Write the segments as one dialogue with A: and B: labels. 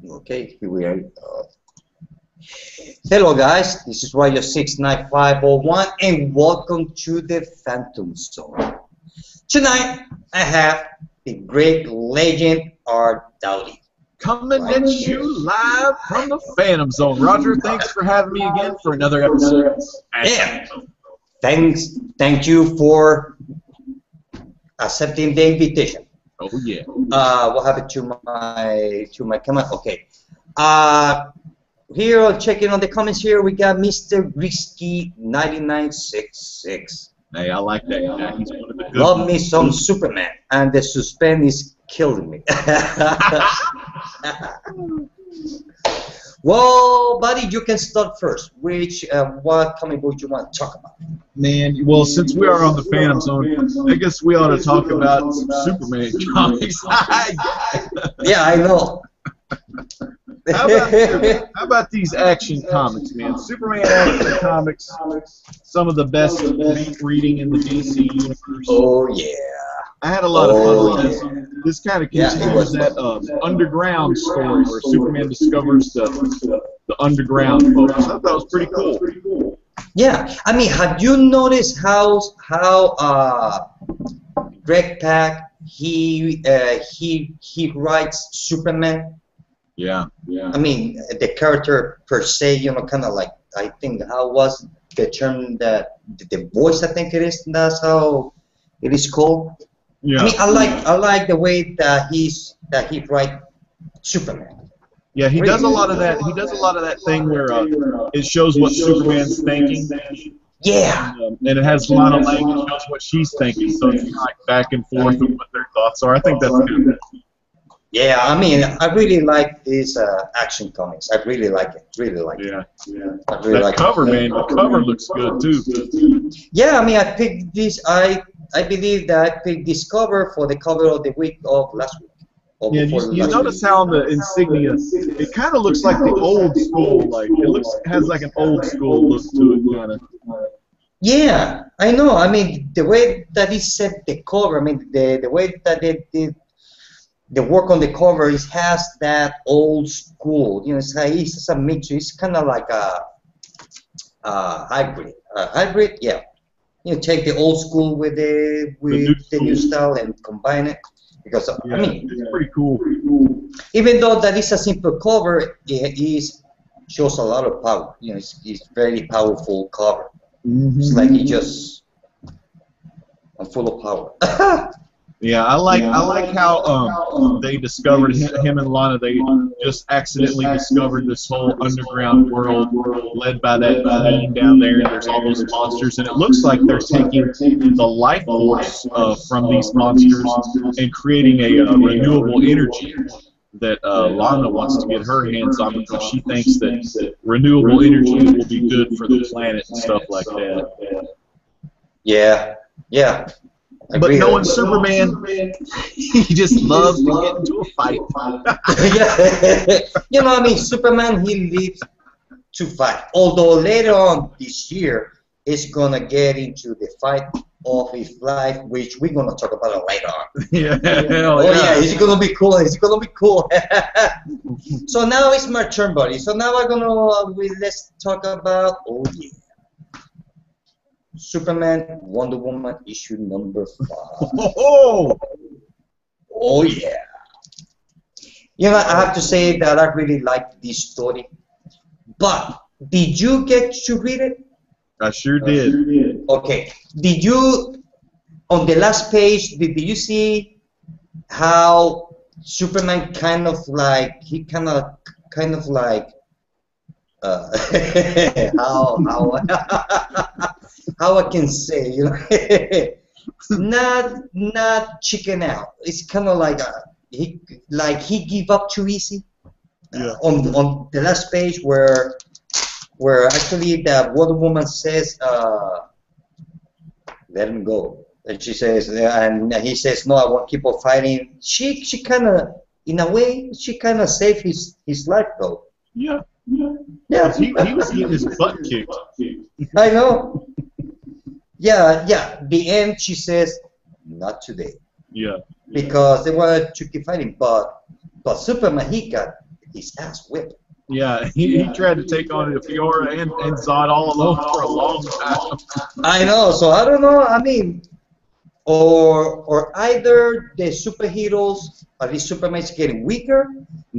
A: Okay, here we are. Hello guys, this is Roger69501 and welcome to the Phantom Zone. Tonight I have the great legend Art Dowdy.
B: Coming at you live from the Phantom Zone. Roger, thanks for having me again for another episode.
A: Yeah, thank you for accepting the invitation.
B: Oh yeah.
A: What happened to my comment? Okay. Here, checking on the comments here, we got Mr. Risky 9966.
B: Hey, I like that guy. He's one of the good
A: Love
B: ones.
A: me some Superman, and the suspense is killing me. Well, buddy, you can start first. What comic book you want to talk about?
B: Man, well, since we are on the Phantom Zone, I guess we ought to talk about some Superman comics.
A: Yeah, I know.
B: How about these action comics, man? Superman action comics, some of the best reading in the DC universe.
A: Oh yeah.
B: I had a lot of fun with this.
A: Yeah.
B: This kind of continues that underground story where Superman discovers the underground folks. I thought that was pretty cool.
A: Yeah, I mean, have you noticed how Greg Pak he writes Superman?
B: Yeah.
A: I mean, the character per se, you know, kind of like, I think, how was the term that the voice? I think it is. That's how it is called.
B: Yeah.
A: I mean, I like the way that he write Superman.
B: Yeah, he does a lot of that. He does a lot of that thing where it shows what Superman's thinking.
A: Yeah.
B: And it has a lot of language shows what she's thinking. So it's kind of like back and forth of what their thoughts are. I think that's good.
A: Yeah, I mean, I really like these action comics. I really like it. Really like it.
B: Yeah.
A: I really
B: That
A: like
B: cover,
A: it.
B: man. The cover looks good too.
A: Yeah, I mean, I picked this. I believe that I picked this cover for the cover of the week of last week.
B: Yeah, you notice how on the insignia, it kind of looks like the old school. Like it has like an old school look to it, kind of.
A: Yeah, I know. I mean, the way that he set the cover. I mean, the way that they did the work on the cover has that old school. You know, it's a mix. It's kind of like a hybrid. Hybrid, yeah. You take the old school with the new style and combine it. Because
B: Yeah,
A: I mean,
B: it's pretty cool.
A: even though that is a simple cover, shows a lot of power. You know, it's very powerful cover. It's like I'm full of power.
B: Yeah, I like how they discovered him and Lana. They just accidentally discovered this whole underground world led by that being down there, and there's all those monsters, and it looks like they're taking the life force from these monsters and creating a renewable energy that Lana wants to get her hands on because she thinks that renewable energy will be good for the planet and stuff like that.
A: Yeah.
B: But knowing Superman, he just loves to get into a fight.
A: Yeah. You know, I mean, Superman, he lives to fight. Although later on this year, he's gonna get into the fight of his life, which we're gonna talk about it later on.
B: Yeah.
A: Yeah, it's gonna be cool. It's gonna be cool. So now it's my turn, buddy. So now let's talk about Superman, Wonder Woman, issue number 5. Oh yeah. You know, I have to say that I really like this story. But did you get to read it?
B: I sure did.
A: Okay. Did you, on the last page, did you see how Superman kind of like how I can say, you know, not chicken out. It's kind of like he give up too easy.
B: Yeah.
A: On the last page where actually the Wonder Woman says, let him go, and she says, and he says, no, I won't keep on fighting. She kind of, in a way, she kind of saved his life though.
B: Yeah.
A: Yeah.
B: He was getting his butt kicked.
A: I know. Yeah. The end, she says, not today.
B: Yeah.
A: because they wanted to keep fighting. But Superman, he got his ass whipped.
B: Yeah, he tried to take on Fiora and Zod all alone for a long time.
A: I know. So I don't know. I mean, or either the superheroes, at least Superman, is getting weaker,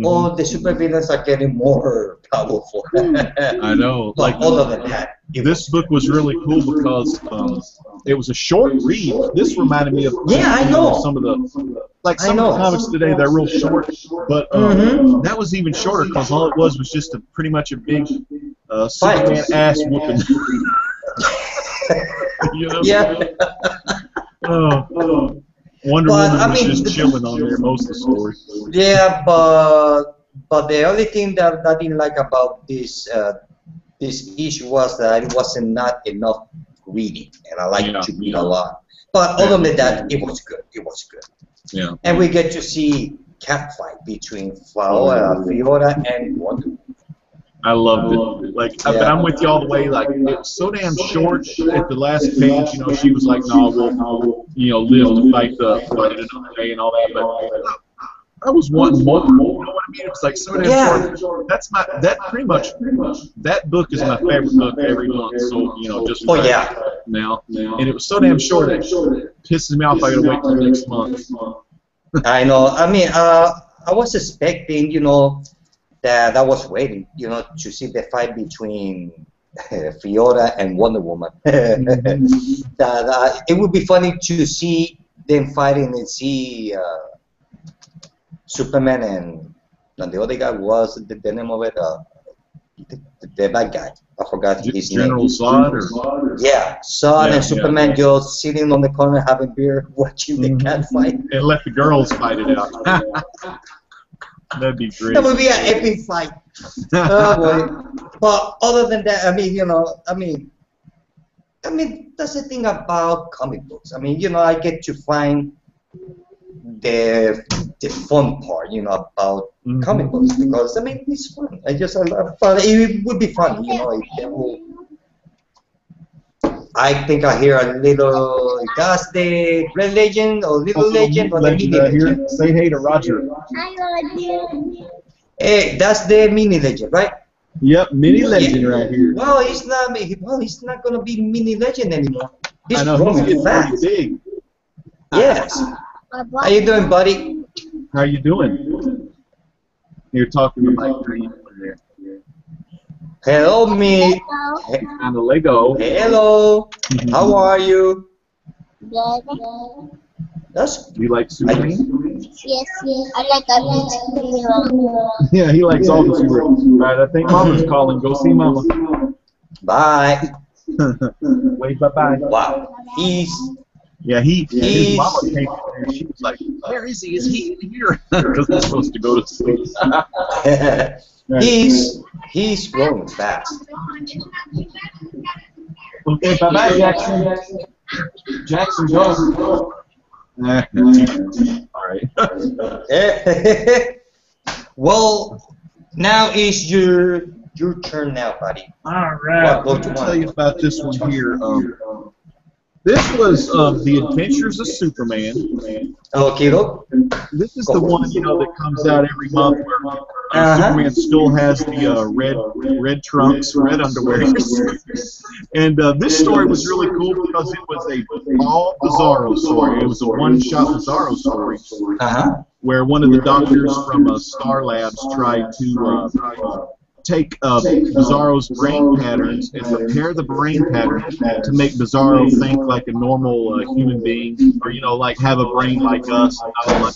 A: or the supervillains are getting more powerful.
B: I know.
A: But
B: Like
A: other than that,
B: this book was really cool because it was a short read. This reminded me of
A: I know.
B: Some of the some of the comics today. They're real short, but that was even shorter because all it was just pretty much a big Superman ass whooping. You know?
A: Yeah.
B: Wonder Woman was just chilling on there most of the story.
A: Yeah, but the only thing that I didn't like about this issue was that it wasn't not enough reading, and I like to read a lot. But other than that, it was good. It was good.
B: Yeah.
A: And we get to see catfight between Fiora and Wonder Woman.
B: I loved it. But I'm with you all the way. Like, it's so damn short. At the last page, she was like, "No, we'll, live to fight another day and all that." But I was wanting more. You know what I mean? It was like so damn short. That book is my favorite book every month. So just now, and it was so damn short. It pisses me off. I gotta wait till next month.
A: I know. I mean, I was expecting, that I was waiting, to see the fight between Fiora and Wonder Woman. That it would be funny to see them fighting and see Superman and the other guy was the name of it, the bad guy. I forgot his name.
B: General Zod?
A: Yeah, Zod and Superman just sitting on the corner having beer, watching the cat fight.
B: And let the girls fight it out. That'd be great.
A: That would be an epic fight. Oh boy. But other than that, I mean, that's the thing about comic books. I mean, I get to find the fun part, about comic books because it's fun. I love fun. It would be fun, I think I hear a little. That's the Red Legend or Little Legend or the Mini Legend.
B: Say hey to Roger.
C: Hi, Roger.
A: Hey, that's the Mini Legend, right?
B: Yep, Mini Legend right here.
A: Well, he's not. Well, he's not gonna be Mini Legend anymore. He's
B: I know,
A: growing
B: he's
A: fast.
B: big.
A: Yes. How you doing, buddy?
B: How you doing? You're talking to Mike Green there.
A: Hello, me.
B: On the Lego.
A: Hello. How are you?
C: Good.
A: That's.
B: Do you like Superman?
C: Yes, I like a superhero.
B: Yeah, he likes all the superheroes. Alright, I think Mama's calling. Go see Mama.
A: Bye.
B: Wave bye-bye.
A: Wow. His
B: mama came in there. She was like, "Where is he? Is he here?" Because he's supposed to go to sleep.
A: He's growing fast.
B: Okay, bye-bye, Jackson. Jackson, go. All right.
A: Well, now is your turn now, buddy.
B: All right. Let me tell you about this one here. This was The Adventures of Superman.
A: Okay, look.
B: This is the one, that comes out every month where Superman still has the red trunks, red underwear. And this story was really cool because it was a all Bizarro story. It was a one-shot Bizarro story where one of the doctors from Star Labs tried to take Bizarro's brain patterns and repair the brain patterns to make Bizarro think like a normal human being, or like have a brain like us, not like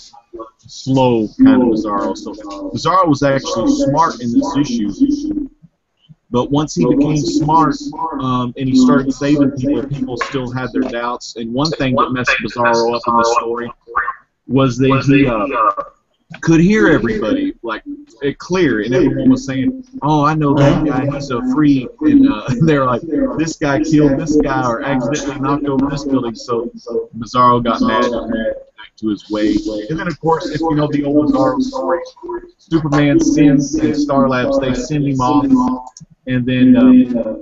B: slow kind of Bizarro. So Bizarro was actually smart in this issue, but once he became smart and he started saving people, people still had their doubts. And one thing that messed Bizarro up in the story was that he could hear everybody like clear, and everyone was saying, "Oh, I know that guy. He's a freak." And they're like, "This guy killed this guy or accidentally knocked over this building." So Bizarro got mad and back to his way. And then, of course, if you know the old Bizarro story, Superman sends and Star Labs, they send him off, and then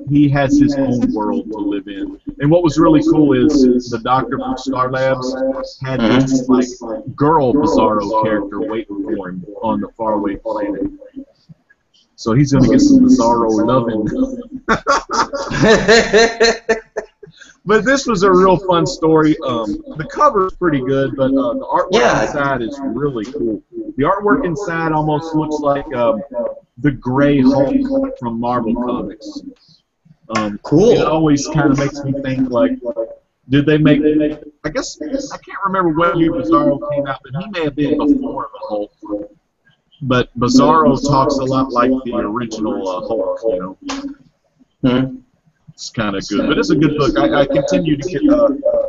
B: he has his own world to live in. And what was really cool is the doctor from Star Labs had this like girl Bizarro character waiting for him on the faraway planet. So he's gonna get some Bizarro loving. But this was a real fun story. The cover's pretty good, but the artwork inside is really cool. The artwork inside almost looks like the Gray Hulk from Marvel Comics.
A: Cool.
B: It always kind of makes me think, like, did they make? I guess I can't remember when year Bizarro came out, but he may have been before the Hulk. But Bizarro talks a lot like the original Hulk, you know. It's kind of good, but it's a good book. I continue to get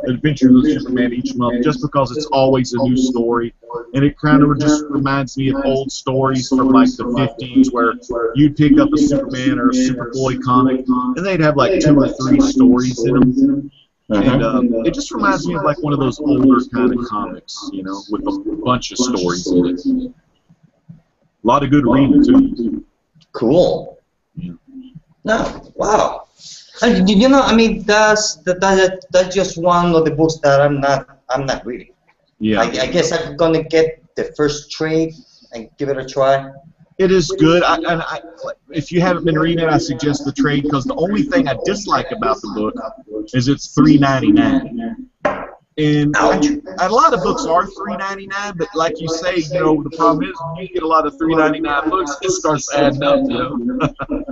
B: Adventures of Superman each month just because it's always a new story, and it kind of just reminds me of old stories from like the 50s where you'd pick up a Superman or a Superboy comic, and they'd have like 2 or 3 stories in them. And it just reminds me of like one of those older kind of comics, you know, with a bunch of stories in it. A lot of good reading too.
A: Cool.
B: Yeah.
A: No, wow. You know, I mean, that's just one of the books that I'm not reading.
B: Yeah.
A: I guess I'm gonna get the first trade and give it a try.
B: It is good. If you haven't been reading it, I suggest the trade because the only thing I dislike about the book is it's $3.99. And a lot of books are $3.99, but like you say, you know, the problem is when you get a lot of $3.99 books, it starts adding up, you know.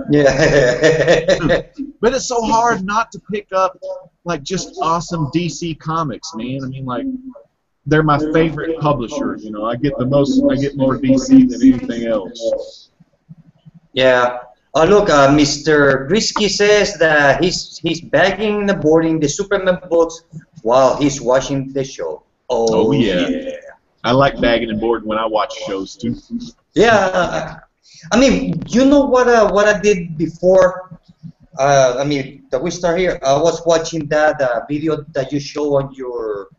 A: Yeah.
B: But it's so hard not to pick up like just awesome DC comics, man. I mean, like they're my favorite publisher. You know, I get more DC than anything else.
A: Yeah. Oh look, Mr. Brisky says that he's bagging and boarding the Superman books while he's watching the show.
B: Oh yeah. I like bagging and boarding when I watch shows too.
A: Yeah. I mean, you know what I did before? I mean, that we start here. I was watching that video that you show on your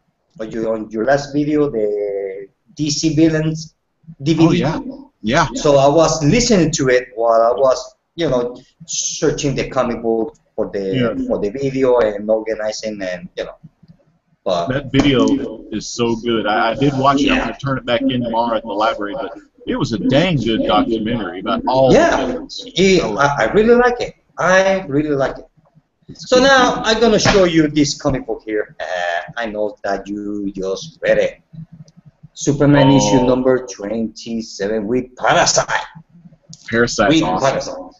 A: last video, the DC Villains DVD.
B: Oh yeah, yeah.
A: So I was listening to it while I was, you know, searching the comic book for the video and organizing and you know. But
B: that video is so good. I did watch it. I'm gonna turn it back in tomorrow at the library, but it was a dang good documentary about all the villains.
A: I really like it. I really like it. So now I'm gonna show you this comic book here. I know that you just read it. Superman issue number 27 with Parasite.
B: Parasite's awesome.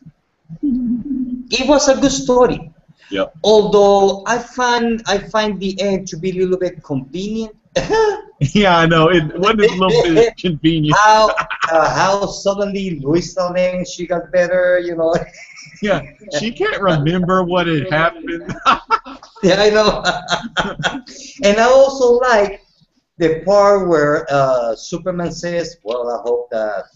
A: It was a good story.
B: Yep.
A: Although I find the end to be a little bit convenient.
B: Yeah, I know. It wasn't a little bit convenient.
A: How suddenly Louisa Lane she got better, you know.
B: Yeah, she can't remember what had happened.
A: Yeah, I know. And I also like the part where Superman says, "Well, I hope that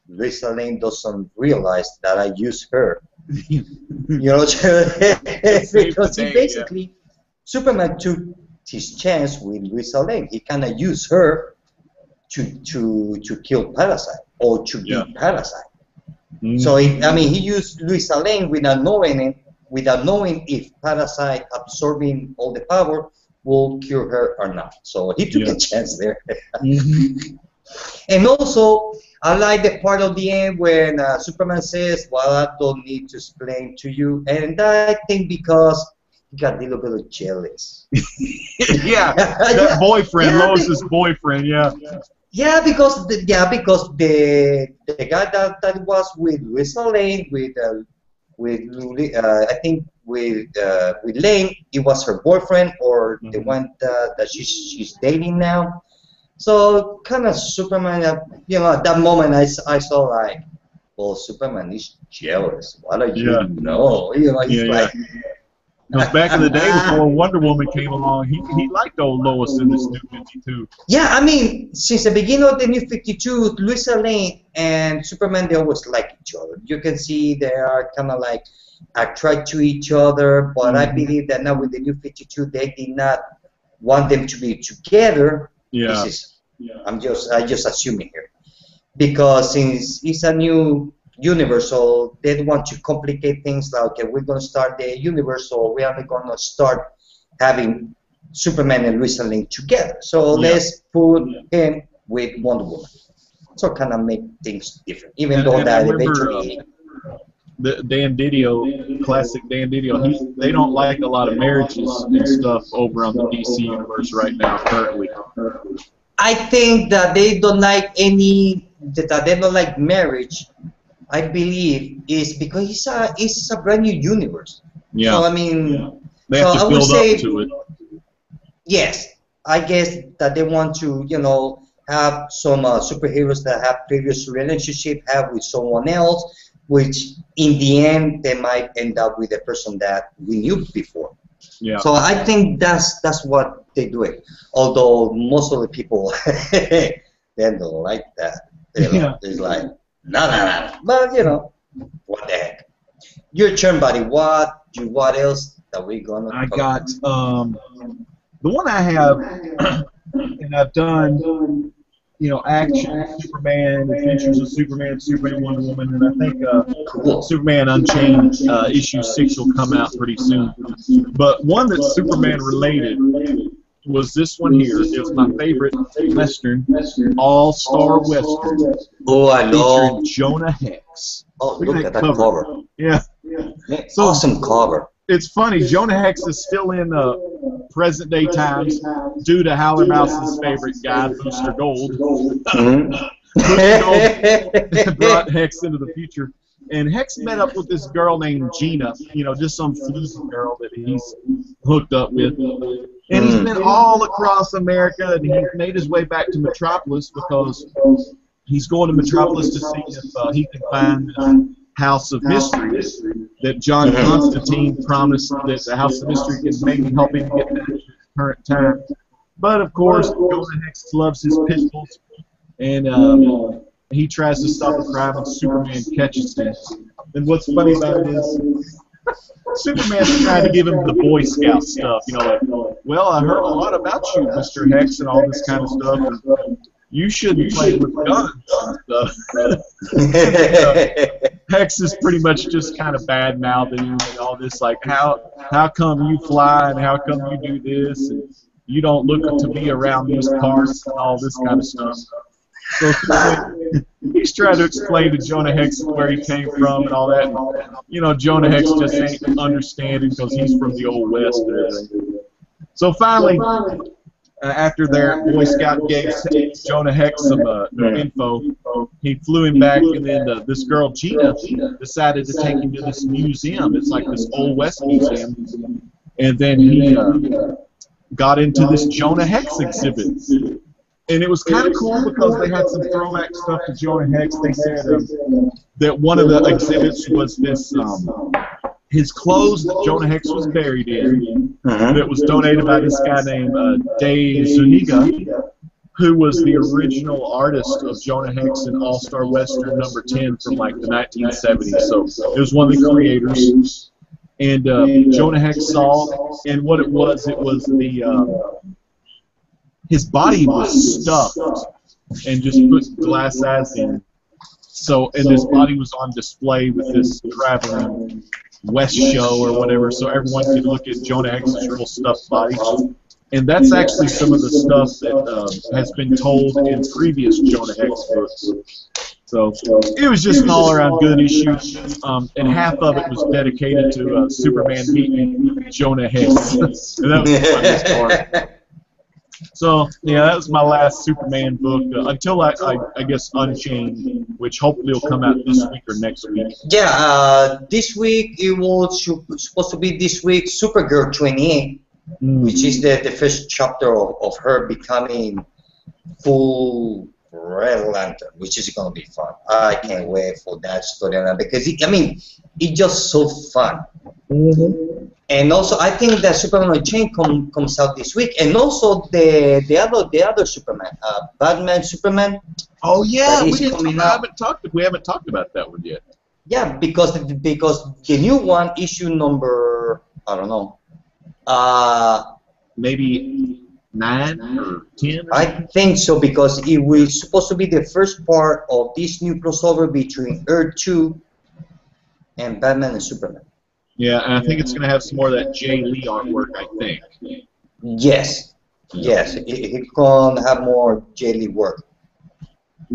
A: Louisa Lane doesn't realize that I use her." You know, because he basically Superman took his chance with Louisa Lane. He kind of used her to kill Parasite or to beat Parasite. So he used Louisa Lane without knowing if Parasite absorbing all the power will cure her or not. So he took a chance there. And also, I like the part of the end when Superman says, "Well, I don't need to explain to you," and I think because he got a little bit jealous.
B: That boyfriend, Lois's boyfriend,
A: Yeah, because the guy that was with Louisa Lane I think with Lane, it was her boyfriend or the one that she's dating now. So kind of Superman, you know, at that moment I saw like, well, Superman is jealous. What do you know? You know, he's like.
B: Because back in the day before Wonder Woman came along, he liked old Lois in this New 52.
A: Yeah, I mean, since the beginning of the New 52, Louisa Lane and Superman, they always like each other. You can see they are kind of like attracted to each other, but I believe that now with the New 52, they did not want them to be together. Yeah. I just assuming here, because since it's a new Universal, they want to complicate things like, okay, we're going to start the Universal, we are going to start having Superman and Lois Lane together. So let's put him with Wonder Woman. So kind of make things different, even though
B: and
A: that
B: I remember,
A: eventually...
B: the Dan Didio, classic Dan Didio, they don't like a lot of marriages and stuff over on the DC universe right now currently.
A: I think that they don't like that they don't like marriage. I believe is because it's a brand new universe.
B: Yeah.
A: So I mean,
B: they have to
A: I would
B: build
A: say,
B: up to it.
A: yes, I guess that they want to, have some superheroes that have previous relationship have with someone else, which in the end they might end up with a person that we knew before.
B: Yeah.
A: So I think that's what they do it. Although most of the people they don't like that. It's like no. But what the heck. Your turn, buddy. What else that we gonna
B: I
A: talk
B: got
A: about?
B: the one I have, and I've done, Action, Superman, Adventures of Superman, Superman, Wonder Woman, and I think
A: Cool.
B: Superman Unchained issue 6 will come out pretty soon. But one that's Superman related was this one here. It was my favorite Western, All-Star Western,
A: Oh, I know.
B: featuring Jonah Hex.
A: Oh, look at that cover.
B: Yeah. So
A: Awesome cover.
B: it's funny, Jonah Hex is still in present day times due to Howler Mouse's favorite guy, Booster Gold. Brought Hex into the future. And Hex met up with this girl named Gina, just some floozy girl that he's hooked up with. And he's been all across America, and he made his way back to Metropolis because he's going to Metropolis to see if he can find the House of Mystery that John Constantine promised that the House of Mystery can maybe help him get back to his current time. But of course, Jonah Hex loves his pistols, and he tries to stop a crime, and Superman catches him. And what's funny about it is Superman's trying to give him the Boy Scout stuff, like, well, I heard a lot about you, Mr. Hex, and all this kind of stuff. And you shouldn't play with guns and stuff. Hex is pretty much just kind of bad-mouthing him and all this, like, how come you fly and how come you do this and you don't look to be around these parts and all this kind of stuff. So he's trying to explain to Jonah Hex where he came from and all that. And, Jonah Hex just ain't understanding because he's from the Old West and everything. So finally, after their Boy Scout gave Jonah Hex some info, he flew him back, and then this girl, Gina, decided to take him to this museum. It's like this Old West museum. And then he got into this Jonah Hex exhibit. And it was kind of cool because they had some throwback stuff to Jonah Hex. They said that one of the exhibits was this, his clothes that Jonah Hex was buried in, that was donated by this guy named Dave Zuniga, who was the original artist of Jonah Hex in All-Star Western number 10 from like the 1970s. So it was one of the creators. And Jonah Hex saw, and what it was the his body was stuffed and just put glass eyes in. So, and his body was on display with this traveling West show or whatever, so everyone could look at Jonah Hex's real stuffed body. And that's actually some of the stuff that has been told in previous Jonah Hex books. So it was just an all-around good issue, and half of it was dedicated to Superman meeting Jonah Hex. And that was the funniest part. So, yeah, that was my last Superman book, until I guess Unchained, which hopefully will come out this week or next week.
A: Yeah, this week it was supposed to be this week Supergirl 28, which is the first chapter of her becoming full Red Lantern, which is going to be fun. I can't wait for that storyline because, it's just so fun. And also, I think that Superman Unchained comes out this week, and also the other Superman, Batman Superman.
B: Oh yeah, we haven't talked about that one yet.
A: Yeah, because the new one, issue number, I don't know,
B: maybe 9 or 10 or
A: I
B: something?
A: think so because it was supposed to be the first part of this new crossover between Earth 2 and Batman and Superman.
B: Yeah, and I think it's going to have some more of that Jay Lee artwork, I think.
A: Yes, yes, it can have more J. work.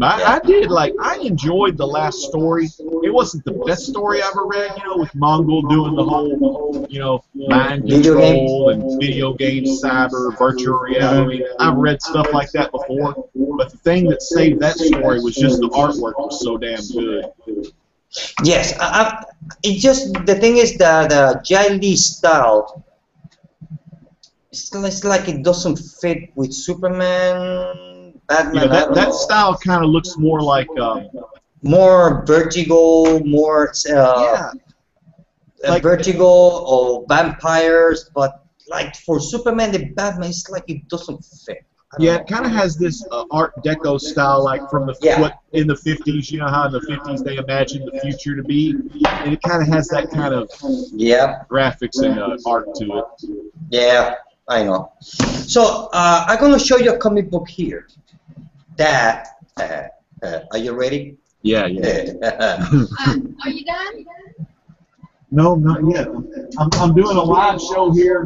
B: I did, like, I enjoyed the last story. It wasn't the best story I ever read, you know, with Mongol doing the whole, you know, mind
A: Video
B: control
A: games.
B: and video games, cyber, virtual reality. I've read stuff like that before, but the thing that saved that story was just the artwork was so damn good.
A: Yes, it just the thing is that J. style. It's like it doesn't fit with Superman,
B: Yeah,
A: Batman. I don't
B: that
A: know.
B: style kind of looks more like,
A: More Vertigo, more
B: yeah, like,
A: Vertigo or vampires, but like for Superman and Batman, it's like it doesn't fit. I don't
B: yeah,
A: know.
B: it kind of has this Art Deco style, like from the
A: Yeah.
B: what in the 50s. You know how in the 50s they imagined the future to be, and it kind of has that kind of
A: Yeah,
B: graphics and art to it.
A: yeah, I know. So I'm gonna show you a comic book here. That are you ready?
B: Yeah, yeah.
D: Are you done?
B: No, not yet. I'm doing a live show here.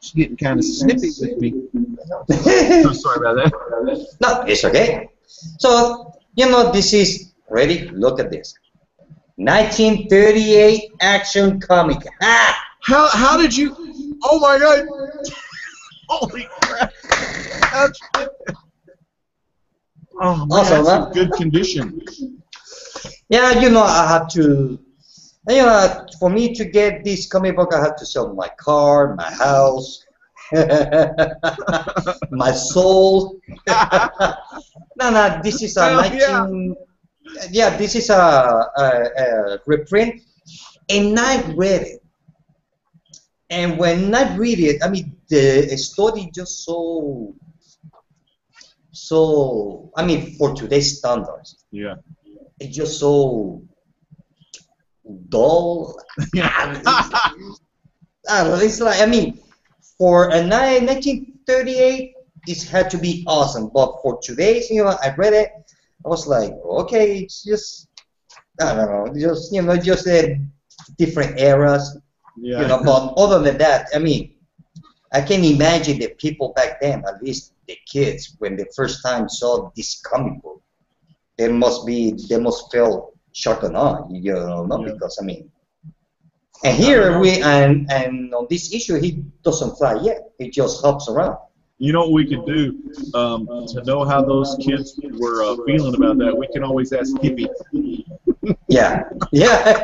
B: She's getting kind of snippy with me. So sorry about that.
A: No, it's okay. So, you know, this is, ready? Look at this. 1938 action comic. Ha!
B: How did you? Oh my God! Holy crap! Oh man,
A: Awesome,
B: that's
A: huh?
B: in good condition.
A: Yeah, you know, I had to, you know, for me to get this comic book, I had to sell my car, my house, my soul. No, this is a
B: Hell yeah.
A: 19, yeah, this is a reprint, and I read it. And when I read it, I mean, the story just so, I mean, for today's standards,
B: Yeah.
A: it's just so dull.
B: Yeah.
A: I don't know, it's like, I mean, for a 1938, it had to be awesome. But for today's, you know, I read it, I was like, okay, it's just, I don't know, just, you know, just different eras,
B: Yeah.
A: you know. But other than that, I mean, I can imagine the people back then, at least the kids, when the first time saw this comic book, they must feel shocked and awe, you know, not
B: Yeah.
A: because I mean, and here we and on this issue he doesn't fly yet, he just hops around.
B: You know what we could do to know how those kids were feeling about that? We can always ask Hippie.
A: Yeah, yeah.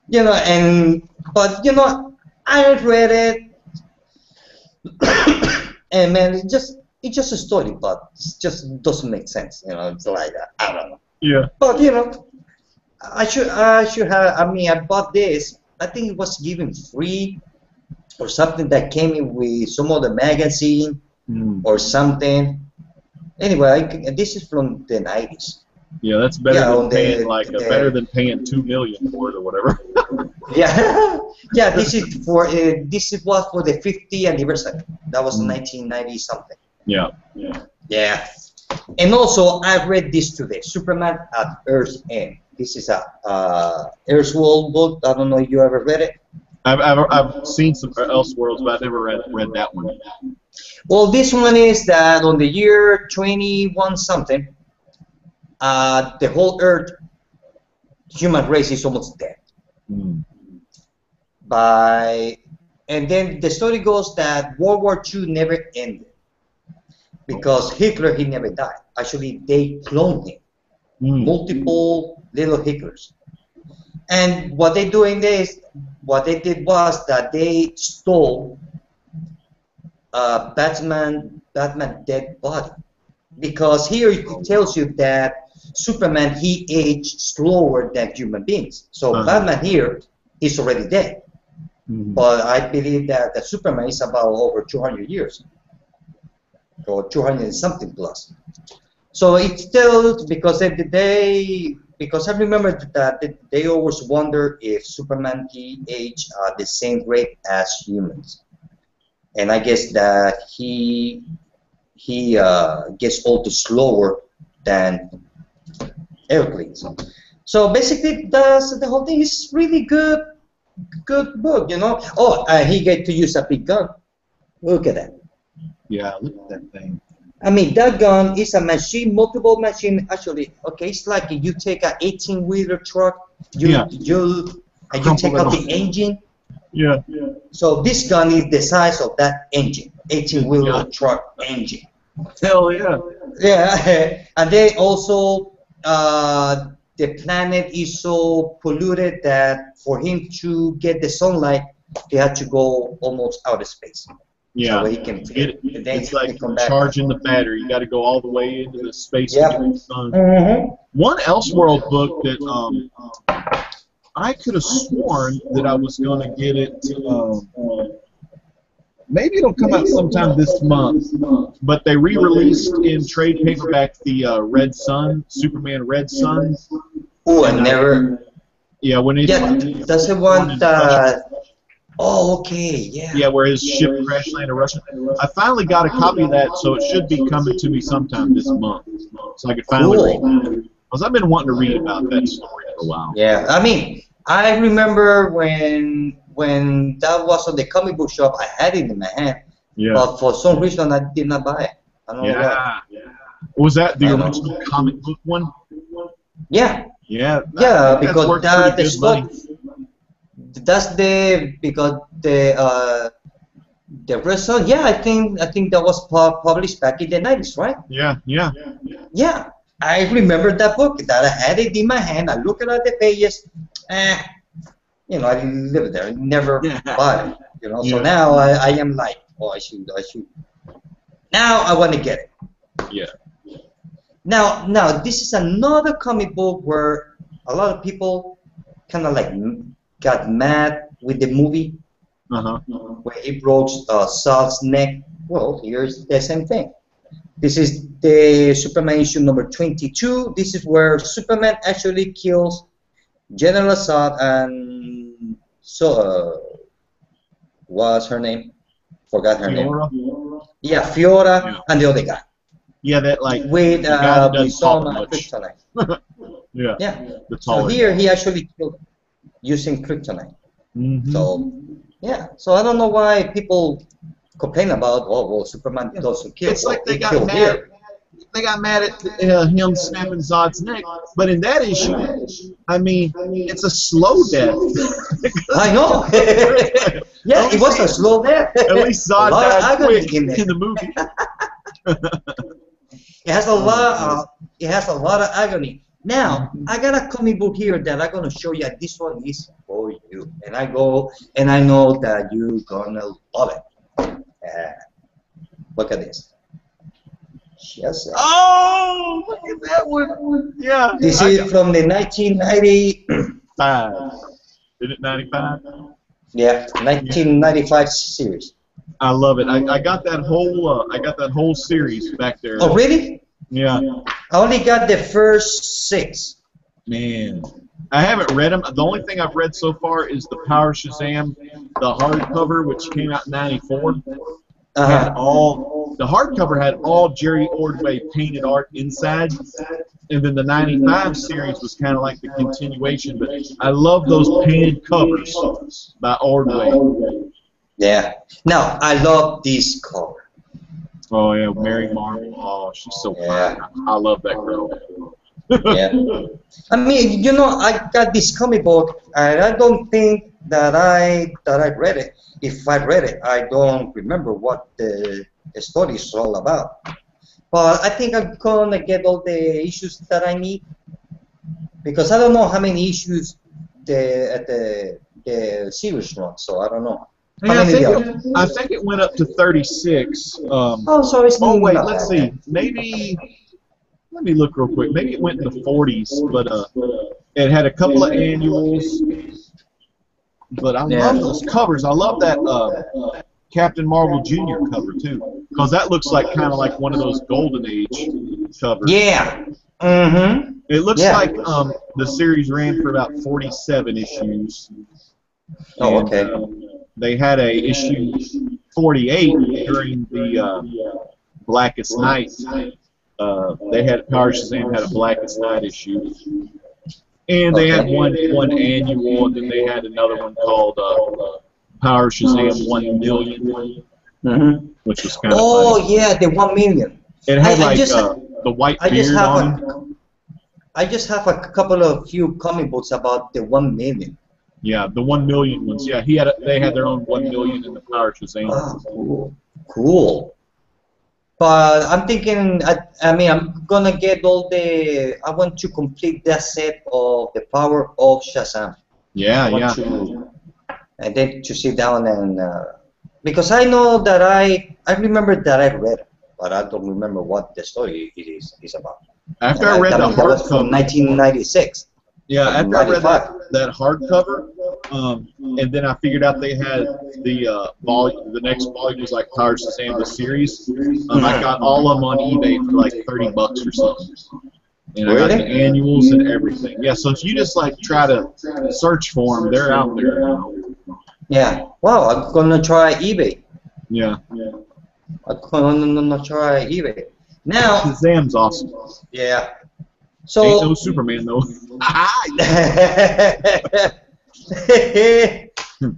A: You know, and but you know, I read it, and man, it's just a story, but it just doesn't make sense. You know, it's like I don't know.
B: Yeah.
A: But you know, I should have. I mean, I bought this. I think it was given free or something that came in with some other magazine or something. Anyway, this is from the 90s.
B: Yeah, that's better
A: Yeah,
B: than
A: on the-
B: paying better
A: the-
B: than paying $2 million for it or whatever.
A: Yeah, yeah. This is for this was for the 50th anniversary. That was 1990 something.
B: Yeah. Yeah.
A: Yeah, and also I read this today, Superman at Earth's End. This is a Elseworld book. I don't know if you ever read it.
B: I've seen some Elseworlds, but I've never read that one.
A: Well, this one is that on the year 21 something, the whole Earth, human race is almost dead.
B: Mm.
A: And then the story goes that World War II never ended because Hitler, he never died. Actually, they cloned him, multiple little Hitlers. And what they did was that they stole Batman dead body, because here it tells you that Superman, he aged slower than human beings. So Batman here is already dead. But I believe that the Superman is about over 200 years, or 200 and something plus. So it's still, because they because I remember that they always wonder if Superman age the same rate as humans, and I guess that he gets older slower than Hercules. So basically, the whole thing is really good book, you know. Oh, he get to use a big gun. Look at that.
B: Yeah, look at that thing.
A: I mean, that gun is a machine, multiple machine. Actually, okay, it's like you take a 18-wheeler truck, you take out the engine.
B: Yeah.
A: So this gun is the size of that engine, 18-wheeler truck engine.
B: Hell yeah.
A: Yeah, and they also the planet is so polluted that for him to get the sunlight, he had to go almost out of space.
B: Yeah.
A: So he can
B: It's like charging the battery. You got to go all the way into the space
A: Yep.
B: to get the sun.
A: Mm-hmm.
B: One Elseworld book that I could have sworn that I was going to get it. Maybe it'll come out sometime this month, but they re-released in trade paperback the Red Sun, Superman Red Sun.
A: Oh, I never.
B: Yeah, when it's
A: That's the one that. Oh, okay, yeah.
B: Yeah, where his ship crash landed Russia. I finally got a copy of that, so it should be coming to me sometime this month, so I could finally read it. Because I've been wanting to read about that story for a while.
A: Yeah, I mean, I remember when that was on the comic book shop, I had it in my hand, but for some reason I did not buy it. I don't know why.
B: Was that the original comic book one?
A: Yeah.
B: Yeah.
A: Yeah, because
B: that's
A: because the Red Sun. Yeah, I think that was published back in the 90s, right?
B: Yeah.
A: Yeah, I remember that book. That I had it in my hand. I looked at the pages. You know, I didn't live there. I never bought it. You know, so now I am like, oh, I should. Now I want to get it.
B: Yeah.
A: Now this is another comic book where a lot of people kind of like got mad with the movie where it broke Sal's neck. Well, here's the same thing. This is the Superman issue number 22. This is where Superman actually kills General Assad and what's her name? Forgot her name. Yeah, Fiora and the other guy.
B: Yeah, that like
A: with some kryptonite.
B: Yeah.
A: So here he actually killed him using kryptonite. So yeah. So I don't know why people complain about Superman doesn't kill.
B: It's like they got mad. They got mad at him snapping Zod's neck, but in that issue, I mean, it's a slow death.
A: I know. Yeah, it was a slow death.
B: At least Zod died quick in the movie.
A: It has a lot. It has a lot of agony. Now I got a comic book here that I'm gonna show you. This one is for you, and I know that you're gonna love it. Look at this. Yes.
B: Oh, look at that one. Yeah.
A: This is from the 1995.
B: Is it 95?
A: Yeah, 1995 series.
B: I love it. I got that whole series back there.
A: Oh, really?
B: Yeah.
A: I only got the first 6.
B: Man, I haven't read them. The only thing I've read so far is the Power Shazam, the hardcover, which came out in '94. The hardcover had all Jerry Ordway painted art inside, and then the '95 series was kind of like the continuation. But I love those painted covers by Ordway.
A: Yeah. Now I love this cover.
B: Oh yeah, Mary Marvel. Oh, she's so fine. I love that girl.
A: Yeah. I mean, you know, I got this comic book, and I don't think that I read it. If I read it, I don't remember what the story is all about. But I think I'm gonna get all the issues that I need, because I don't know how many issues the series run, so I don't know.
B: I think it went up to 36.
A: So it's
B: wait, let's see. Maybe. Let me look real quick. Maybe it went in the 40s, but it had a couple of annuals. But I love those covers. I love that Captain Marvel Jr. cover too, because that looks like kind of like one of those Golden Age covers.
A: Yeah.
B: And It looks
A: Yeah.
B: like the series ran for about 47 issues.
A: Oh,
B: And,
A: okay.
B: they had a issue 48 during the Blackest Night. They had Power Shazam had a Blackest Night issue, and they had
A: Okay.
B: one annual, and then they had another one called Power Shazam 1,000,000,
A: Mm-hmm.
B: which was kind of
A: Oh
B: funny.
A: yeah, the 1,000,000.
B: It had
A: I
B: like
A: just
B: the white
A: I just
B: beard
A: have
B: on him.
A: I just have a couple of few comic books about the 1,000,000.
B: Yeah, the 1,000,000 ones. Yeah, they had their own 1,000,000 in the Power Shazam.
A: Ah, cool. Cool. But I'm thinking, I mean, I'm gonna get all the. I want to complete that set of the Power of Shazam.
B: Yeah,
A: I want
B: yeah.
A: to, and then to sit down and because I know that I remember that I read it, but I don't remember what the story is about.
B: After I read the
A: mean, that was from
B: hardcover,
A: 1996.
B: yeah,
A: from
B: after I read
A: 95.
B: that hardcover, and then I figured out they had the volume. The next volume was like Power Shazam the series. I got all of them on eBay for like $30 or something. And I got the
A: Really?
B: annuals and everything. Yeah, so if you just like try to search for them, they're out there.
A: Yeah. Wow. I'm gonna try eBay.
B: Yeah.
A: I'm gonna try eBay. Now.
B: Shazam's awesome.
A: Yeah.
B: Ain't no
A: So.
B: Superman though.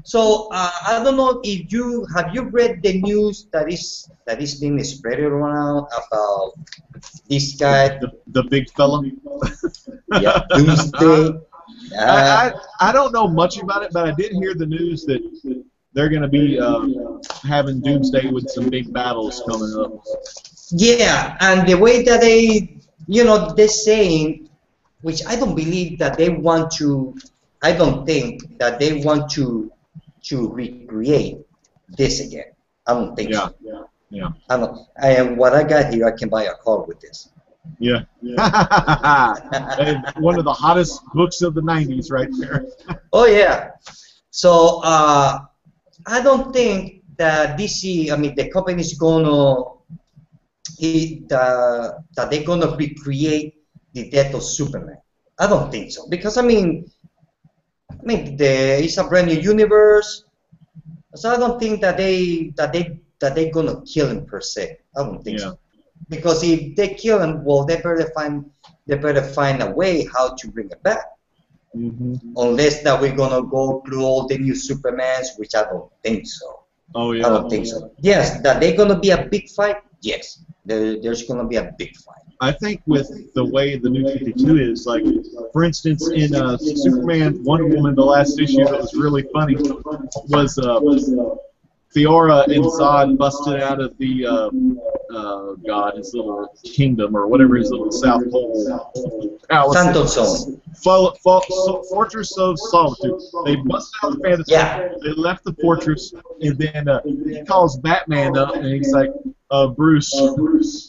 A: So I don't know if you have read the news that is being spread around about this guy.
B: the big fella.
A: Yeah, Doomsday.
B: I don't know much about it, but I did hear the news that they're going to be having Doomsday with some big battles coming up.
A: Yeah, and the way that they're saying, which I don't believe that they want to. I don't think that they want to recreate this again. I don't think so.
B: Yeah.
A: I don't. What I got here, I can buy a car with this.
B: Yeah. And one of the hottest books of the 90s right there.
A: Oh yeah. So I don't think that DC, I mean, the company is that they're gonna recreate the death of Superman. I don't think so, because I mean, it's a brand new universe, so I don't think that they're gonna kill him per se. I don't think so, because if they kill him, well, they better find a way how to bring it back. Unless that we're gonna go through all the new Supermans, which I don't think so.
B: Oh yeah.
A: I don't think so. Yes, that they're gonna be a big fight. Yes, there's gonna be a big fight.
B: I think with the way the New 52 is, like, for instance, in Superman Wonder Woman, the last issue that was really funny was Fiora and Zod busted out of the his little kingdom or whatever his little South Pole palace.
A: Phantom Zone.
B: Fortress of Solitude. They busted out of the Phantom Zone.
A: Yeah.
B: They left the fortress, and then he calls Batman up, and he's like, Bruce,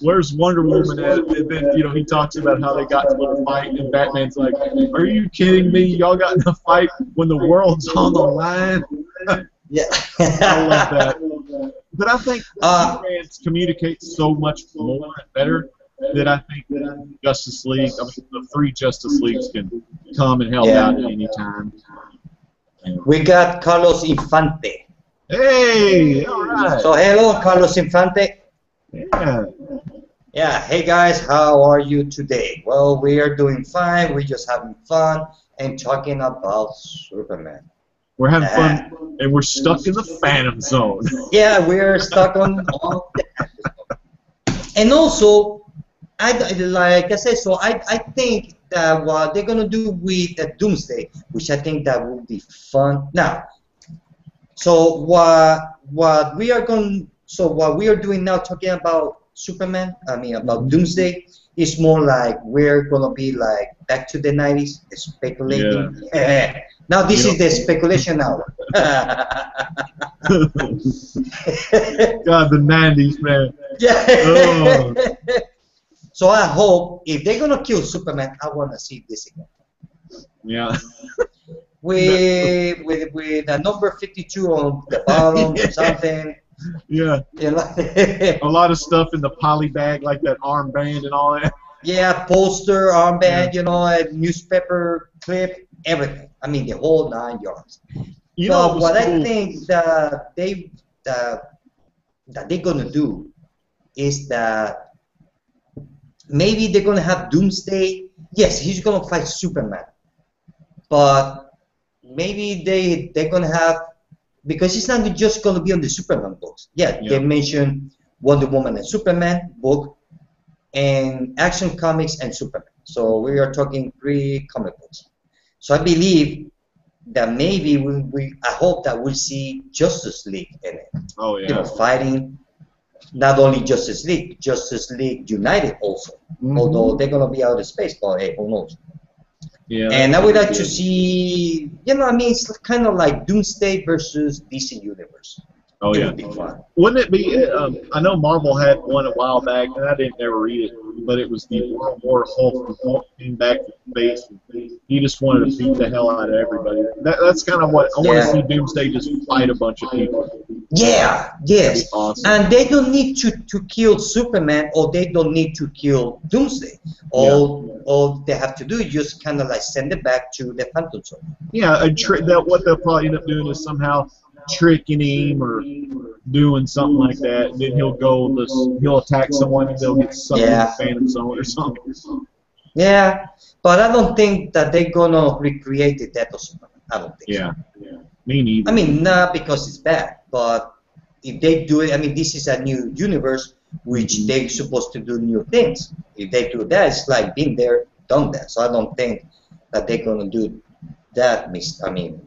B: where's Wonder Woman at? And then, he talks about how they got into a fight, and Batman's like, are you kidding me? Y'all got in a fight when the world's on the line?
A: Yeah.
B: I love that. But I think Superman communicates so much more and better that I think Justice League, the three Justice Leagues can come and help out at any time.
A: We got Carlos Infante.
B: Hey, all right.
A: So hello, Carlos Infante.
B: Yeah.
A: Yeah, hey guys, how are you today? Well, we are doing fine. We're just having fun and talking about Superman.
B: We're having fun, and we're stuck in the Phantom Zone.
A: Yeah, we're stuck on that. And also, like I said, so I think that what they're gonna do with Doomsday, which I think that will be fun. Now, so what we are doing now, talking about Superman, about Doomsday, is more like we're gonna be like back to the 90s, speculating. Yeah. Now this is the speculation hour.
B: God, the 90s, man.
A: Yeah.
B: Oh.
A: So I hope if they're gonna kill Superman, I wanna see this again.
B: Yeah.
A: With a number 52 on the bottom or something.
B: Yeah.
A: You know?
B: A lot of stuff in the poly bag, like that armband and all that.
A: Yeah, poster, armband, you know, a newspaper clip, everything. I mean, the whole 9 yards.
B: You know, it
A: But
B: was
A: what I
B: cool.
A: think that they're gonna do is that maybe they're gonna have Doomsday. Yes, he's gonna fight Superman, but maybe they're gonna have, because it's not just gonna be on the Superman books. Yeah, they
B: Yeah.
A: mentioned Wonder Woman and Superman book and Action Comics and Superman. So we are talking 3 comic books. So I believe that maybe I hope that we'll see Justice League in it.
B: Oh
A: You know,
B: yeah.
A: fighting not only Justice League United also.
B: Mhm.
A: Although they're gonna be out of space, but hey, who knows?
B: Yeah.
A: And I
B: that
A: would
B: could
A: like
B: be
A: to
B: good.
A: see, you know, I mean, it's kind of like Doomsday versus DC Universe.
B: Oh
A: It
B: yeah.
A: would be fun.
B: Wouldn't it be? I know Marvel had one a while back, and I didn't ever read it, but it was the World War Hulk. And Hulk came back from space. And he just wanted to beat the hell out of everybody. That's kind of what I want to
A: Yeah.
B: see. Doomsday just fight a bunch of people.
A: Yeah,
B: That'd be
A: yes.
B: awesome.
A: And they don't need to kill Superman, or they don't need to kill Doomsday. All they have to do is just kind of like send it back to the Phantom Zone.
B: Yeah, what they'll probably end up doing is somehow tricking him or doing something like that. And then he'll attack someone and they'll get sucked in the
A: Yeah.
B: Phantom Zone or something.
A: Yeah, but I don't think that they're gonna recreate the death of Superman. I don't think so.
B: Yeah. Me neither.
A: I mean, not because it's bad, but if they do it, I mean, this is a new universe which they're supposed to do new things. If they do that, it's like been there, done that. So I don't think that they're gonna do that. I mean,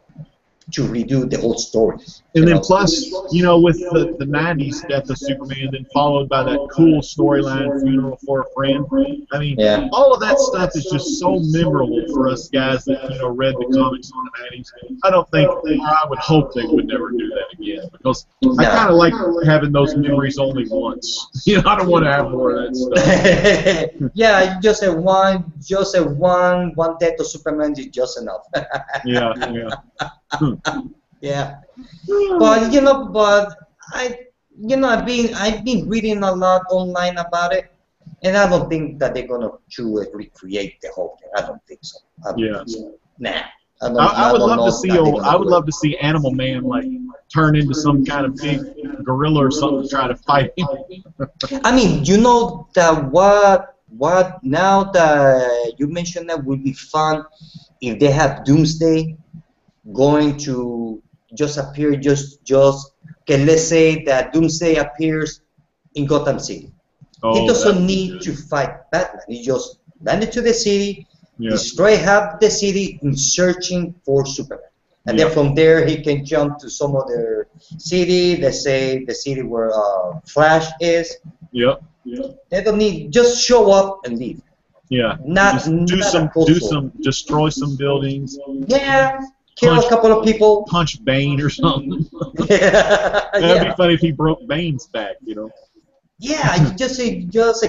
A: to redo the whole story.
B: And
A: you
B: then
A: know?
B: plus, you know, with the 90s Death of Superman, then followed by that cool storyline, Funeral for a Friend. I mean,
A: Yeah.
B: all of that stuff is just so memorable for us guys that, you know, read the comics in the 90s. I don't think, or I would hope they would never do that again, because I
A: No.
B: kind of like having those memories only once. You know, I don't want to have more of that stuff.
A: Yeah, just a one death of Superman is just enough.
B: Yeah.
A: Yeah, but you know, I've been reading a lot online about it, and I don't think that they're gonna recreate the whole thing. I don't think so. I don't
B: Yeah.
A: think so. Nah. I
B: I would
A: don't
B: love
A: know
B: to see.
A: that they're gonna
B: I would
A: do
B: love
A: it.
B: to see Animal Man like turn into some kind of big gorilla or something to try to fight him.
A: I mean, you know that what now that you mentioned that would be fun if they have Doomsday going to just appear okay, let's say that Doomsday appears in Gotham City. He doesn't need to fight Batman. He just landed to the city,
B: Yeah.
A: destroy half the city in searching for Superman. And
B: Yeah.
A: then from there he can jump to some other city, let's say the city where Flash is.
B: Yep.
A: They don't need, just show up and leave.
B: Yeah.
A: Not,
B: Just
A: not a cool story.
B: destroy some buildings,
A: Yeah, kill a couple of people.
B: punch Bane or something. That'd
A: Yeah.
B: be funny if he broke Bane's back, you know.
A: Yeah, you just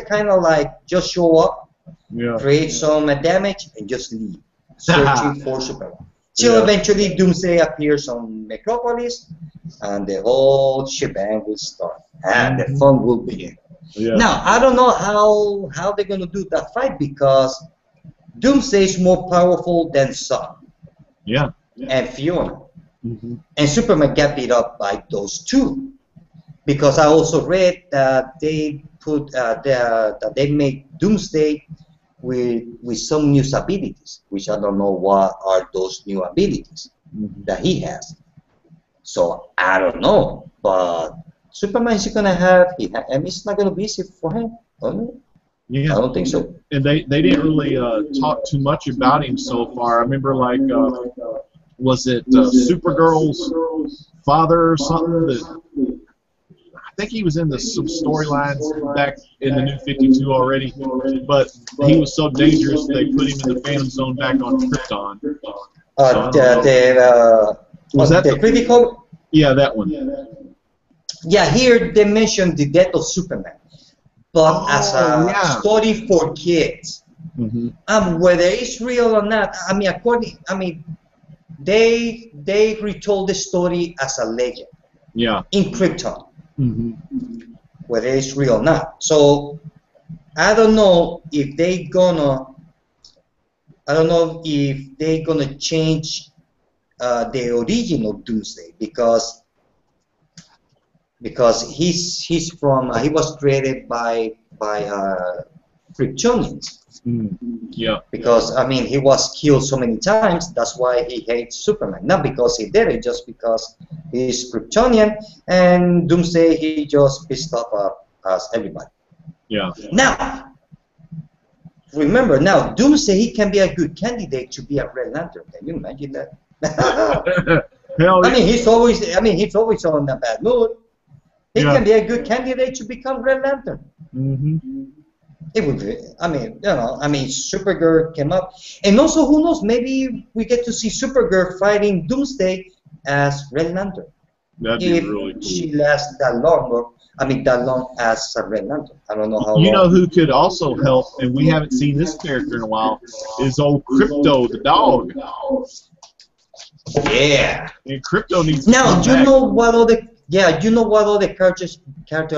A: kind of like just show up,
B: Yeah.
A: create some damage, and just leave, searching for Superman. Till
B: Yeah.
A: eventually Doomsday appears on Metropolis, and the whole shebang will start, and the fun will begin.
B: Yeah.
A: Now I don't know how they're gonna do that fight, because Doomsday is more powerful than Sun
B: Yeah.
A: and Fiona,
B: Mm-hmm.
A: and Superman got beat up by those two. Because I also read that they put that they made Doomsday with some new abilities, which I don't know what are those new abilities that he has. So I don't know, but Superman is gonna have, and it's not gonna be easy for him. I
B: Yeah.
A: don't think so.
B: And they didn't really talk too much about him so far. I remember like was it Supergirl's father or something that. I think he was in some storylines back in the New 52 already, but he was so dangerous they put him in the Phantom Zone back on Krypton. Was that
A: the critical?
B: Yeah, that one.
A: Yeah, here they mentioned the death of Superman, but as a story for kids.
B: Mm-hmm.
A: Whether it's real or not, they retold the story as a legend
B: Yeah.
A: in Krypton,
B: Mm-hmm.
A: whether it's real or not. So I don't know if they gonna. I don't know if they gonna change the original Doomsday because he's from he was created by Kryptonians.
B: Yeah.
A: Because I mean he was killed so many times. That's why he hates Superman. Not because he did it, just because he's Kryptonian and Doomsday he just pissed off us everybody.
B: Yeah.
A: Now remember, now Doomsday he can be a good candidate to be a Red Lantern. Can you imagine that?
B: Hell
A: I
B: yeah.
A: mean he's always on a bad mood. He can be a good candidate to become Red Lantern. It would be. I mean, Supergirl came up, and also who knows? Maybe we get to see Supergirl fighting Doomsday as Red Lantern.
B: That'd be
A: If
B: really cool.
A: she lasts that long, that long as a Red Lantern. I don't know how long.
B: You know who could also help, and we haven't seen this character in a while, is old Crypto the dog.
A: Yeah.
B: And Crypto needs to
A: Now,
B: come
A: you
B: back.
A: know what other character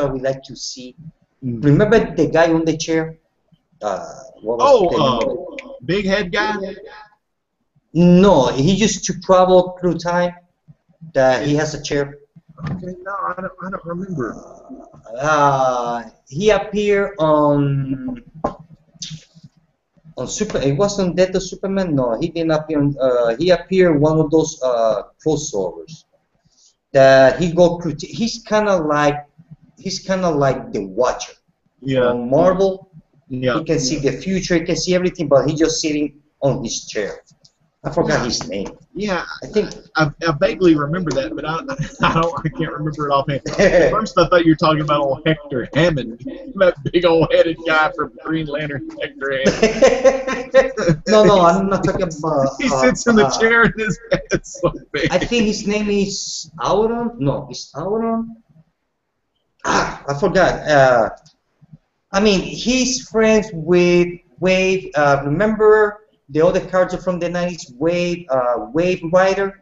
A: I would like to see? Remember the guy on the chair? What was the name of it?
B: Big head guy?
A: No, he used to travel through time. He has a chair.
B: Okay, no, I don't remember.
A: He appeared on Super. It wasn't Death of Superman. No, he didn't appear. He appeared one of those crossovers. That he go through. He's kind of like the Watcher.
B: Yeah.
A: On Marvel,
B: Yeah.
A: he can see the future. He can see everything, but he's just sitting on his chair. I forgot his name.
B: Yeah,
A: I think.
B: I vaguely remember that, but I can't remember it offhand. At first, I thought you were talking about old Hector Hammond, that big old headed guy from Green Lantern, Hector Hammond.
A: No, I'm not talking about.
B: He sits in the chair and his head's so big.
A: I think his name is Auron. No, it's Auron. I forgot. I mean, he's friends with Wave. Remember the other character from the 90s, Wave Rider?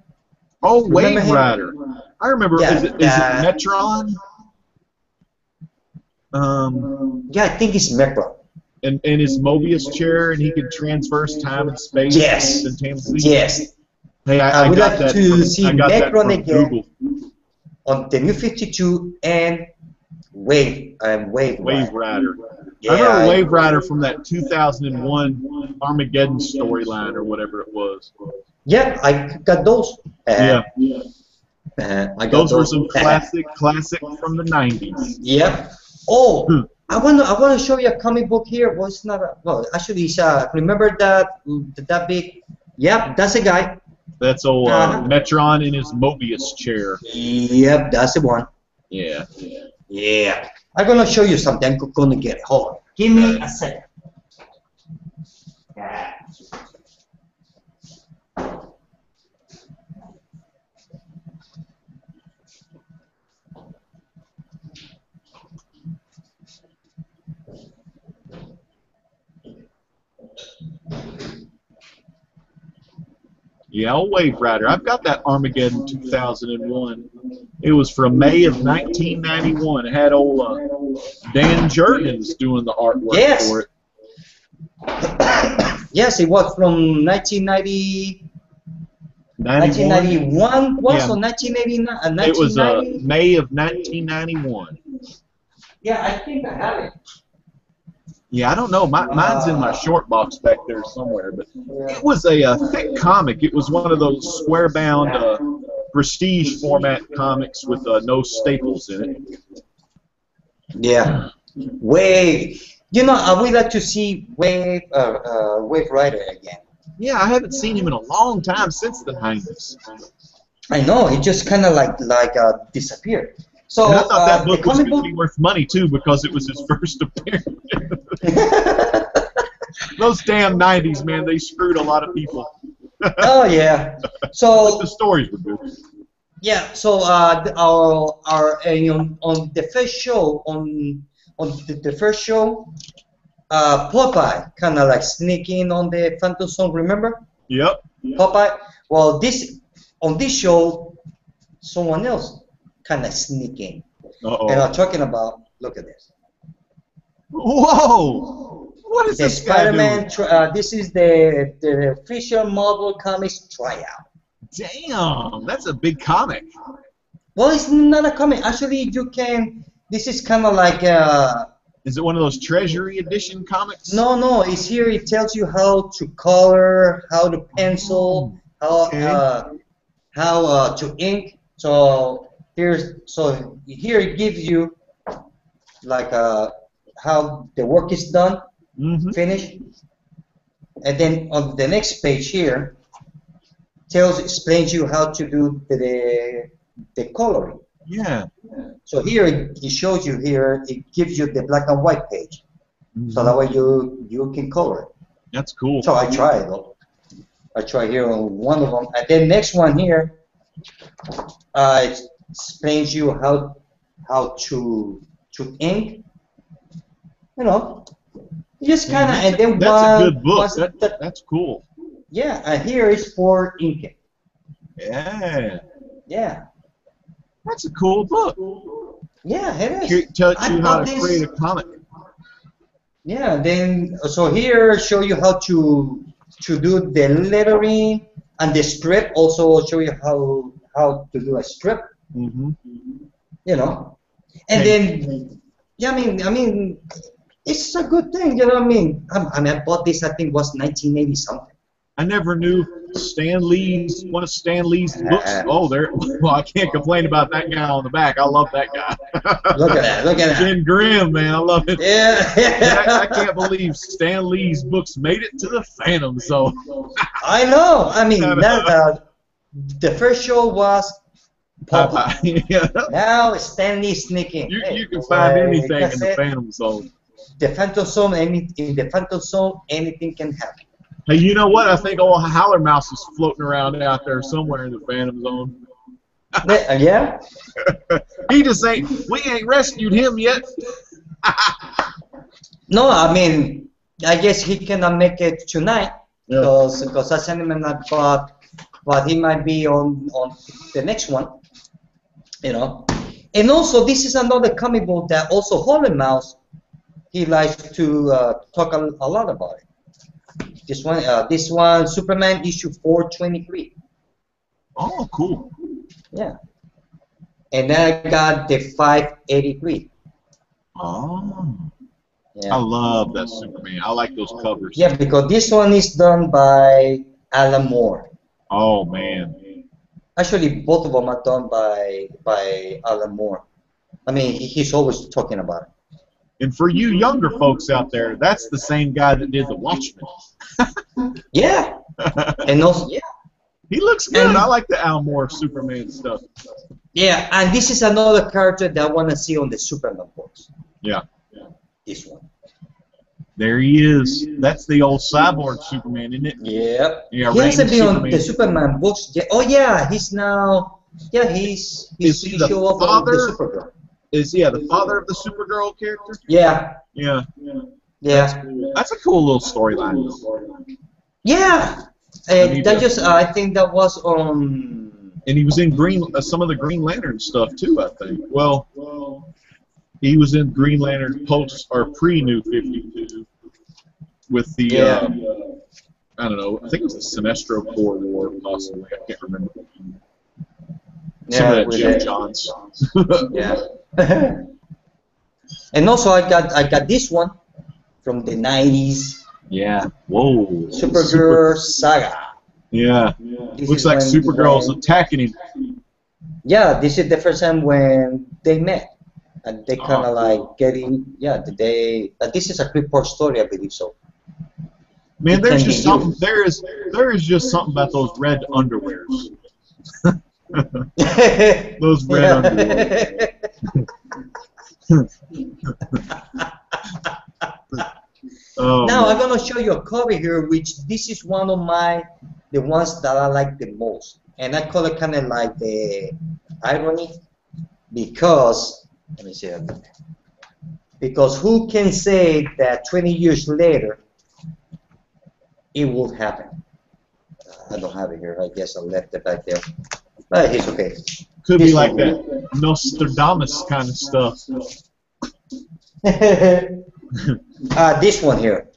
B: Oh, Wave
A: Remember him?
B: Rider. I remember.
A: Yeah,
B: is it Metron?
A: Yeah, I think it's Mecron.
B: And his Mobius chair, and he could transverse time and space
A: Yes.
B: instantaneously.
A: Yes.
B: Hey,
A: I
B: I
A: would
B: got
A: like
B: that.
A: to
B: From,
A: see
B: I got that
A: Necron
B: from
A: again.
B: Google.
A: On the New 52 and Wave
B: Wave
A: Rider.
B: Rider.
A: Yeah,
B: I remember Wave Rider from that 2001 Armageddon storyline or whatever it was.
A: Yeah, I got those.
B: Yeah.
A: I got
B: Those were some classic from the 90s.
A: Yep. Oh, I want to show you a comic book here. Well, it's not. Actually, it's remember that big. Yep, that's a guy.
B: That's old Metron in his Mobius chair.
A: Yep, that's the one.
B: Yeah.
A: Yeah. I'm gonna show you something. I'm gonna get it. Hold on. Give me a second.
B: Yeah, old Wave Rider. I've got that Armageddon 2001. It was from May of 1991. It had old Dan Jurgens doing the artwork
A: Yes.
B: for it.
A: Yes, it was from 1990,
B: 91?
A: 1991 was
B: Yeah.
A: or 1989?
B: It was
A: 1990?
B: May of 1991.
A: Yeah, I think I have it.
B: Yeah, I don't know. Mine's in my short box back there somewhere, but it was a thick comic. It was one of those square-bound prestige format comics with no staples in it.
A: Yeah. Wave. You know, I would like to see Wave Rider again.
B: Yeah, I haven't seen him in a long time since the 90s.
A: I know, he just kind of like disappeared. So
B: And I thought that book
A: the
B: was
A: comic
B: going to
A: book.
B: be worth money too because it was his first appearance. Those damn 90s, man, they screwed a lot of people.
A: Oh yeah.
B: But
A: So
B: the stories were good.
A: yeah. So on the first show the first show, Popeye kind of like sneak in on the Phantom Zone. Remember
B: Yep.
A: Popeye? Well, on this show, someone else kind of sneak in.
B: Uh-oh.
A: And I'm talking about. Look at this.
B: Whoa! What is
A: The
B: this guy doing?
A: Spider-Man. This is the official Marvel Comics tryout.
B: Damn, that's a big comic.
A: Well, it's not a comic. Actually, you can. This is kind of like.
B: Is it one of those Treasury Edition comics?
A: No. It's here. It tells you how to color, how to pencil, how to ink. So here it gives you like how the work is done, finished, and then on the next page here explains you how to do the coloring.
B: Yeah.
A: So here it shows you here. It gives you the black and white page, so that way you can color it.
B: That's cool.
A: So I try though. I try here on one of them, and then next one here, it explains you how to ink. You know, just kind of, and then
B: that's a good book. That's cool.
A: Yeah, and here is for inking.
B: Yeah.
A: Yeah.
B: That's a cool book.
A: Yeah, it is.
B: It tells you how to create a comic.
A: Yeah, then so here show you how to do the lettering and the strip. Also show you how to do a strip. You know, and then yeah, I mean, it's a good thing. You know what I mean? I bought this. I think it was 1980 something.
B: I never knew one of Stan Lee's books. Oh, well, I can't complain about that guy on the back. I love that guy.
A: Look at that.
B: Ken Grimm, man, I love it.
A: Yeah.
B: I can't believe Stan Lee's books made it to the Phantom Zone.
A: I know. I mean, the first show was Popeye.
B: Yeah.
A: Now Stan Lee sneaking.
B: You can find anything in the Phantom Zone.
A: The Phantom Zone, in the Phantom Zone, anything can happen.
B: Hey, you know what? I think old Howler Mouse is floating around out there somewhere in the Phantom Zone.
A: Yeah?
B: We ain't rescued him yet.
A: No, I mean, I guess he cannot make it tonight because I sent him a but he might be on the next one, you know. And also, this is another comic book that also Howler Mouse, he likes to talk a lot about it. This one, Superman issue 423.
B: Oh, cool.
A: Yeah. And then I got the 583.
B: Oh.
A: Yeah.
B: I love that Superman. I like those covers.
A: Yeah, because this one is done by Alan Moore.
B: Oh, man.
A: Actually, both of them are done by Alan Moore. I mean, he's always talking about it.
B: And for you younger folks out there, that's the same guy that did The Watchmen.
A: Yeah. And also, yeah.
B: He looks good. I like the Al Moore Superman stuff.
A: Yeah, and this is another character that I want to see on the Superman books.
B: Yeah.
A: This one.
B: There he is. That's the old cyborg Superman, isn't it?
A: Yep.
B: Yeah,
A: he hasn't been on the Superman books yet. Oh, yeah. He's now. Yeah, he's
B: the
A: show up on the Supergirl.
B: Is the father of the Supergirl character?
A: Yeah.
B: Yeah.
A: Yeah.
B: That's a cool little storyline.
A: Yeah. I think that was on.
B: And he was in some of the Green Lantern stuff too, I think. Well, he was in Green Lantern post or pre-New 52 with the I don't know. I think it was the Sinestro Corps War, possibly. I can't remember. Some of that Jeff Johns.
A: Yeah. And also, I got this one from the 90s.
B: Yeah. Whoa.
A: Supergirl Saga.
B: Yeah. Looks like Supergirl's attacking him.
A: Yeah, this is the first time when they met. And they kind of like getting, this is a Creeport story, I believe so.
B: Man, there's just something, there is just something about those red underwears. Those red underwears.
A: Now I'm gonna show you a cover here, which this is one of the ones that I like the most, and I call it kind of like the irony, because let me see that. Because who can say that 20 years later it will happen? I don't have it here. I guess I left it back there. But it's okay.
B: Could be like that Nostradamus kind of stuff.
A: This one here.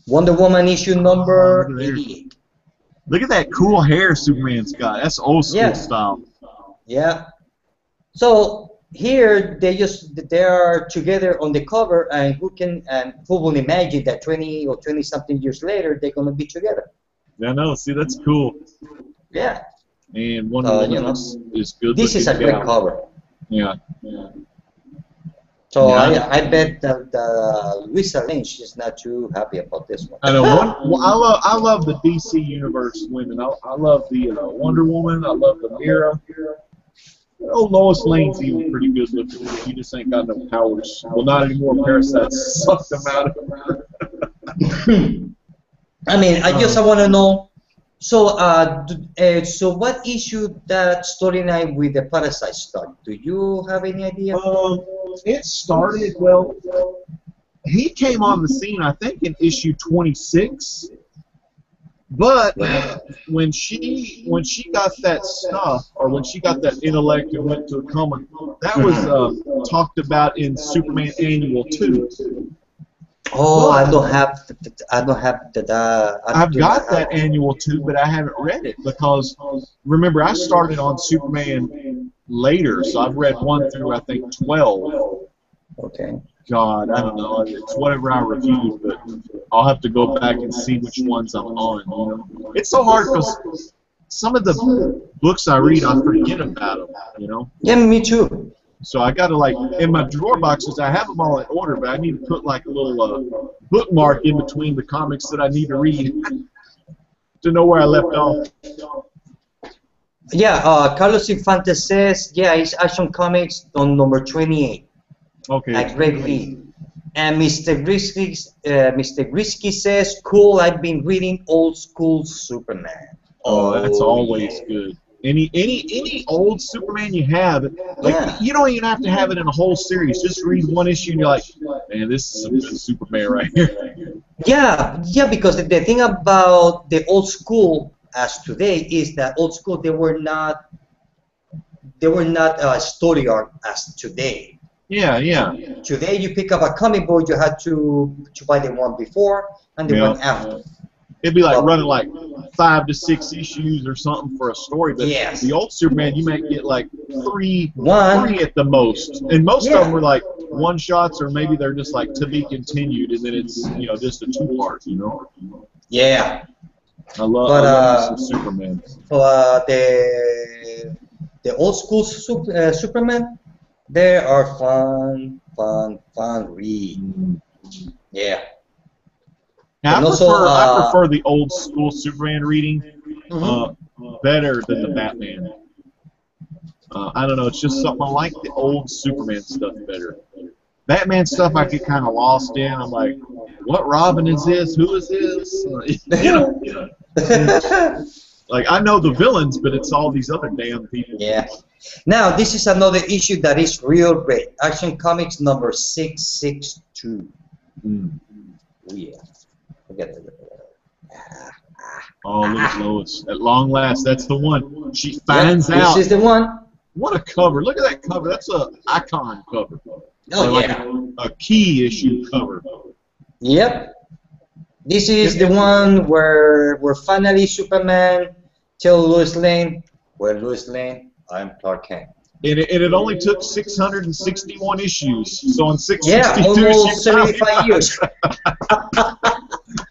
A: Wonder Woman issue number
B: look at there.
A: 88.
B: Look at that cool hair Superman's got. That's old school
A: Yes.
B: style.
A: Yeah. So here they are together on the cover, and who will imagine that 20 or 20 something years later they're gonna be together?
B: I know. See, that's cool.
A: Yeah.
B: And Wonder Woman is good.
A: This is a great cover.
B: Yeah.
A: So
B: Yeah.
A: I bet that Luisa Lynch is not too happy about this one.
B: I know. I love the DC Universe women. I love the Wonder Woman. I love the Mira. Oh, Lois Lane's even pretty good looking. She just ain't got no powers. Well, not anymore. Parasites sucked them out of her.
A: I mean, I want to know. So, so what issue that storyline with the Parasite start? Do you have any idea?
B: It started, well, he came on the scene, I think, in issue 26. But when she got that stuff, or when she got that intellect and went to a coma, that was talked about in Superman Annual 2.
A: Oh, I don't have that.
B: I've got that Annual 2, but I haven't read it because, remember, I started on Superman later, so I've read 1 through, I think, 12.
A: Okay.
B: God, I don't know. It's whatever I reviewed, but I'll have to go back and see which ones I'm on. You know? It's so hard because some of the books I read, I forget about them, you know?
A: Yeah, me too.
B: So I got to, like, in my drawer boxes, I have them all in order, but I need to put, like, a little bookmark in between the comics that I need to read to know where I left off.
A: Yeah, Carlos Infante says, yeah, it's Action Comics on number 28.
B: Okay.
A: A great read. And Mr. Grisky says, cool, I've been reading old school Superman.
B: Oh, that's always good. Any old Superman you have, like you don't even have to have it in a whole series. Just read one issue and you're like, man, this is some good Superman right here.
A: Yeah, because the thing about the old school as today is that old school they were not story arc as today.
B: Yeah.
A: Today you pick up a comic book, you had to buy the one before and the one after.
B: It'd be like running like 5 to 6 issues or something for a story, but the old Superman you might get like three at the most, and most of them were like one shots, or maybe they're just like to be continued, and then it's just a 2-part, you know.
A: Yeah.
B: I love some Superman.
A: So the old school Superman, they are fun read. Yeah.
B: Now, I prefer the old school Superman reading better than the Batman. I don't know, it's just something I like the old Superman stuff better. Batman stuff I get kind of lost in. I'm like, what Robin is this? Who is this? Like, I know the villains, but it's all these other damn people.
A: Yeah. Now, this is another issue that is real great. Action Comics number 662. Oh, yeah.
B: Oh, look at Lois. At long last, that's the one. She finds out.
A: This is the one.
B: What a cover. Look at that cover. That's a icon cover.
A: Oh,
B: like a key issue cover.
A: Yep. This is the one where finally Superman tells Lois Lane, well, Lois Lane, I'm Clark Kent.
B: And it only took 661 issues. So in 662,
A: almost 75 years.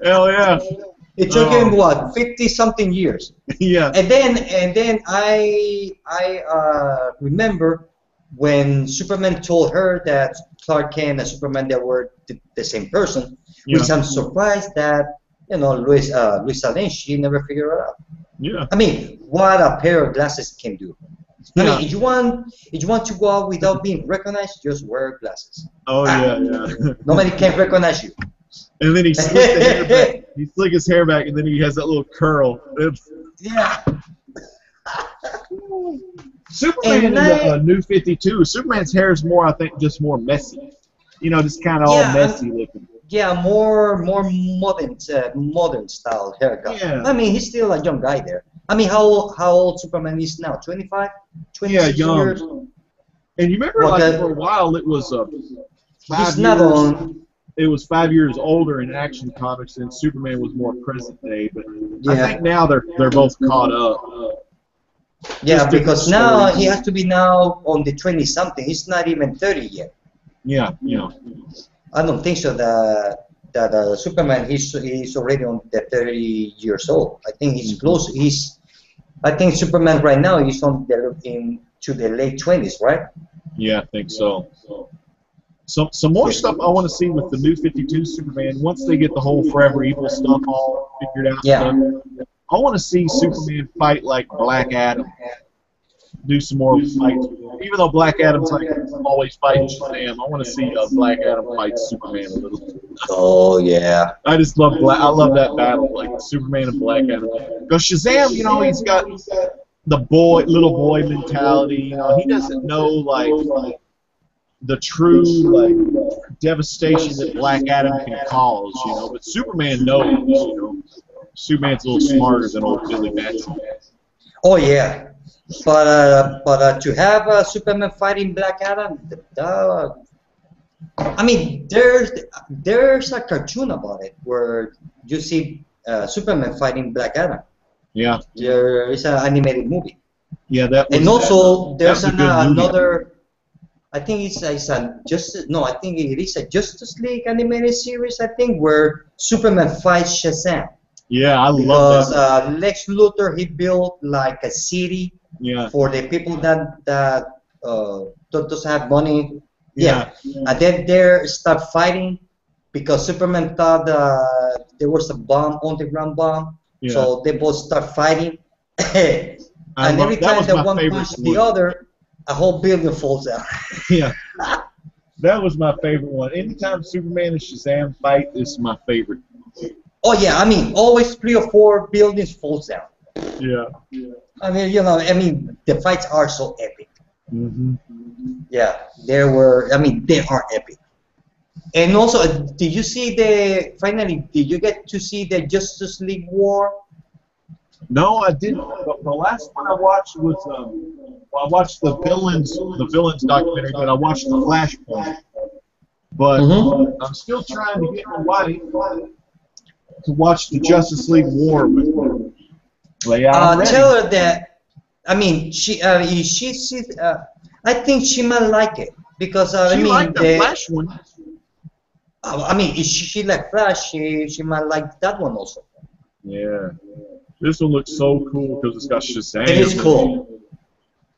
B: Hell yeah.
A: It took him what, 50-something years.
B: Yeah.
A: And then I remember when Superman told her that Clark Kent and Superman they were the same person, which I'm surprised that Luisa Lane, she never figured it out.
B: Yeah.
A: I mean, what a pair of glasses can do. I mean, if you want to go out without being recognized, just wear glasses.
B: Oh yeah.
A: Nobody can recognize you.
B: And then he slicked the hair back. He slicked his hair back, and then he has that little curl.
A: Yeah.
B: Superman in the New 52. Superman's hair is more, I think, just more messy. Just kind of all messy looking.
A: Yeah, more modern style haircut.
B: Yeah.
A: I mean, he's still a young guy there. I mean, how old Superman is now? 25? 26
B: young.
A: years?
B: And you remember, for a while, it was
A: he's not on.
B: It was 5 years older in Action Comics, and Superman was more present day. But I
A: Yeah.
B: think now they're both caught up.
A: Yeah,
B: Just different
A: because now
B: stories.
A: he has to be now on the 20 something. He's not even 30 yet.
B: Yeah, yeah.
A: I don't think so. That Superman he's already on the 30 years old. I think he's close. I think Superman right now is on into the late 20s, right?
B: Yeah, I think so. Some more stuff I want to see with the new 52 Superman. Once they get the whole Forever Evil stuff all figured out,
A: Yeah.
B: I want to see Superman fight like Black Adam. Do some more fights. Even though Black Adam's like always fighting Shazam, I want to see Black Adam fight Superman a little.
A: Oh yeah.
B: I just love I love that battle, like Superman and Black Adam. Because Shazam, you know, he's got the little boy mentality. You know, he doesn't know like the true like devastation that Black Adam can cause. You know, but Superman knows. You know, Superman's a little smarter than old Billy Batson.
A: Oh yeah. But to have Superman fighting Black Adam, I mean, there's a cartoon about it where you see Superman fighting Black Adam.
B: Yeah.
A: There is an animated movie,
B: Yeah, that. Was,
A: and also there's
B: that was a good movie.
A: another. I think it's a Justice. No, I think it is a Justice League animated series. I think where Superman fights Shazam.
B: Yeah, I love
A: Because
B: that.
A: Lex Luthor he built like a city
B: Yeah.
A: for the people that doesn't have money.
B: Yeah.
A: And then they start fighting because Superman thought there was a bomb, underground bomb.
B: Yeah.
A: So they both start fighting. And every
B: that
A: time
B: was
A: that
B: my
A: one
B: favorite
A: pushes
B: one.
A: the other, a whole building falls down.
B: Yeah. That was my favorite one. Anytime Superman and Shazam fight is my favorite.
A: Oh yeah, I mean, always 3 or 4 buildings falls down.
B: Yeah.
A: I mean, you know, I mean, the fights are so epic.
B: Mm-hmm.
A: Yeah, they are epic. And also, did you get to see the Justice League War?
B: No, I didn't. The last one I watched was I watched the villains documentary, but I watched the Flashpoint. But I'm still trying to get my wife to watch the Justice League War with me. Well, yeah, I'm ready.
A: Tell her that. I mean, I think she might like it because I
B: She
A: mean,
B: liked the Flash one.
A: I mean, if she like Flash, she might like that one also.
B: Yeah. This one looks so cool because it's got Shazam.
A: It is cool.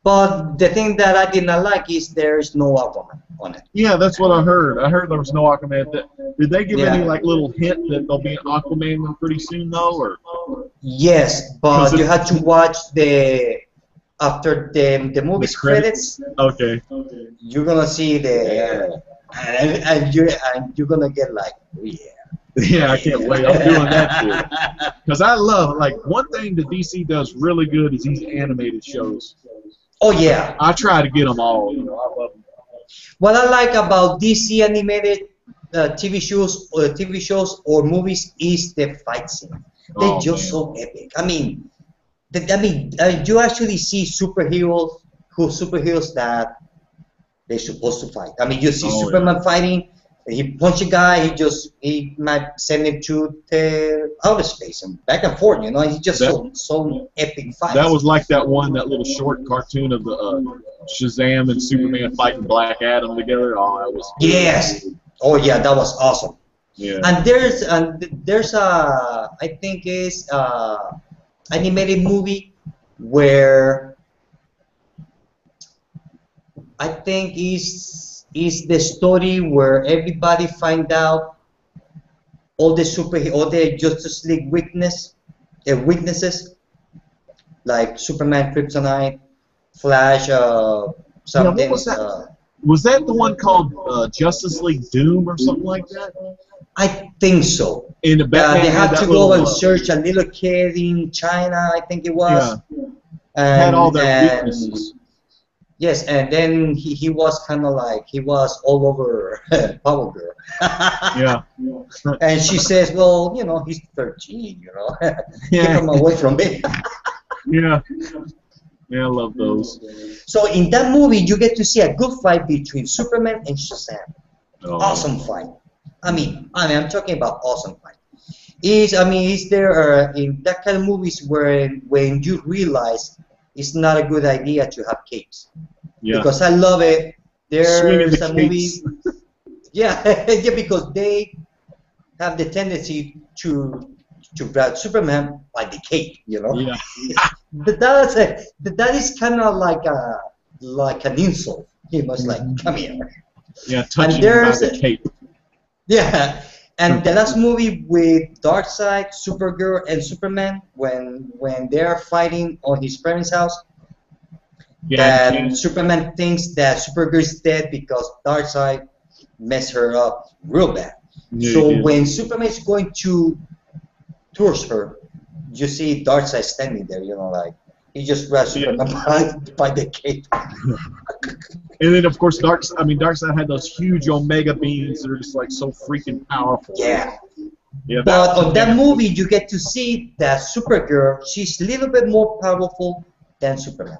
A: But the thing that I did not like is there is no Aquaman on it.
B: Yeah, that's what I heard. I heard there was no Aquaman. Did they give
A: Yeah.
B: any like little hint that there'll be an Aquaman one pretty soon though, or?
A: Yes, but you had to watch after the movie's credits.
B: Okay.
A: You're gonna see and you're gonna get like, oh, yeah.
B: Yeah, I can't wait. I'm doing that too. Because I love, like, one thing that DC does really good is these animated shows.
A: Oh yeah.
B: I try to get them all. You know, I love them.
A: What I like about DC animated TV shows or movies is the fight scene. They're just so epic. I mean, you actually see superheroes that they're supposed to fight. I mean, you see Superman fighting. He punch a guy. He might send him to the outer space and back and forth. You know, he's just so epic fight.
B: That was like that little short cartoon of the Shazam and Superman fighting Black Adam together. Oh, that was cool.
A: Yes. Oh yeah, that was awesome.
B: Yeah.
A: And there's I think is animated movie where I think is the story where everybody find out all the Justice League weaknesses like Superman, Kryptonite, Flash, something.
B: Yeah, what was that? Was that the one called Justice League Doom or something like that?
A: I think so.
B: In the Batman
A: they had
B: had
A: to
B: that
A: go
B: little,
A: and search a little kid in China, I think it was.
B: Yeah.
A: And,
B: Had all their weaknesses.
A: Yes, and then he was kind of like, he was all over Power Girl.
B: Yeah.
A: And she says, well, you know, he's 13, you know. Keep
B: Yeah.
A: him away from me.
B: Yeah. Yeah, I love those.
A: So in that movie, you get to see a good fight between Superman and Shazam.
B: Oh,
A: Awesome fight. I'm talking about awesome fight. Is there in that kind of movies where when you realize it's not a good idea to have capes?
B: yeah.
A: Because I love it.
B: Swinging
A: There's
B: the
A: a movie,
B: capes.
A: yeah, yeah, because they have the tendency to grab Superman by the cape, you know.
B: Yeah.
A: That is kind of like an insult. He must like come here.
B: Yeah, touching by
A: there's
B: the cape.
A: Yeah, and the last movie with Darkseid, Supergirl, and Superman when they are fighting on his parents' house,
B: Yeah,
A: that Superman thinks that Supergirl is dead because Darkseid messed her up real bad.
B: Yeah,
A: So
B: he did.
A: when Superman is going to towards her, you see Darkseid standing there, you know, like he just grabs Superman by the cape.
B: And then of course Darkseid had those huge Omega beams that are just like so freaking powerful.
A: Yeah.
B: Yeah.
A: But on that movie, you get to see that Supergirl, she's a little bit more powerful than Superman.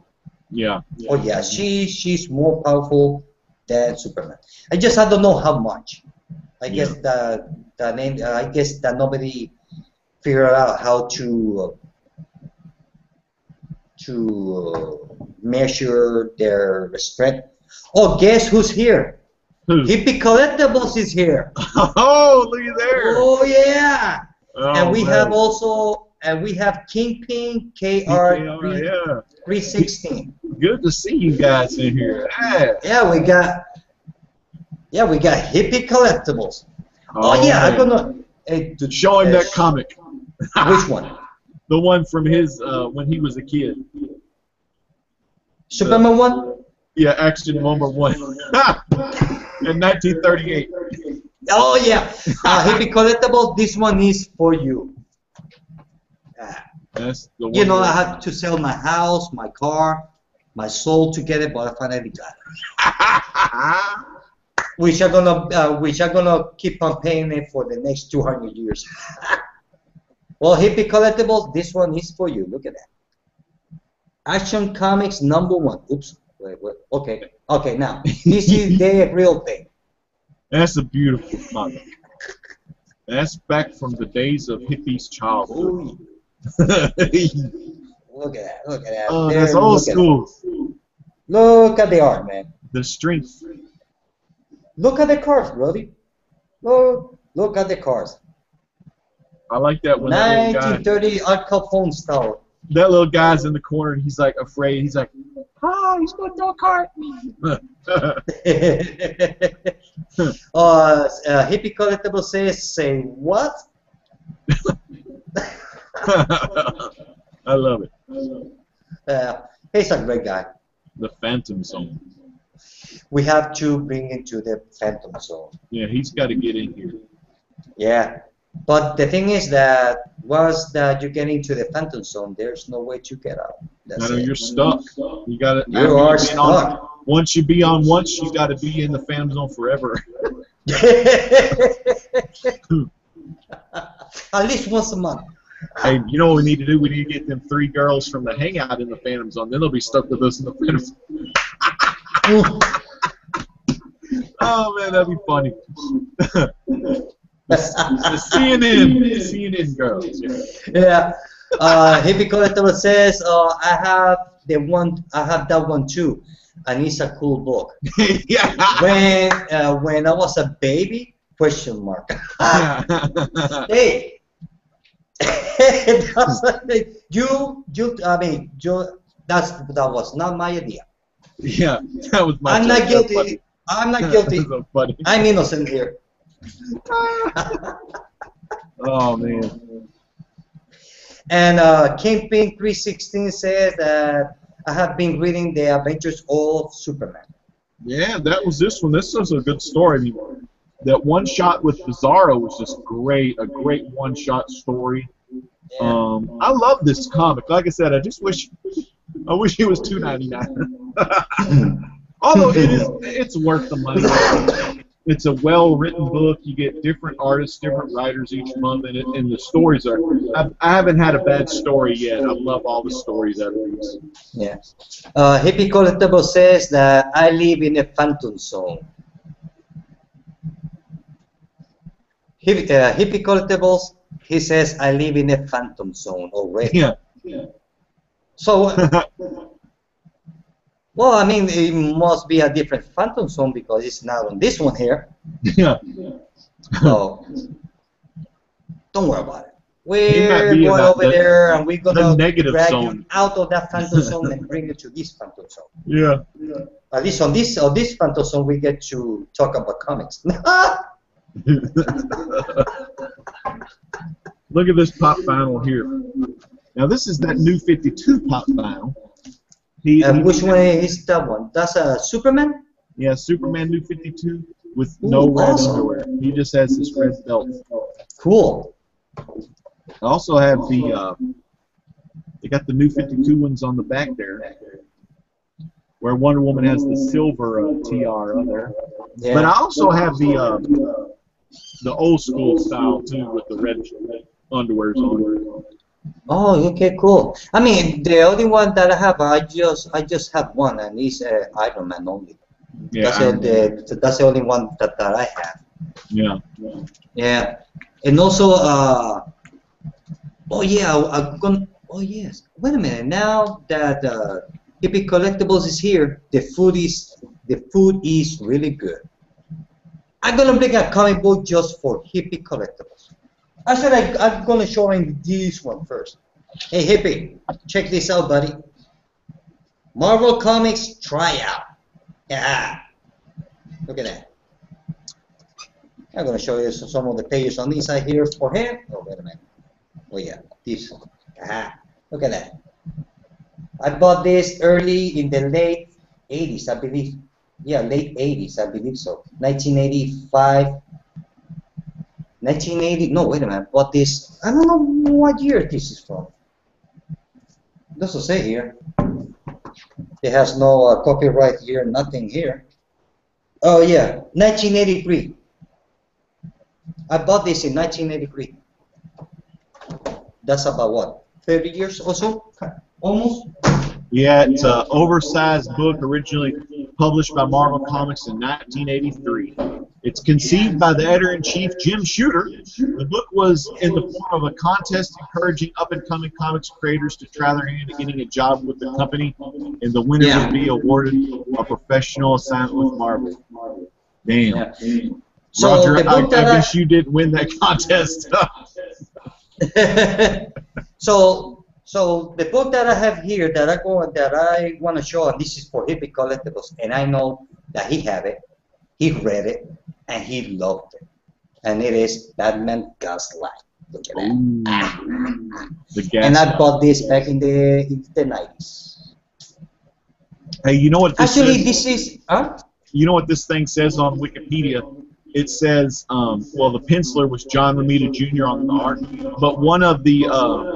B: Yeah.
A: Oh yeah, she's more powerful than Superman. I don't know how much. I guess I guess that nobody figured out how to measure their strength. Oh, guess who's here?
B: Who?
A: Hippie Collectibles is here.
B: Oh, look at there.
A: Oh yeah.
B: Oh,
A: And we
B: man.
A: have Kingpin
B: Yeah.
A: 316.
B: Good to see you guys in here. Hey.
A: Yeah, we got Hippie Collectibles. Oh yeah, I'm gonna
B: show him that comic.
A: Which one?
B: The one from his when he was a kid.
A: Superman one?
B: Yeah, Action number 1. In 1938.
A: Oh yeah, Hippie Collectibles. This one is for you.
B: That's the one.
A: You know, I had to sell my house, my car, my soul to get it, but I finally got it. Which are gonna keep on paying it for the next 200 years. Well, Hippie Collectibles, this one is for you. Look at that. Action Comics #1. Oops. Wait. Okay. Now this is the real thing.
B: That's a beautiful comic. That's back from the days of hippies' childhood.
A: Ooh, look at that.
B: Oh,
A: There,
B: that's old
A: look at
B: school.
A: it. Look at the art, man.
B: The strength.
A: Look at the cars, brother. Look at the cars.
B: I like that when that little
A: 1930 Art Capone style.
B: that little guy's in the corner and he's like afraid. He's like, "Oh, he's gonna throw a car at me."
A: Hippie Collectible says, "Say what?"
B: I love it.
A: He's a great guy.
B: The Phantom Zone.
A: We have to bring him to the Phantom Zone.
B: Yeah, he's got to get in here.
A: Yeah, but the thing is that once that you get into the Phantom Zone, there's no way to get out. That's
B: I know
A: it.
B: you're stuck. You got to.
A: You are stuck.
B: Once you be on once, you got to be in the Phantom Zone forever.
A: At least once a month.
B: Hey, you know what we need to do? We need to get them 3 girls from the hangout in the Phantom Zone. Then they'll be stuck with us in the Phantom Zone. Oh man, that'd be funny. the CNN girls. Yeah.
A: Yeah. Hippie Collectible says, I have that one too, and it's a cool book.
B: Yeah.
A: When I was a baby? Question mark. Hey. That was not my idea.
B: Yeah, that was my.
A: I'm not guilty. I'm not guilty.
B: So funny.
A: I'm innocent here.
B: Oh man.
A: And Kingpin 316 says that I have been reading the Adventures of Superman.
B: Yeah, that was this one. This was a good story. I mean, that one shot with Bizarro was just great. A great one shot story.
A: Yeah.
B: I love this comic. Like I said, I wish it was $2.99. Although it's worth the money. It's a well-written book. You get different artists, different writers each month, and the stories are. I haven't had a bad story yet. I love all the stories out of these.
A: Yeah. Hippie Collectible says that I live in a Phantom Zone. Hippie Collectibles, he says, I live in a phantom zone already.
B: Yeah.
A: So, well, I mean, it must be a different phantom zone because it's not on this one here.
B: Yeah.
A: So, don't worry about it.
B: He might
A: We're
B: be in
A: going over there and we're going
B: the
A: to
B: negative
A: drag
B: zone.
A: you out of that phantom zone and bring you to this phantom zone.
B: Yeah.
A: At least on this phantom zone, we get to talk about comics.
B: Look at this pop vinyl here. Now this is that new 52 pop vinyl.
A: Which one is that one? That's a Superman?
B: Yeah, Superman new 52 with no red
A: awesome.
B: underwear. He just has this red belt.
A: Cool.
B: I also have they got the new 52 ones on the back there, where Wonder Woman has the silver tiara there.
A: Yeah.
B: But I also have the old school style too, with the red underwears on.
A: Oh, okay, cool. I mean, the only one that I have, I just have one, and it's Iron Man only.
B: Yeah,
A: That's the only one that I have.
B: yeah.
A: Yeah, and also, oh yeah, I'm gonna. Oh yes. Wait a minute. Now that Hippie Collectibles is here, the food is really good. I'm gonna bring a comic book just for Hippie Collectibles. Actually, I'm gonna show him this one first. Hey Hippie, check this out, buddy. Marvel Comics tryout. Yeah. Look at that. I'm gonna show you some of the pages on the inside here for him. Oh wait a minute. Oh yeah, this. Look at that. I bought this early in the late 80s, I believe. Yeah, late 80s, I believe so. 1985. 1980. No, wait a minute. I bought this. I don't know what year this is from. It doesn't say here. It has no copyright here, nothing here. Oh yeah, 1983. I bought this in 1983. That's about what? 30 years or so? Almost?
B: Yeah, it's an oversized book originally published by Marvel Comics in 1983. It's conceived by the editor-in-chief, Jim Shooter. The book was in the form of a contest encouraging up-and-coming comics creators to try their hand at getting a job with the company, and the winner would be awarded a professional assignment with Marvel. Damn.
A: Yeah. So
B: Roger,
A: the book
B: I guess you didn't win that contest.
A: So the book that I have here that I want to show, and this is for Hippie Collectibles, and I know that he have it, he read it, and he loved it, and it is Batman Gaslight. Look at that.
B: The gas.
A: And I bought this back in the 90s.
B: Hey, you know what this
A: Actually,
B: is?
A: this is
B: You know what this thing says on Wikipedia? It says, well, the penciler was John Romita Jr. on the art, but one of the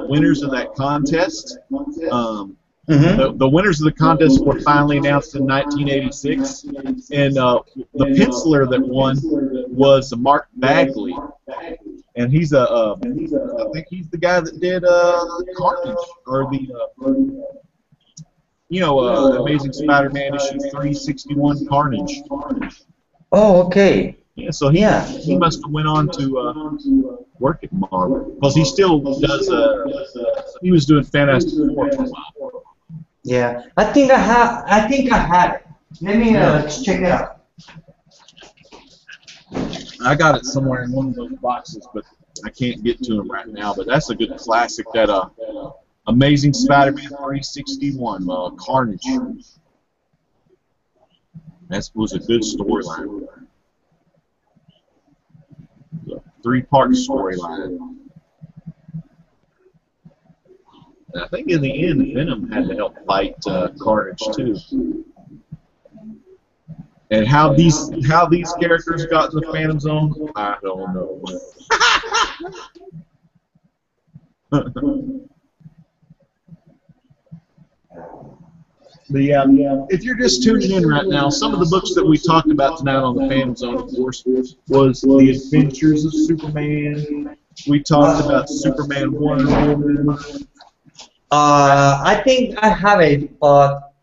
B: winners of that contest, the winners of the contest were finally announced in 1986, and the penciler that won was Mark Bagley, and he's I think he's the guy that did Carnage, or the Amazing Spider-Man issue 361 Carnage.
A: Oh, okay.
B: Yeah, so he must have went on to work at Marvel, because he still does. He was doing Fantastic Four for a while.
A: Yeah, I think I have it. Let me check it out.
B: I got it somewhere in one of those boxes, but I can't get to them right now. But that's a good classic. That Amazing Spider-Man 361 Carnage. That was a good storyline. 3-part storyline. I think in the end, Venom had to help fight Carnage too. And how these characters got in the Phantom Zone, I don't know. But yeah, if you're just tuning in right now, some of the books that we talked about tonight on the Phantom Zone, of course, was The Adventures of Superman. We talked about Superman, Wonder Woman.
A: I think I have it, but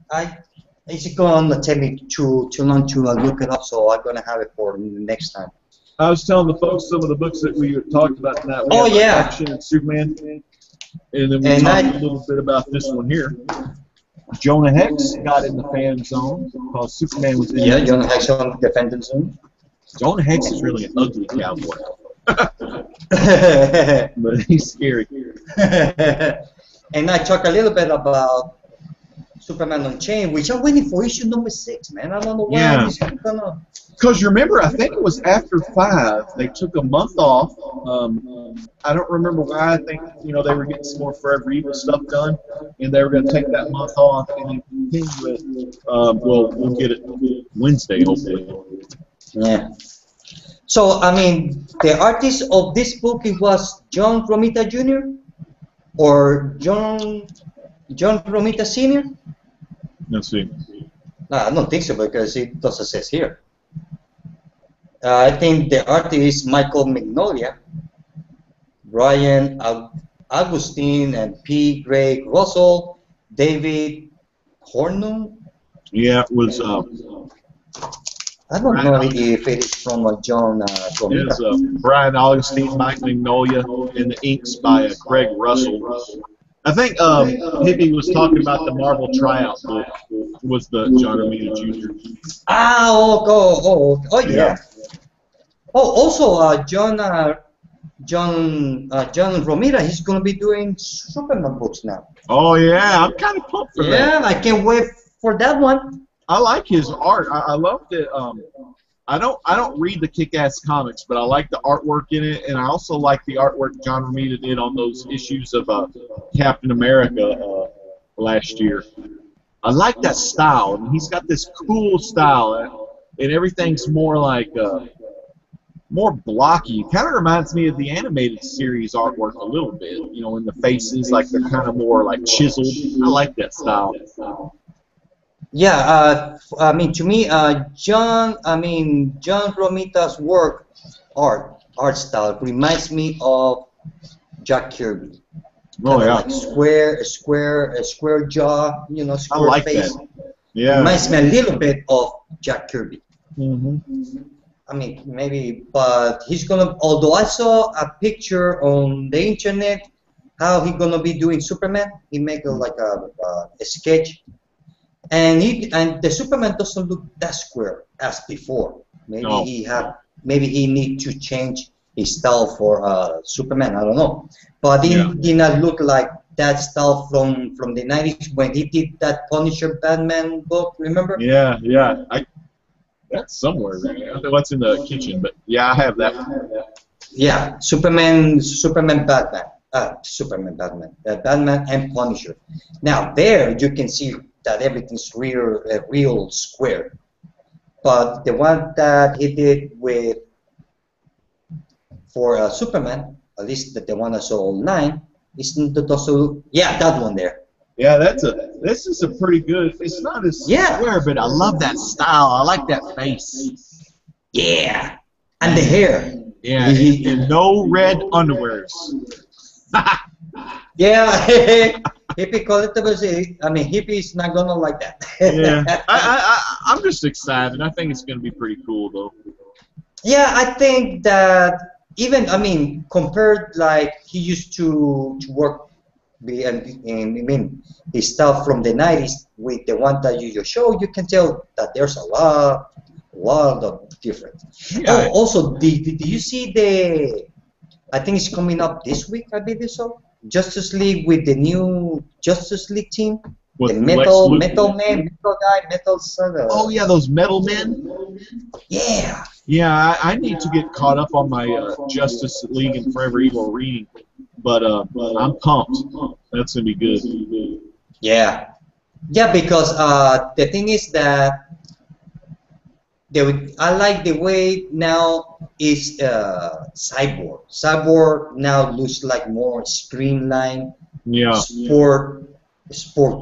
A: it's going to take me too long to look it up, so I'm going to have it for next time.
B: I was telling the folks some of the books that we talked about tonight. We
A: Oh,
B: had
A: yeah.
B: Action and Superman, and then we
A: And
B: talked
A: I-
B: a little bit about this one here. Jonah Hex got in the fan zone because Superman was in.
A: Yeah, Jonah Hex on Defendant Zone.
B: Jonah Hex is really an ugly cowboy, but he's scary.
A: And I talk a little bit about Superman Unchained, which I'm waiting for issue number 6, man. I don't know why
B: Yeah.
A: he's gonna.
B: Because you remember, I think it was after 5, they took a month off. I don't remember why. I think they were getting some more Forever Evil stuff done, and they were going to take that month off and then continue it. We'll get it Wednesday, hopefully.
A: Yeah. So I mean, the artist of this book it was John Romita Jr. or John Romita Sr.
B: Let's see.
A: No, I don't think so because it doesn't say here. I think the artist is Michael Mignolia, Brian Augustine, and P. Greg Russell, David Hornung.
B: Yeah, it was.
A: I don't know if it is from John Romita.
B: It's Brian Augustine, Mike Mignolia, and the inks by Craig Russell. I think Hippie was talking about the Marvel tryout book. Was the John Romita Jr.
A: Oh, yeah. Oh, also John Romita, he's gonna be doing Superman books now.
B: Oh yeah, I'm kind of pumped for that.
A: Yeah, I can't wait for that one.
B: I like his art. I love that. I don't read the Kick-Ass comics, but I like the artwork in it, and I also like the artwork John Romita did on those issues of Captain America last year. I like that style, and he's got this cool style, and everything's more like more blocky. It kind of reminds me of the animated series artwork a little bit. In the faces, like they're kind of more like chiseled. I like that style.
A: Yeah, I mean, to me, John Romita's art style reminds me of Jack Kirby.
B: Oh yeah,
A: like square jaw,
B: I
A: square
B: like
A: face.
B: that. Yeah.
A: Reminds me a little bit of Jack Kirby.
B: Mm-hmm.
A: I mean, maybe, but he's gonna. Although I saw a picture on the internet, how he gonna be doing Superman. He make a sketch. And the Superman doesn't look that square as before. Maybe
B: No.
A: maybe he need to change his style for Superman. I don't know, but it did not look like that style from the 90s when he did that Punisher Batman book. Remember?
B: Yeah. That's somewhere. Right? I don't know what's in the kitchen, but yeah, I have that one.
A: Yeah, Superman Batman. Batman and Punisher. Now there you can see that everything's real square. But the one that he did for Superman, at least the one I saw online, isn't also that one there.
B: Yeah, this is a pretty good. It's not as square, but I love that style. I like that face.
A: Yeah, and the hair.
B: Yeah, and no red underwears.
A: Yeah, hippie collectibles. I mean, hippie is not gonna like that.
B: Yeah, I'm just excited. I think it's gonna be pretty cool, though.
A: Yeah, I think that even compared like he used to work, his stuff from the 90s with the one that you just showed, you can tell that there's a lot of difference.
B: Yeah.
A: Oh, also, did you see I think it's coming up this week, I believe so. Justice League with the new Justice League team.
B: With
A: The
B: Lex
A: metal
B: Luthor.
A: man, metal guy, metal son.
B: Oh yeah, those metal men.
A: Yeah.
B: Yeah, I need to get caught up on my Justice League and Forever Evil reading, but I'm pumped. That's gonna be good.
A: Yeah. Yeah, because the thing is that I like the way now is Cyborg. Cyborg now looks like more streamlined
B: Yeah.
A: sport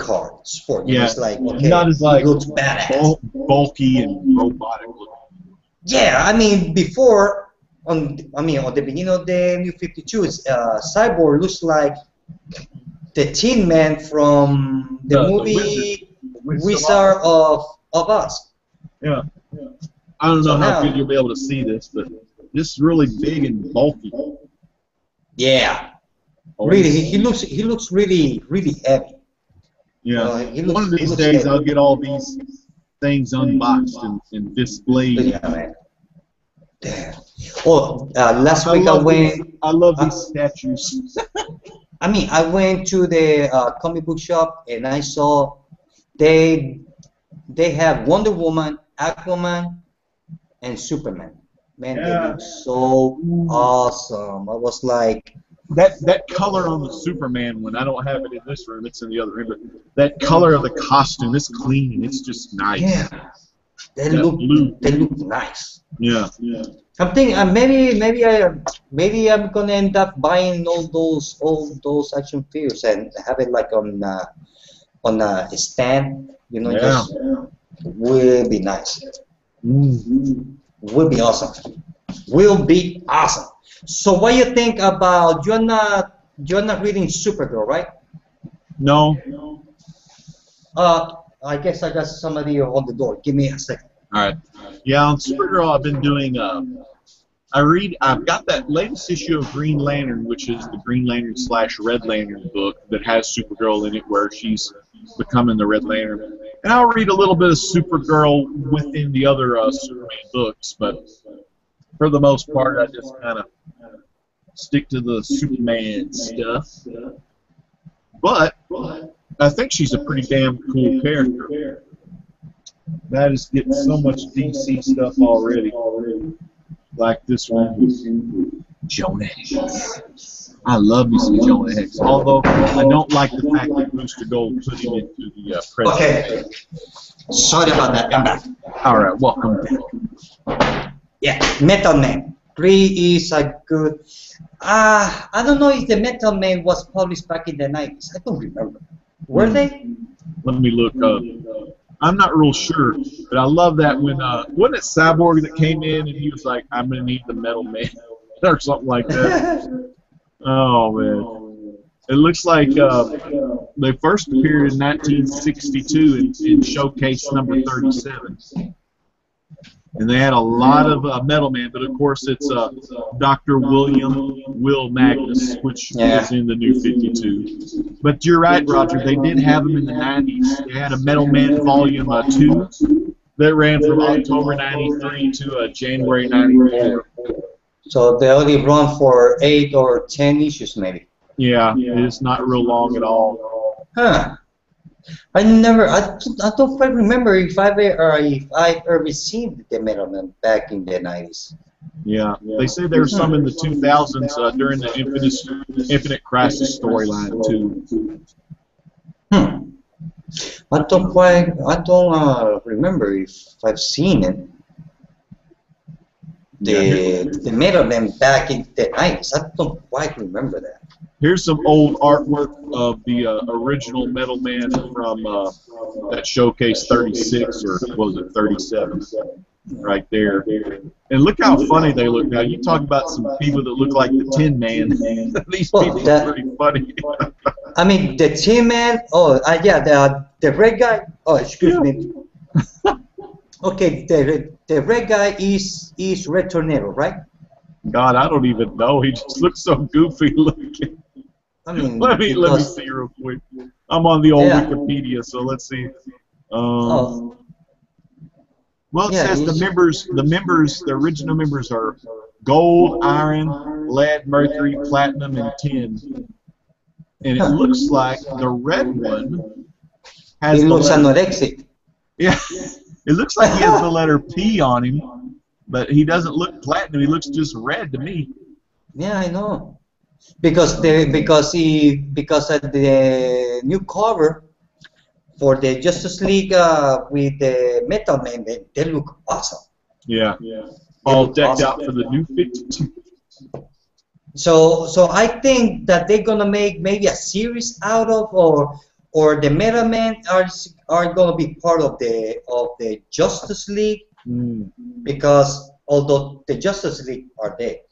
A: car. Sport.
B: Yeah.
A: It's like
B: Not as like
A: it looks badass.
B: bulky and robotic looking.
A: Yeah, before on the beginning of the New 52s, Cyborg looks like the Tin Man from the movie Wizard of Oz.
B: Yeah. I don't know
A: So
B: how
A: now-
B: good you'll be able to see this, but just really big and bulky.
A: Yeah.
B: Oh,
A: Really, he looks really heavy.
B: Yeah.
A: He looks,
B: One of
A: he
B: these
A: looks
B: days
A: heavy.
B: I'll get all these things unboxed and displayed.
A: Yeah, man. Damn. Oh, last week
B: I love these statues.
A: I mean, I went to the comic book shop and I saw they have Wonder Woman, Aquaman, and Superman. Man, they
B: Yeah.
A: look so awesome. I was like,
B: That color on the Superman one, I don't have it in this room, it's in the other room, but that color of the costume, it's clean, it's just nice.
A: yeah, they
B: That
A: look
B: blue.
A: they look nice.
B: Yeah.
A: I'm thinking maybe I'm gonna end up buying all those action figures and have it like on a stand, you know,
B: Yeah.
A: just will be nice. Will be awesome. Will be awesome. So what you think about you're not reading Supergirl, right?
B: No?
A: I guess I got somebody on the door. Give me a second.
B: Alright. Yeah, on Supergirl I've been doing I've got that latest issue of Green Lantern, which is the Green Lantern / Red Lantern book that has Supergirl in it where she's becoming the Red Lantern. And I'll read a little bit of Supergirl within the other Superman books, but for the most part I just kind of stick to the Superman stuff. But I think she's a pretty damn cool character. That is getting so much DC stuff already. Like this one, Jonah Hex. I love me some Jonah Hex. Although I don't like the fact that Booster Gold put him into the Predator.
A: Okay. Sorry about that. I'm back.
B: All right, welcome back.
A: Yeah, Metal Man 3 is a good. I don't know if the Metal Man was published back in the 90s. I don't remember. Were they?
B: Let me look up. I'm not real sure, but I love that when wasn't it Cyborg that came in and he was like, "I'm gonna need the Metal Man" or something like that. Oh man, it looks like they first appeared in 1962 in Showcase number 37, and they had a lot of Metal Man, but of course it's Dr. Will Magnus, which is in the New 52. But you're right, Roger. They did have them in the 90s. They had a Metal Man Volume 2 that ran from October 93 to January 94.
A: So they only run for 8 or 10 issues, maybe.
B: Yeah, it's not real long at all.
A: Huh. I don't quite remember if I've ever seen the Metal Man back in the 90s.
B: Yeah, they say there's some in the 2000s during the Infinite Crisis storyline too.
A: I don't remember if I've seen it. The Metal Man back in the 90s. I don't quite remember that.
B: Here's some old artwork of the original Metal Man from that Showcase 36, or what was it, 37, right there. And look how funny they look now. You talk about some people that look like the Tin Man. These people are pretty funny.
A: I mean, the Tin Man, yeah, the red guy, oh, excuse me. Okay, the red guy is Red Tornado, right?
B: God, I don't even know. He just looks so goofy looking.
A: I mean,
B: let me see real quick. I'm on the old Wikipedia, so let's see. Well, it says the original members are gold, iron, lead, mercury, platinum, and tin. And it looks like the red one has
A: he looks anorexic.
B: Yeah, it looks like he has the letter P on him, but he doesn't look platinum. He looks just red to me.
A: Yeah, I know. Because at the new cover for the Justice League with the Metal Man, they look awesome.
B: Yeah. All decked out for the New 52.
A: So I think that they're gonna make maybe a series out of, or the Metal Man are gonna be part of the Justice League, because although the Justice League are dead.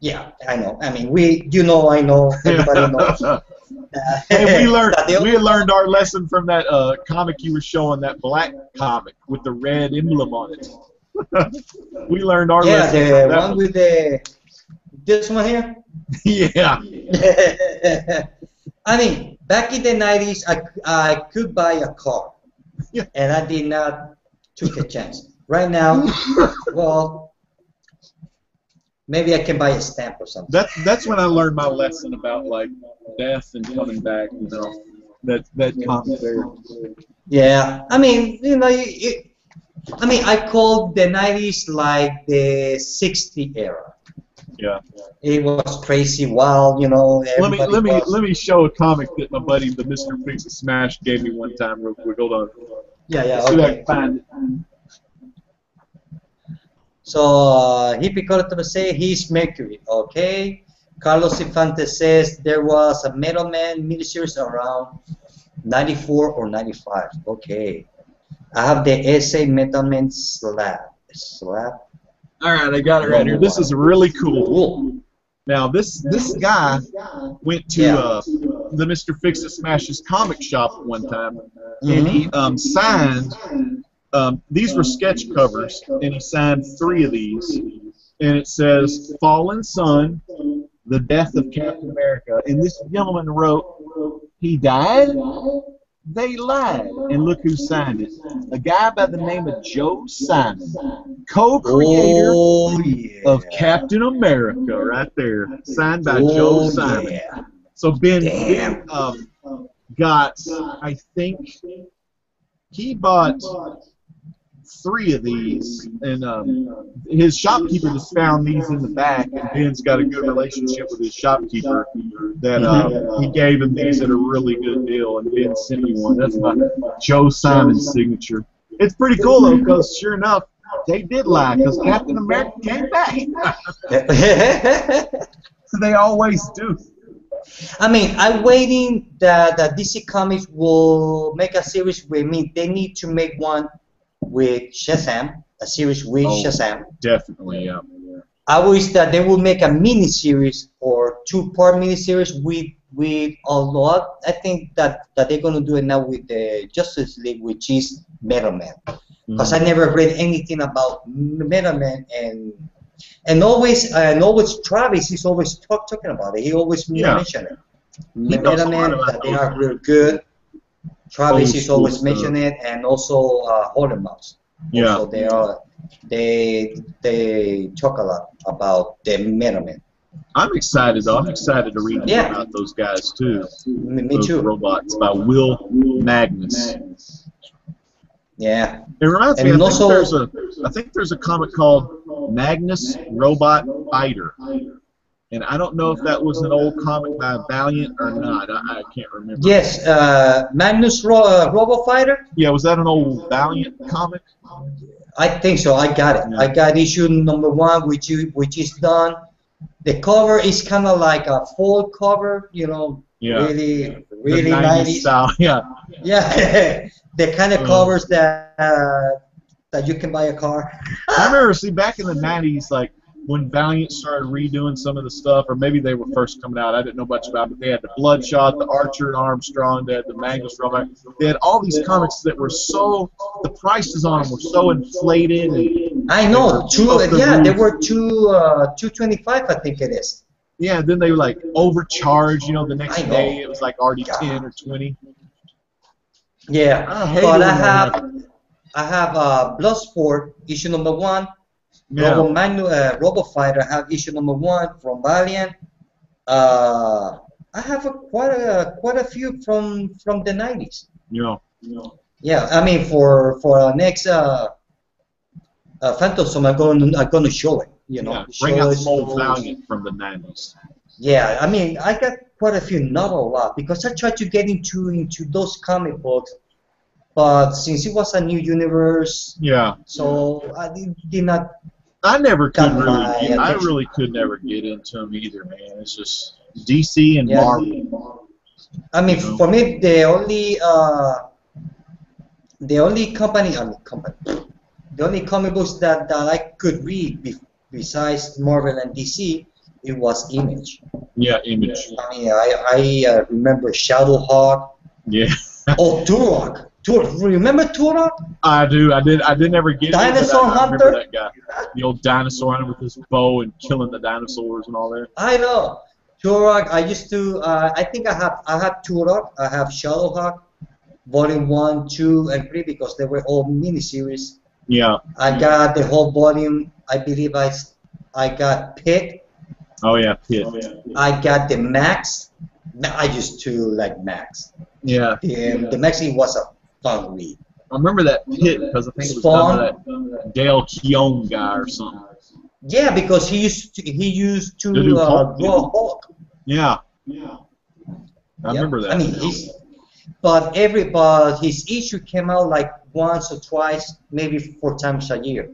A: Yeah, I know. I mean, I know, everybody knows.
B: Hey, we learned our lesson from that comic you were showing, that black comic with the red emblem on it. We learned our
A: Yeah,
B: lesson.
A: the
B: from that
A: one with this one here.
B: Yeah.
A: I mean, back in the 90s, I could buy a car,
B: Yeah.
A: and I did not took a chance. Right now, well, maybe I can buy a stamp or something.
B: That's when I learned my lesson about like death and coming back. You know, that comes there.
A: Yeah, I mean, you know, I mean, I call the 90s like the 60 era.
B: Yeah.
A: It was crazy, wild, you know.
B: Let me show a comic that my buddy, the Mr. Fix It Smash, gave me one time real quick. Hold on.
A: Yeah,
B: See if I
A: okay.
B: can find it.
A: So, Hippie Collector say he's Mercury, okay. Carlos Infante says there was a Metal Man miniseries around 94 or 95, okay. I have the SA Metal Man slab.
B: All right, I got it right here. This is really cool.
A: Cool.
B: Now, this guy went to the Mr. Fix It Smash's comic shop at one time, and he signed. These were sketch covers, and he signed 3 of these, and it says "Fallen Sun," "The Death of Captain America," and this gentleman wrote, "He died." They lied, and look who signed it. A guy by the name of Joe Simon, co-creator of Captain America, right there, signed by Joe Simon.
A: Yeah.
B: So Ben got, I think, he bought 3 of these, and his shopkeeper just found these in the back, and Ben's got a good relationship with his shopkeeper that he gave him these at a really good deal, and Ben sent me one. That's my Joe Simon signature. It's pretty cool though, because sure enough, they did lie, because Captain America came back. They always do.
A: I mean, I'm waiting that DC Comics will make a series with me. They need to make one with Shazam, a series with Shazam.
B: Definitely, yeah.
A: I wish that they would make a mini-series or 2-part mini-series with a lot. I think that they're going to do it now with the Justice League, which is Metal Man. Because I never read anything about Metal Man, and always Travis is always talking about it. He always mention it. Metal Man, that they are real good. Travis is always mentioning it, and also Holland Mouse.
B: Yeah.
A: Also they talk a lot about the Metal Man.
B: I'm excited though. I'm excited to read more about those guys too.
A: Me
B: those
A: too.
B: Robots by Will Magnus.
A: Yeah.
B: It reminds me.
A: And
B: I think there's a comic called Magnus Robot Fighter, and I don't know if that was an old comic by Valiant or not. I can't remember.
A: Yes, Magnus Robo Fighter.
B: Yeah, was that an old Valiant comic?
A: I think so. I got it.
B: Yeah.
A: I got issue number 1, which is done. The cover is kind of like a full cover, you know, really
B: The
A: 90s
B: style. Yeah.
A: Yeah, the kind of covers that you can buy a car.
B: I remember, back in the 90s, like, when Valiant started redoing some of the stuff, or maybe they were first coming out, I didn't know much about it, but they had the Bloodshot, the Archer and Armstrong, they had the Magnus Robot. They had all these comics that were so, the prices on them were so inflated. And
A: I know, they were $225, I think it is.
B: Yeah, then they were like overcharged, you know, the next
A: I know.
B: day it was like already 10 or 20.
A: Yeah,
B: but
A: I have Bloodsport, issue number 1.
B: Yeah.
A: Robo Fighter, I have issue number 1 from Valiant. I have quite a few from the 90s.
B: Yeah.
A: Yeah, I mean for our next Phantom Zone, I'm going to show it. You know,
B: Yeah, bring out
A: show
B: some
A: it.
B: old Valiant from the 90s.
A: Yeah, I mean I got quite a few, not a lot, because I tried to get into those comic books, but since it was a new universe,
B: Yeah.
A: so I did not.
B: I never could
A: Got my attention.
B: I really could never get into them either, man. It's just DC and
A: Yeah.
B: Marvel.
A: I mean,
B: You know?
A: for me, the only comic books that I could read besides Marvel and DC, it was Image.
B: Yeah, Image.
A: I mean, I remember Shadowhawk.
B: Yeah.
A: Oh, Turok. Remember Turok?
B: I do. I didn't ever get it.
A: Dinosaur
B: I remember
A: Hunter?
B: that guy. The old dinosaur hunter with his bow and killing the dinosaurs and all that.
A: I know. Turok, I used to, I think I have Turok, I have Shadowhawk, Volume 1, 2, and 3 because they were all miniseries.
B: Yeah.
A: I got the whole volume, I believe I got Pit,
B: Oh yeah, Pit.
A: I got the Max. I used to like Max.
B: Yeah.
A: The Max was a fun read.
B: I remember that Pit because I think it was
A: Spawn.
B: done by that Dale Keown guy or something.
A: Yeah, because he used to
B: To do Hulk,
A: draw Hulk.
B: Yeah. I
A: Yeah.
B: remember that.
A: I mean, but his issue came out like once or twice, maybe 4 times a year.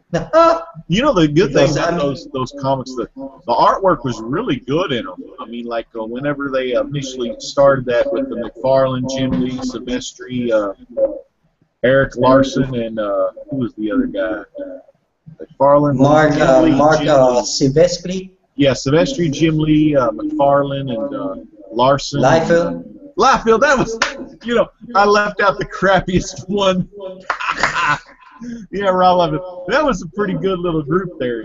B: You know the good thing
A: Because,
B: about
A: I mean-
B: those comics, the artwork was really good in them. I mean, like whenever they initially started that with the McFarlane, Jim Lee, Silvestri, Eric Larson, and who was the other guy? McFarlane,
A: Mark
B: Jim Lee, Jim Lee.
A: Silvestri,
B: Yeah, Silvestri, Jim Lee, McFarlane, and Larson.
A: Liefeld.
B: Liefeld, that was, I left out the crappiest one. Yeah, Rob Liefeld. That was a pretty good little group there,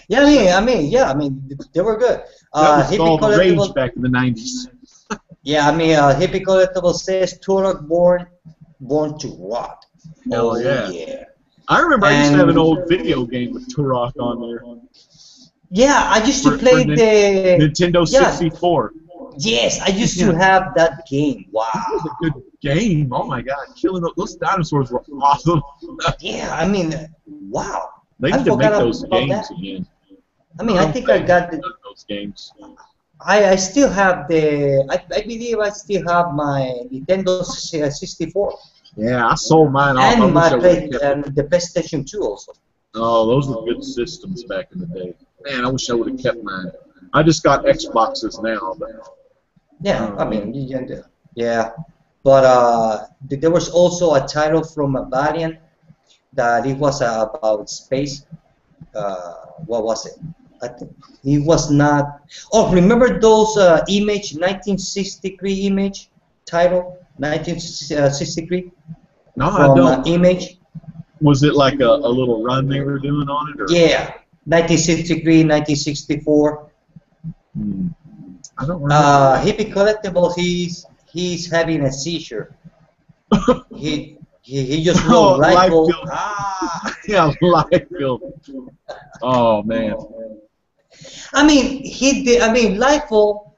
A: Yeah, I mean, they were good.
B: That was
A: Hippie
B: all the rage
A: Collectible.
B: back in the 90s.
A: Yeah, I mean, Hippie Collectible says Turok born to rock.
B: Hell
A: Oh
B: yeah. I remember I used to have an
A: And-
B: old video game with Turok on there.
A: Yeah, I used to
B: For-
A: play
B: for
A: the.
B: Nintendo
A: Yeah.
B: 64.
A: Yes, I used to have that game. Wow.
B: That was a good game. Oh my god, killing those dinosaurs were awesome.
A: Yeah, I mean, wow.
B: They
A: I
B: need to make
A: forgot
B: those
A: about
B: games
A: that.
B: again.
A: I mean, I think I got the.
B: those games.
A: I still have the. I believe I still have my Nintendo 64
B: Yeah, I sold mine off. I
A: and
B: wish
A: my
B: I would've kept it.
A: and the PlayStation 2 also.
B: Oh, those were good systems back in the day. Man, I wish I would have kept mine. I just got Xboxes now, but
A: Yeah, I mean, yeah. But there was also a title from a Valiant that it was about space. What was it? I think it was not. Oh, remember those Image 1963 Image title 1963
B: no, I
A: from
B: don't.
A: Image?
B: Was it like a little run they were doing on it, or?
A: Yeah, 1963, 1964.
B: I don't remember.
A: Hippie Collectible. He's having a seizure. he just
B: Oh,
A: wrote rifle.
B: Liefeld.
A: Ah.
B: Yeah, Liefeld. Oh man.
A: I mean, he did. I mean, Liefeld.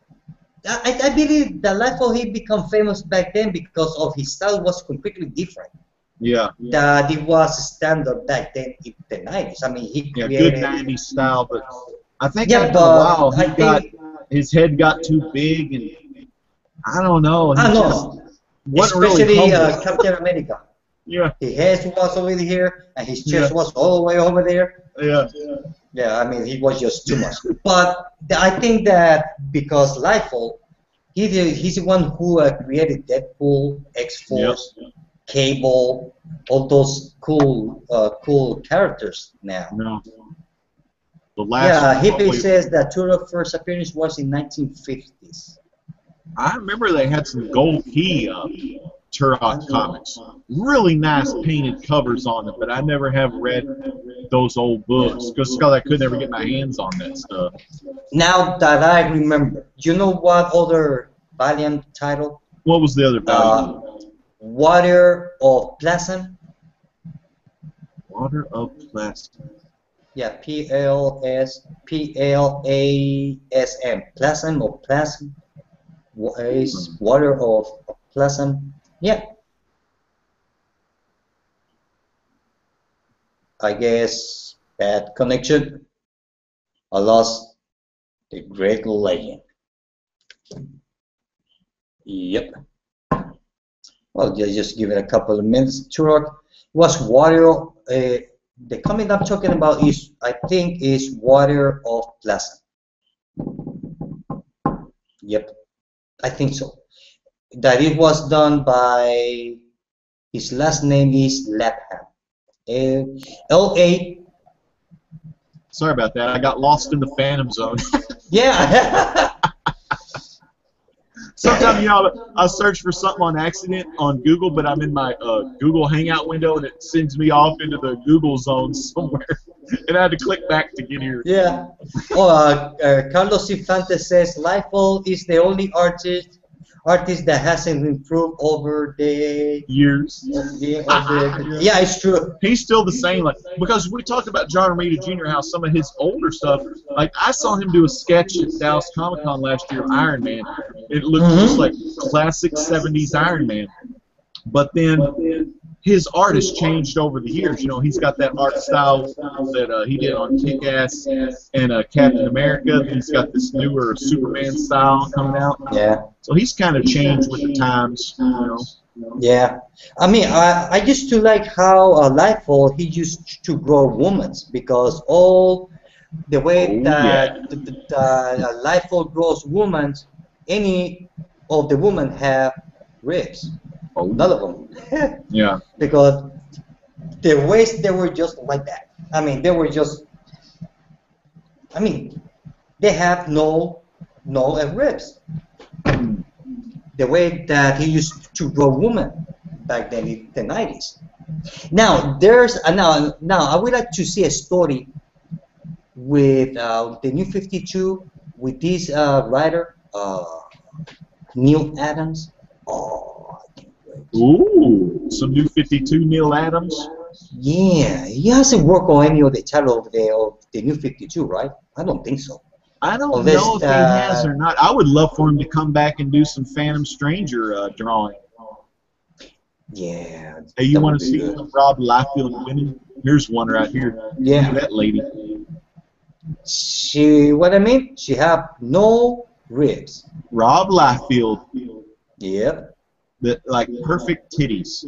A: I believe that Liefeld he became famous back then because of his style was completely different.
B: Yeah.
A: That it was standard back then in the 90s. I mean, he
B: Yeah,
A: created.
B: good 90s style, but I think
A: Yeah,
B: after a
A: but
B: while
A: I think.
B: his head got too big, and I don't know. He
A: I
B: just
A: know.
B: wasn't really
A: Especially
B: humble.
A: Captain America.
B: Yeah,
A: His head was over here, and his chest
B: Yeah.
A: was all the way over there.
B: yeah.
A: Yeah, I mean, he was just too much. But I think that because Liefeld, he's the one who created Deadpool, X-Force, Cable, all those cool characters now.
B: No. The last
A: Yeah,
B: one
A: Hippie
B: probably-
A: says that Turok's first appearance was in 1950s.
B: I remember they had some gold key Turok comics. Really nice painted covers on them, but I never have read those old books because I could never get my hands on that stuff.
A: Now that I remember, you know what other Valiant title?
B: What was the other value?
A: Water of Plasm.
B: Water of Plastic.
A: Yeah, Plasm. Plasm or Plasm. Is water of Plasm. Yeah. I guess bad connection. I lost the great legend. Yep. Well, just give it a couple of minutes. Turok was water. The comic I'm talking about is, I think, is Water of Plasm. Yep, I think so. That it was done by, his last name is Lapham. L-A.
B: Sorry about that. I got lost in the Phantom Zone.
A: Yeah.
B: sometimes I search for something on accident on Google, but I'm in my Google Hangout window and it sends me off into the Google zone somewhere, and I had to click back to get here.
A: Yeah. Oh, Carlos Infante says Lifehold is the only artist that hasn't improved over the
B: Years.
A: yeah, it's true.
B: He's still the same, like, because we talked about John Romita Jr. how some of his older stuff, like I saw him do a sketch at Dallas Comic Con last year of Iron Man. It looked just like classic 70s Iron Man. But then his art has changed over the years. You know, he's got that art style that he did on Kick-Ass and Captain America. He's got this newer Superman style coming out.
A: Yeah.
B: So he's kind of changed with the times, you know.
A: Yeah. I mean, I used to like how Lifehold, he used to grow women because all the way that the Lifehold grows women, any of the women have ribs.
B: Oh.
A: None of them.
B: Yeah.
A: Because the waist, they were just like that. I mean, they were just, I mean, they have no ribs. The way that he used to grow women back then in the 90s. Now, now I would like to see a story with the New 52 with this writer, Neil Adams. Oh, I can't wait.
B: Ooh, some New 52 Neil Adams.
A: Yeah, he hasn't worked on any of the title of the New 52, right? I don't think so.
B: I don't know if he has or not. I would love for him to come back and do some Phantom Stranger drawing.
A: Yeah.
B: Hey, you want to see Rob Liefeld winning? Here's one right here.
A: Yeah.
B: Look at that lady.
A: What I mean? She have no ribs.
B: Rob Liefeld.
A: Yep.
B: Like perfect titties.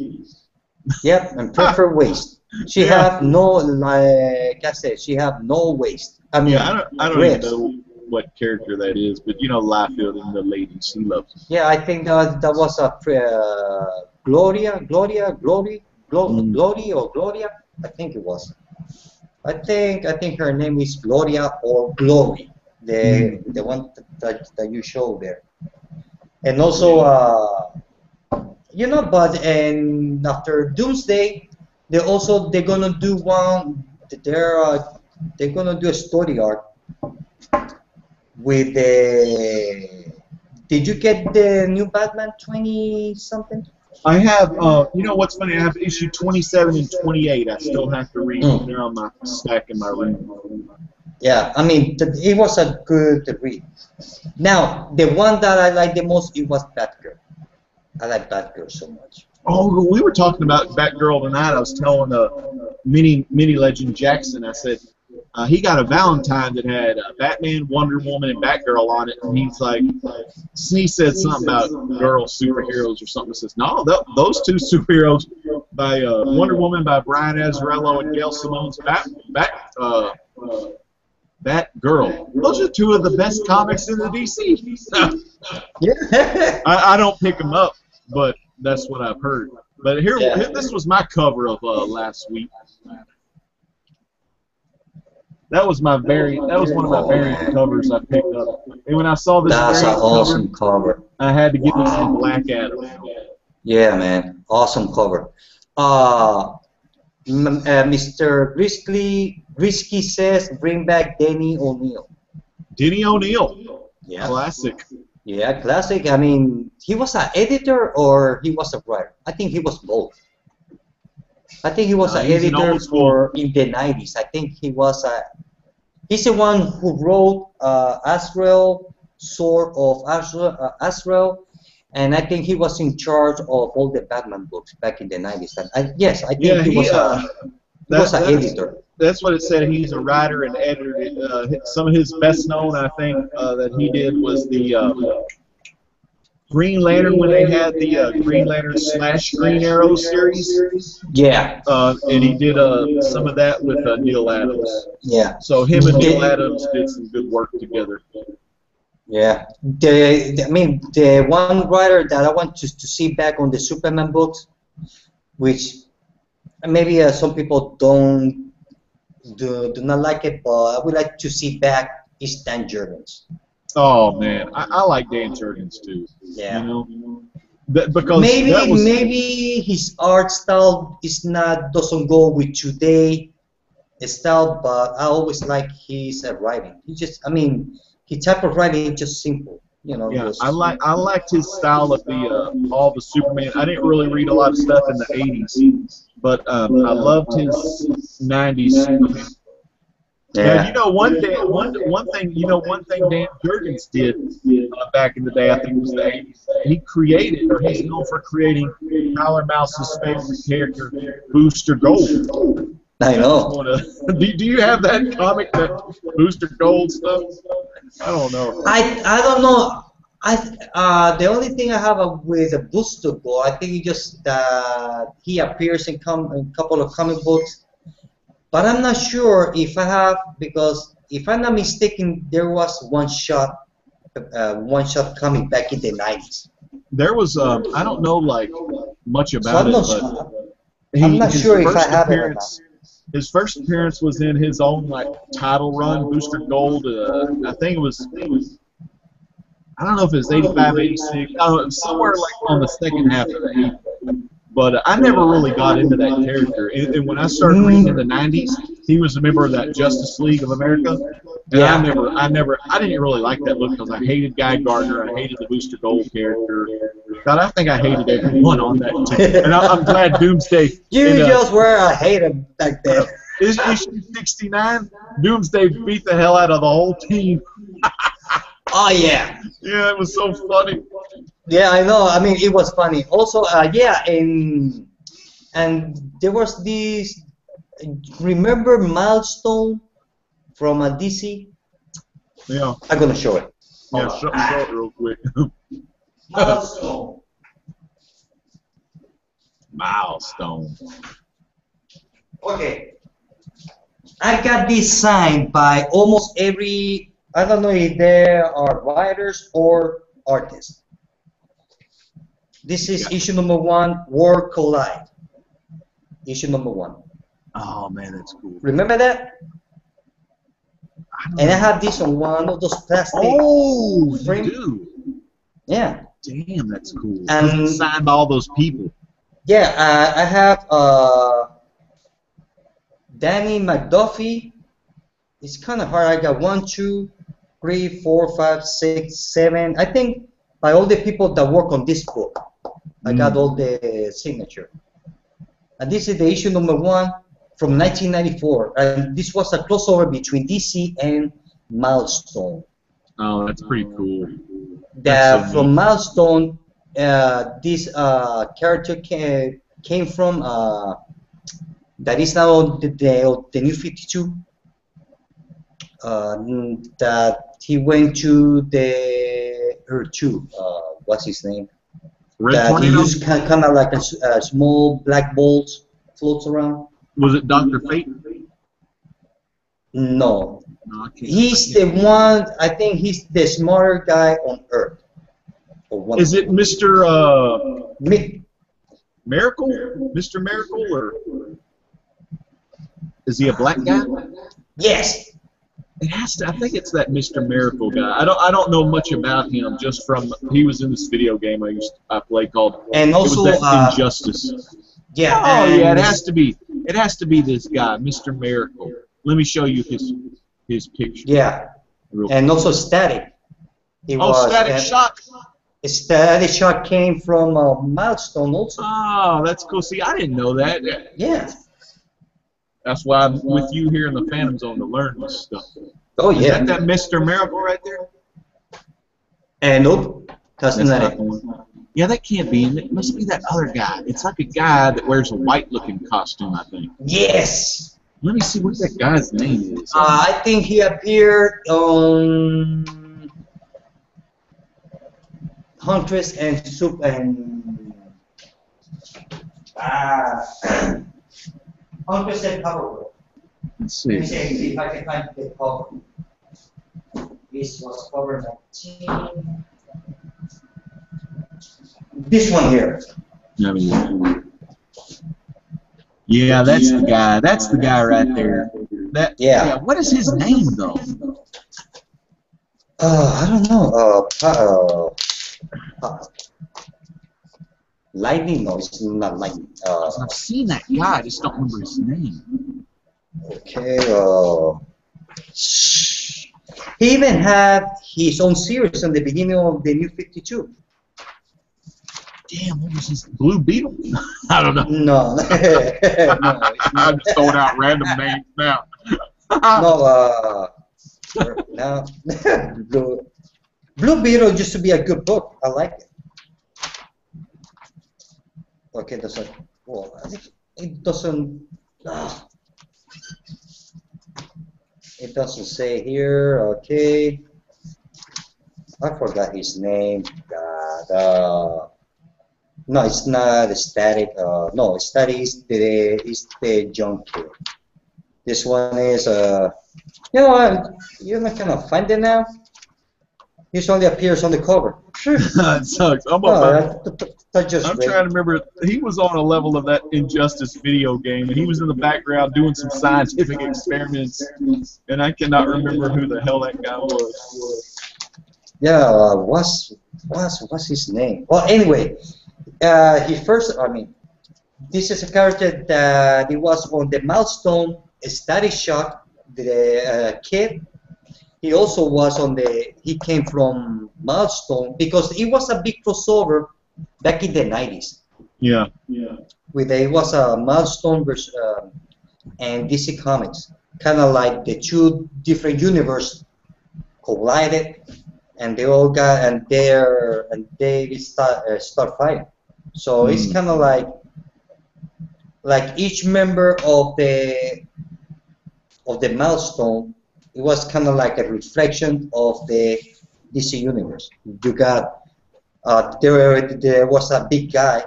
A: Yep, and perfect waist. She have no, like I said, she have no waist. I mean,
B: yeah, I don't
A: ribs.
B: even know what character that is, but you know Liefeld and the ladies, he loves them.
A: Yeah, I think that was a Gloria, I think it was. I think her name is Gloria or Glory, the one that you showed there. And also, you know, but and after Doomsday, they're gonna do one. They're gonna do a story arc with the. Did you get the new Batman 20 something?
B: I have, you know what's funny? I have issue 27 and 28. I still have to read. They're on my stack in my room.
A: Yeah, I mean, it was a good read. Now, the one that I like the most, it was Batgirl. I like Batgirl so much.
B: Oh, we were talking about Batgirl tonight. I was telling Mini Legend Jackson, I said, he got a Valentine that had Batman, Wonder Woman, and Batgirl on it, and he's like, he said something about girl superheroes or something. He says, no, those two superheroes by Wonder Woman by Brian Azzarello and Gail Simone's Batgirl. Those are two of the best comics in the DC.
A: Yeah.
B: I don't pick them up, but that's what I've heard. But here, this was my cover of last week. That was one of my variant covers I picked up. And when I saw this
A: That's an awesome cover.
B: I had to get me some Black Adam.
A: Yeah, man, awesome cover. Mr. Risky says, bring back Denny O'Neil.
B: Denny O'Neil.
A: Yeah.
B: Classic.
A: Yeah, classic. I mean, he was an editor or he was a writer? I think he was both. I think he was an editor in the 90s. I think he was he's the one who wrote Azrael, Sword of Azrael, and I think he was in charge of all the Batman books back in the 90s. And yes, I think he was an editor.
B: That's what it said. He's a writer and editor. Some of his best known, I think, that he did was the Green Lantern, when they had the Green Lantern / Green Arrow series.
A: Yeah.
B: And he did some of that with Neil Adams.
A: Yeah.
B: So him and Neil Adams did some good work together.
A: Yeah. I mean, the one writer that I want to see back on the Superman books, which maybe some people do not like it, but I would like to see back is Dan Jurgens.
B: Oh man, I like Dan Jurgens too.
A: Yeah.
B: You know, because
A: Maybe
B: that was
A: maybe his art style doesn't go with today style, but I always like his writing. He just, I mean, his type of writing is just simple. You know,
B: yeah.
A: just
B: I liked his style of the all the Superman. I didn't really read a lot of stuff in the '80s, but I loved his '90s. Now, you
A: yeah.
B: know, one thing Dan Jurgens did back in the day, I think it was the '80s. He created, or he's known for creating, Tyler Mouse's favorite character, Booster Gold.
A: I
B: That was
A: know.
B: one of. Do you have that comic, that Booster Gold stuff? I don't know.
A: I don't know. The only thing I have with a Booster Gold, I think just that he appears in a couple of comic books, but I'm not sure if I have, because if I'm not mistaken, there was one shot coming back in the 90s.
B: There was I don't know like much
A: So
B: about
A: I'm
B: it,
A: not
B: but
A: I'm not
B: his
A: sure if I
B: first
A: have it or not.
B: appearance. His first appearance was in his own like title run, Booster Gold. I think it was. I don't know if it was 85, 86. I don't know, it was somewhere like on the second half of the 80s. But I never really got into that character. And when I started reading in the 90s, he was a member of that Justice League of America. And
A: Yeah.
B: I didn't really like that look because I hated Guy Gardner. I hated the Booster Gold character. God, I think I hated everyone on that team. And I'm glad Doomsday.
A: You
B: and,
A: just were a hater back then.
B: issue 69, Doomsday beat the hell out of the whole team.
A: Oh yeah.
B: Yeah, it was so funny.
A: Yeah, I know. I mean, it was funny. Also, yeah, and there was this. Remember Milestone from DC?
B: Yeah,
A: I'm gonna show it.
B: yeah,
A: Hold
B: show
A: on.
B: it real quick.
A: Milestone.
B: Milestone.
A: Okay. I got this signed by almost every. I don't know if there are writers or artists. This is issue number 1, World Collide. Issue number 1.
B: Oh man, that's cool.
A: Remember that? And I have this on one of those plastic.
B: Oh, you
A: frame.
B: do.
A: Yeah.
B: Damn, that's cool.
A: And-
B: Signed by all those people.
A: Yeah, I have Danny McDuffie. It's kind of hard. I got 1, 2, 3, 4, 5, 6, 7. I think by all the people that work on this book, I got all the signature. And this is the issue number 1 from 1994. And this was a crossover between DC and Milestone.
B: Oh, that's pretty cool.
A: That
B: That's so
A: from
B: neat.
A: Milestone, this character came from that is now the New 52. That he went to the Earth 2. What's his name?
B: Red
A: That he
B: Tornado?
A: used kind of like a small black balls floats around.
B: Was it Dr. Fate?
A: No,
B: No, I can't
A: he's the one. I think he's the smarter guy on Earth. Or one
B: Is it Mr.
A: Mi-
B: Miracle? Mr. Miracle? Or is he a black guy?
A: Yes.
B: It has to. I think it's that Mr. Miracle guy. I don't know much about him. Just from he was in this video game I played called.
A: And also,
B: it was that Injustice.
A: yeah.
B: Oh
A: and
B: yeah, it has to be. It has to be this guy, Mr. Miracle. Let me show you his picture.
A: Yeah,
B: Real
A: and also Static. It
B: oh,
A: was,
B: Static Shock.
A: Static Shock came from Milestone also.
B: Oh, that's cool. See, I didn't know that.
A: Yeah.
B: That's why I'm with you here in the Phantom Zone to learn this stuff.
A: Oh
B: Is
A: yeah.
B: that Mr. Miracle right there?
A: And nope, that's not
B: not
A: it.
B: the one. Yeah, that can't be. It must be that other guy. It's like a guy that wears a white-looking costume, I think.
A: Yes.
B: Let me see what that guy's name is.
A: I think he appeared on Huntress and Soup and Huntress and Powerful.
B: Let's
A: Let me
B: see.
A: see if I can find the cover. This was cover 19. This one here.
B: I mean, yeah, that's the guy. That's the guy right there. That.
A: Yeah.
B: What is his name though?
A: I don't know. Lightning? No, it's not lightning.
B: I've seen that guy, I just don't remember his name.
A: Okay. He even had his own series in the beginning of the New 52.
B: Damn, what was his Blue Beetle? I don't know.
A: No, no, it's not.
B: I'm just throwing out random names now.
A: No, no. Blue Beetle used to be a good book. I like it. Okay, doesn't. Well, I think it doesn't. It doesn't say here. Okay. I forgot his name. God. No, it's not Static. No, Static is the junkie. This one is you know what? You're not gonna find it now. This only appears on the cover.
B: That sucks. I'm trying to remember. He was on a level of that Injustice video game, and he was in the background doing some scientific experiments, and I cannot remember who the hell that guy was.
A: Yeah, what's his name? Well, anyway, he first. I mean, this is a character that he was on the Milestone Static Shock, the kid. He also was on the. He came from Milestone because it was a big crossover back in the 90s.
B: Yeah.
A: It was a Milestone versus and DC Comics, kind of like the two different universes collided, and they all got they start fighting. So it's kind of like each member of the Milestone. It was kind of like a reflection of the DC universe. You got there was a big guy,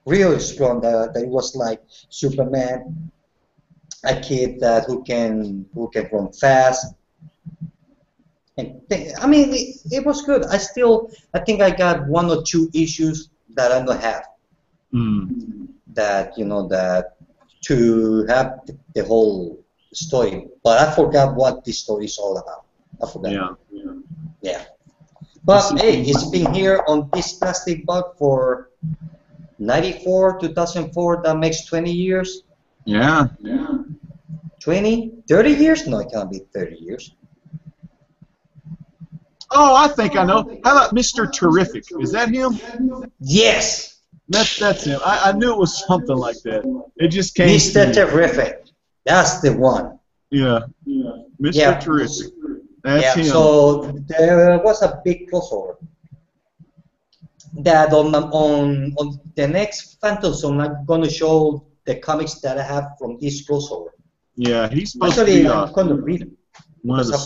A: really strong, that was like Superman, a kid who can run fast. And I mean, it was good. I think I got one or two issues that I don't have. That that to have the whole story, but I forgot what this story is all about. I forgot. Yeah. But hey, it's been here on this plastic bug for 94, 2004. That makes 20 years.
B: Yeah.
A: 20, 30 years? No, it can't be 30 years.
B: Oh, I think I know. How about Mr. Terrific? Is that him?
A: Yes.
B: That's him. I knew it was something like that. It just came.
A: Mr. Terrific. That's the one.
B: Yeah. Mr. Terrific. That's him.
A: So there was a big crossover. That on the next Phantom Zone, I'm gonna show the comics that I have from this crossover.
B: Yeah, he's supposed
A: to be.
B: I'm
A: gonna read them.
B: One of the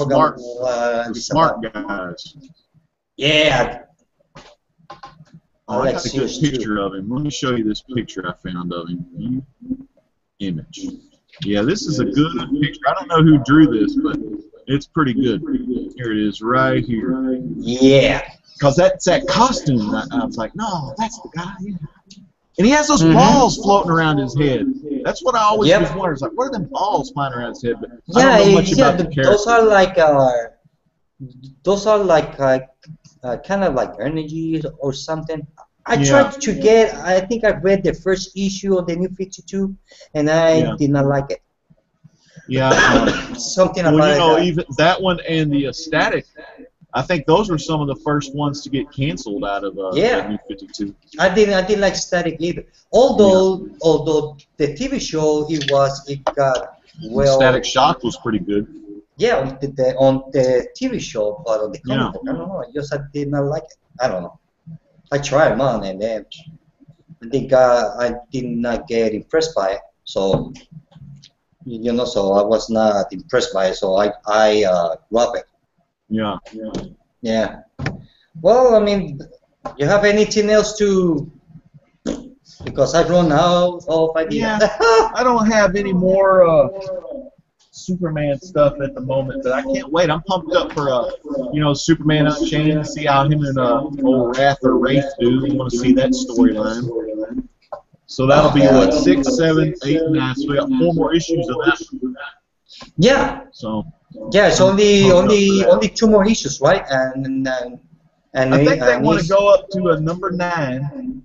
B: smart guys.
A: Yeah.
B: I got a good picture of him. Let me show you this picture I found of him. Image. Yeah, this is a good picture. I don't know who drew this, but it's pretty good. Here it is, right here.
A: Yeah.
B: Because that's that costume. I was like, no, that's the guy. Yeah. And he has those balls floating around his head. That's what I always was wondering. It's like, what are them balls flying around his head? But I don't know much about the character.
A: Those are like kind of like energies or something. I tried to get. I think I read the first issue of the New 52, and I did not like it.
B: Yeah.
A: Something about
B: that. Even that one and the Static. I think those were some of the first ones to get canceled out of the New 52. I
A: didn't like Static either. Although the TV show it got well.
B: Static Shock was pretty good.
A: Yeah, on the TV show, but on the comic book, I don't know. I did not like it. I don't know. I tried them on, and then I did not get impressed by it. So so I was not impressed by it. So I dropped it. Yeah. Well, I mean, you have anything else to? Because I've run out of ideas.
B: Yeah, I don't have any more Superman stuff at the moment, but I can't wait. I'm pumped up for Superman Unchained to see how him and old Wrath or Wraith do. I want to see that storyline. So that'll be what 6, 7, 8, 9. So we got 4 more issues of that.
A: Yeah.
B: So
A: Yeah, it's only two more issues, right?
B: I think they want to go up to a number 9,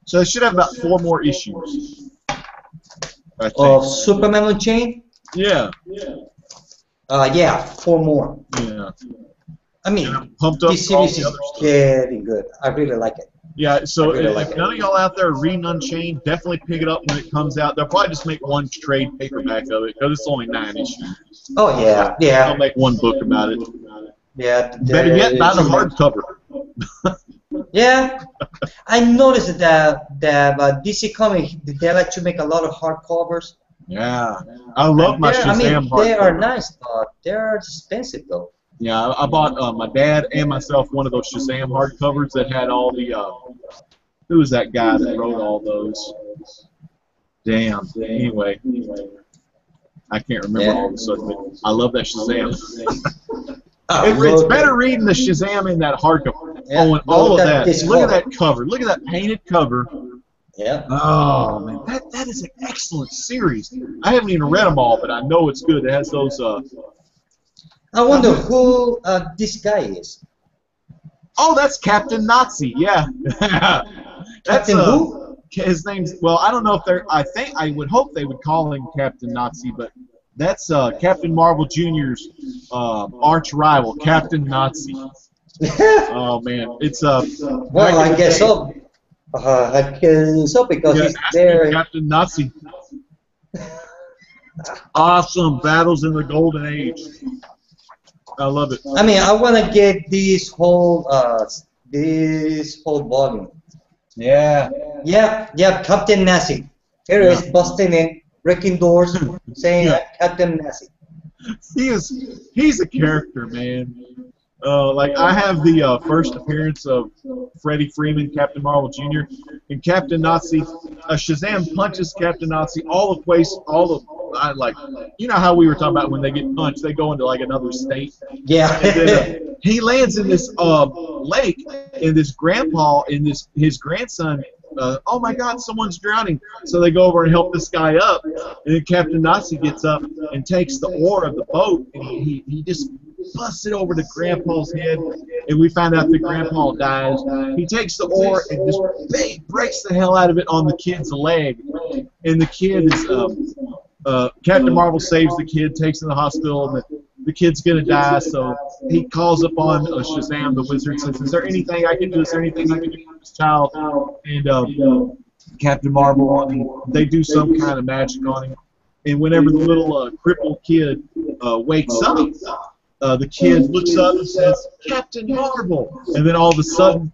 B: so they should have about 4 more issues. I think.
A: Of Superman Unchained.
B: Yeah.
A: Yeah, 4 more.
B: Yeah.
A: I mean,
B: And I'm pumped up
A: this
B: for all
A: series
B: the
A: is
B: other stuff.
A: getting good. I really like it.
B: Yeah, so
A: I really
B: if
A: like it.
B: none of y'all out there are reading Unchained, definitely pick it up when it comes out. They'll probably just make one trade paperback of it because it's only 9 issues.
A: Oh yeah,
B: They'll
A: yeah,
B: make one book about it.
A: yeah.
B: Better yet, buy the hardcover.
A: Yeah, I noticed that DC Comics they like to make a lot of hardcovers.
B: Yeah, I love my
A: I
B: Shazam
A: mean, they are
B: hardcover.
A: nice, but they're expensive though.
B: Yeah, I bought my dad and myself one of those Shazam hardcovers that had all the. Who was that guy that wrote all those? Damn. Anyway, I can't remember all of a sudden. But I love that Shazam. It's better reading the Shazam in that hardcover.
A: Yeah,
B: Oh, and all of that.
A: this
B: Look at
A: cover.
B: that cover. Look at that painted cover.
A: Yeah.
B: Oh man, that is an excellent series. I haven't even read them all, but I know it's good. It has those.
A: I wonder who this guy is.
B: Oh, that's Captain Nazi. Yeah. That's
A: Captain who?
B: his name's. Well, I don't know if they're. I would hope they would call him Captain Nazi, but that's Captain Marvel Jr.'s arch rival, Captain Nazi. Oh man, it's
A: Well, I guess so. I guess so because
B: Yeah,
A: he's
B: ask me,
A: there.
B: Captain Nazi. Awesome battles in the Golden Age. I love it.
A: I mean, I want to get this whole volume.
B: Yeah.
A: Yeah, Captain Nazi. Here is busting in, breaking doors, saying
B: Yeah.
A: Captain Nazi.
B: He's a character, man. Like I have the first appearance of Freddie Freeman, Captain Marvel Jr. and Captain Nazi. Shazam punches Captain Nazi I like. You know how we were talking about when they get punched, they go into like another state.
A: Yeah.
B: And then, he lands in this lake, and this grandpa and his grandson. Oh my God, someone's drowning! So they go over and help this guy up, and then Captain Nazi gets up and takes the oar of the boat, and he just busts it over to Grandpa's head, and we find out that Grandpa dies. He takes the oar and just breaks the hell out of it on the kid's leg, and the kid is Captain Marvel saves the kid, takes him to the hospital, and the kid's gonna die. So he calls upon Shazam, the wizard, says, "Is there anything I can do? Is there anything I can do for this child?" And Captain Marvel, they do some kind of magic on him. And whenever the little crippled kid wakes up, the kid looks up and says, "Captain Marvel," and then all of a sudden,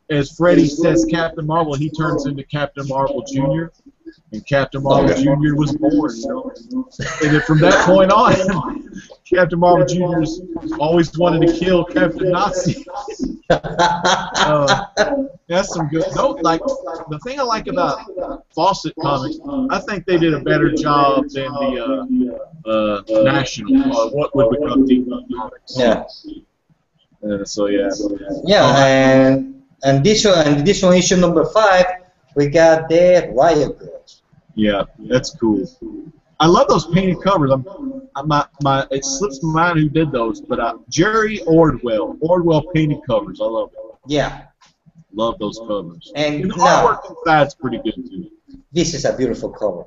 B: as Freddy says Captain Marvel, he turns into Captain Marvel Jr. And Captain Marvel Jr. was born, you know. And then from that point on, Captain Marvel Jr.'s always wanted to kill Captain Nazi. That's some good. No, like the thing I like about Fawcett Comics, I think they did a better job than the National, what would become Deep Comics.
A: Yeah.
B: So yeah.
A: Yeah, and this one issue number 5, we got the Riot Girls.
B: Yeah, that's cool. I love those painted covers. It slips my mind who did those, but Jerry Ordwell painted covers. I love it.
A: Yeah.
B: Love those covers.
A: And
B: the
A: now,
B: artwork inside's pretty good too.
A: this is a beautiful cover.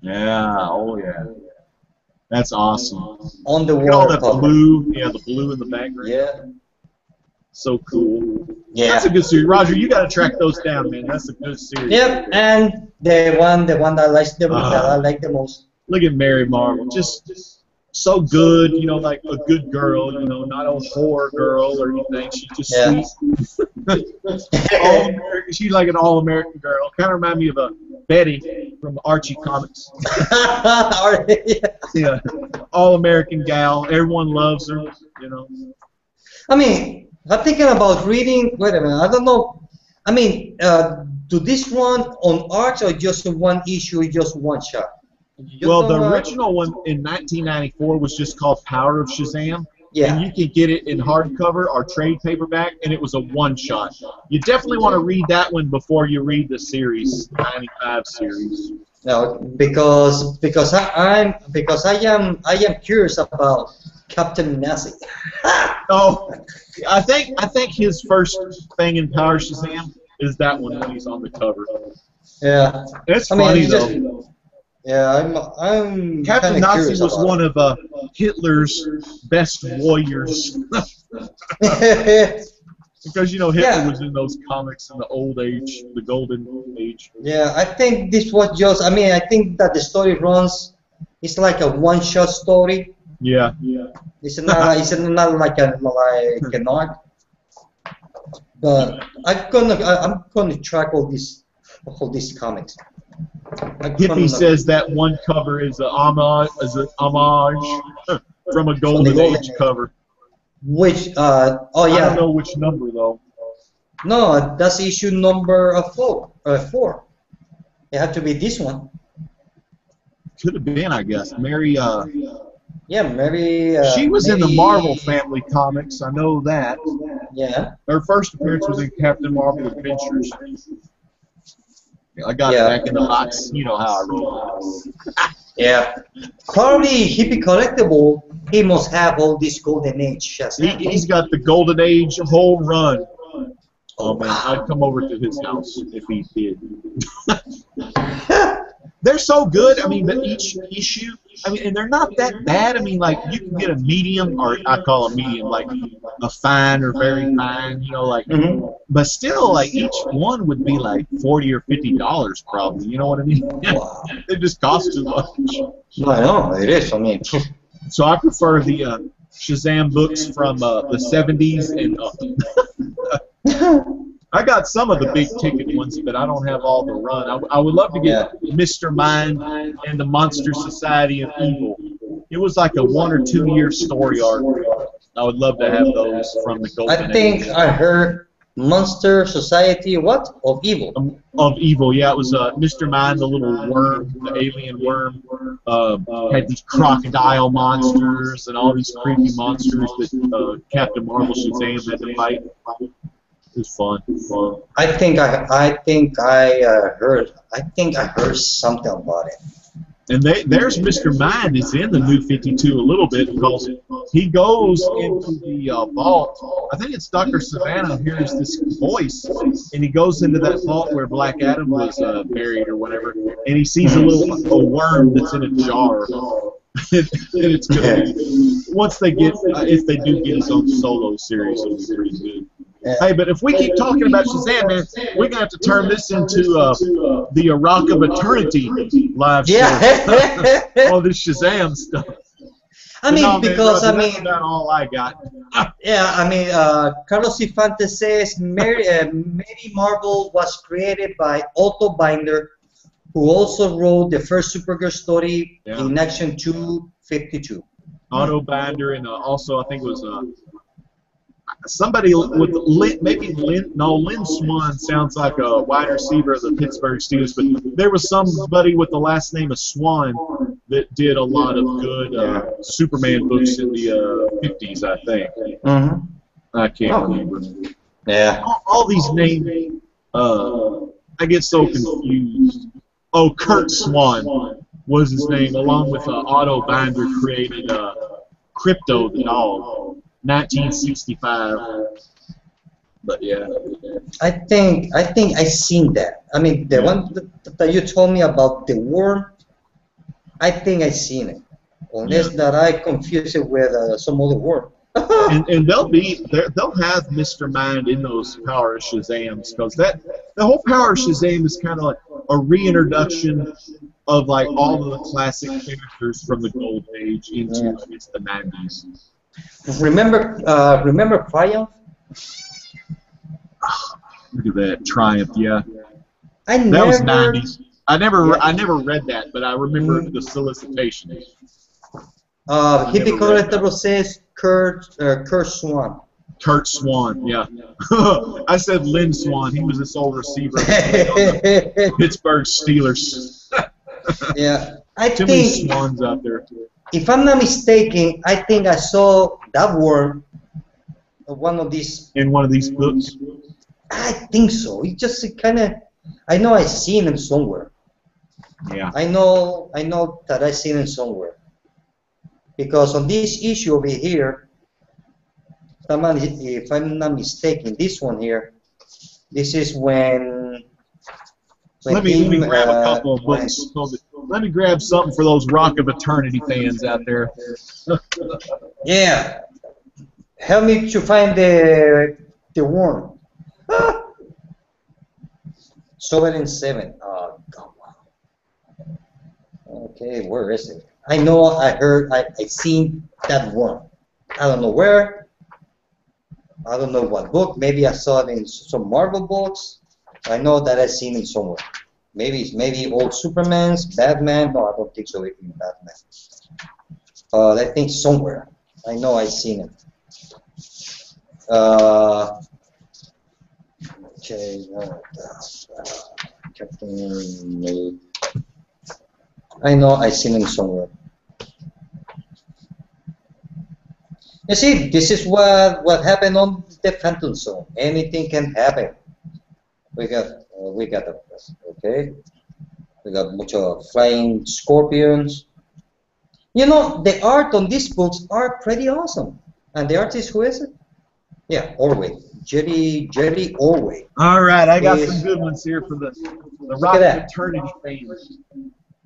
B: Yeah. Oh yeah. That's awesome.
A: On the
B: Look at all
A: wall
B: that
A: cover.
B: blue. Yeah, the blue in the background.
A: Yeah.
B: So cool.
A: Yeah.
B: That's a good series. Roger, you got to track those down, man. That's a good series.
A: Yep, and the one that I like the most.
B: Look at Mary Marvel. Just so good, you know, like a good girl, you know, not a horror girl or anything. She's just sweet. All-American. She's like an all-American girl. Kind of remind me of Betty from Archie Comics. Yeah, all-American gal. Everyone loves her, you know.
A: I mean, I'm thinking about reading. Wait a minute, I don't know. I mean, do this run on Arch or just one issue, just one shot?
B: Well, the original one in 1994 was just called Power of Shazam.
A: Yeah.
B: And you can get it in hardcover or trade paperback, and it was a one-shot. You definitely want to read that one before you read the series, 95 series.
A: No, because I am curious about Captain Nazi.
B: Oh, I think his first thing in Power Shazam is that one when he's on the cover.
A: Yeah.
B: It's
A: I mean,
B: funny
A: it's
B: though.
A: just, yeah, I'm
B: Captain
A: kind of
B: Nazi
A: curious
B: was
A: about
B: one of Hitler's best warriors
A: it.
B: because Hitler
A: Yeah.
B: was in those comics in the old age, the golden age.
A: Yeah, I think this was just. I mean, I think that the story runs. It's like a one-shot story.
B: Yeah.
A: It's not. It's not like an arc. But I'm gonna track all these comics.
B: Hippie says that one cover is an homage from a golden
A: Golden
B: age
A: Age.
B: cover.
A: Which oh
B: I don't
A: yeah,
B: know which number though.
A: no, that's issue number 4. 4. It had to be this one.
B: Could have been, I guess. Mary.
A: Yeah, maybe.
B: She was in the
A: maybe-
B: Marvel Family comics. I know that.
A: Yeah.
B: Her first appearance was in Captain Marvel Adventures. I got it
A: Yeah.
B: back in the box. You know how I roll.
A: Yeah. Probably Hippie Collectible. He must have all this golden age.
B: He's got the Golden Age whole run. Oh man, I'd come over to his house if he did. They're so good. I mean, but each issue, I mean, and they're not that bad. I mean, like you can get a medium, or I call a medium like a fine or very fine, like.
A: Mhm.
B: But still, like each one would be like $40 or $50 probably. You know what I mean?
A: Wow.
B: It just costs too much.
A: I know it is. I mean,
B: So I prefer the Shazam books from the '70s and. I got some of the big ticket ones, but I don't have all the run. I would love to get Mr. Mind and the Monster Society of Evil. It was like a 1 or 2 year story arc. I would love to have those from the Golden
A: I think
B: Age.
A: I heard Monster Society of Evil.
B: Of Evil, yeah, it was Mr. Mind, the little worm, the alien worm, had these crocodile monsters and all these creepy monsters that Captain Marvel Shazam had to fight. It was fun.
A: I think I heard something about it.
B: And there's Mr. Mind is in the New 52 a little bit because he goes into the vault. I think it's Dr. Savannah hears this voice, and he goes into that vault where Black Adam was buried or whatever, and he sees a worm that's in a jar. And it's good. Once they get, if they do get his own solo series, it'll be pretty good. Hey, but if we keep talking about Shazam, man, we're going to have to turn this into the Rock of Eternity live show.
A: Yeah.
B: All this Shazam stuff.
A: I mean,
B: No, man,
A: because
B: brother,
A: I
B: that's
A: mean,
B: not all I got.
A: yeah, I mean, Carlos Infante says Mary Marvel was created by Otto Binder, who also wrote the first Supergirl story in Action 252.
B: Otto Binder and also I think it was somebody with Lynn Swan sounds like a wide receiver of the Pittsburgh Steelers, but there was somebody with the last name of Swan that did a lot of good Superman books in the 50s, I think.
A: Mm-hmm.
B: I can't remember.
A: Yeah.
B: All these names, I get so confused. Oh, Kurt Swan was his name, along with Otto Binder created Crypto the dog. 1965. But yeah.
A: I think I seen that. I mean, the one that you told me about the worm, I think I seen it. Unless that I confuse it with some other worm.
B: and they'll have Mr. Mind in those Power Shazams because the whole Power Shazam is kind of like a reintroduction of like all of the classic characters from the Gold Age into the 90s.
A: Remember Triumph?
B: Look at that Triumph, yeah.
A: That
B: was 90s. I never read that, but I remember the solicitation.
A: Hippie Collectible says Kurt Swan.
B: Kurt Swan, yeah. I said Lynn Swan. He was this old receiver on the Pittsburgh Steelers.
A: Yeah,
B: Too many Swans out there.
A: If I'm not mistaken, I think I saw that worm one of these.
B: In one of these books?
A: I think so. It just kind of. I know I seen him somewhere.
B: Yeah.
A: I know that I seen him somewhere. because on this issue over here, if I'm not mistaken, this one here, this is when
B: Let me grab a couple of books. Let me grab something for those Rock of Eternity fans out there.
A: Yeah, help me to find the worm. Sovereign 7. Oh, God. Okay, where is it? I know I heard, I seen that worm. I don't know where. I don't know what book. Maybe I saw it in some Marvel books. I know that I've seen it somewhere. Maybe old Superman's, Batman. No, I don't think so. Even Batman. I think somewhere. I know I've seen it. Okay. Captain. I know I've seen it somewhere. You see, this is what happened on the Phantom Zone. Anything can happen. We got okay. We got a bunch of flying scorpions. You know, the art on these books are pretty awesome. And the artist, who is it? Yeah, Orway. Jerry Orway.
B: All right, I got some good ones here for the Rock of Eternity fans.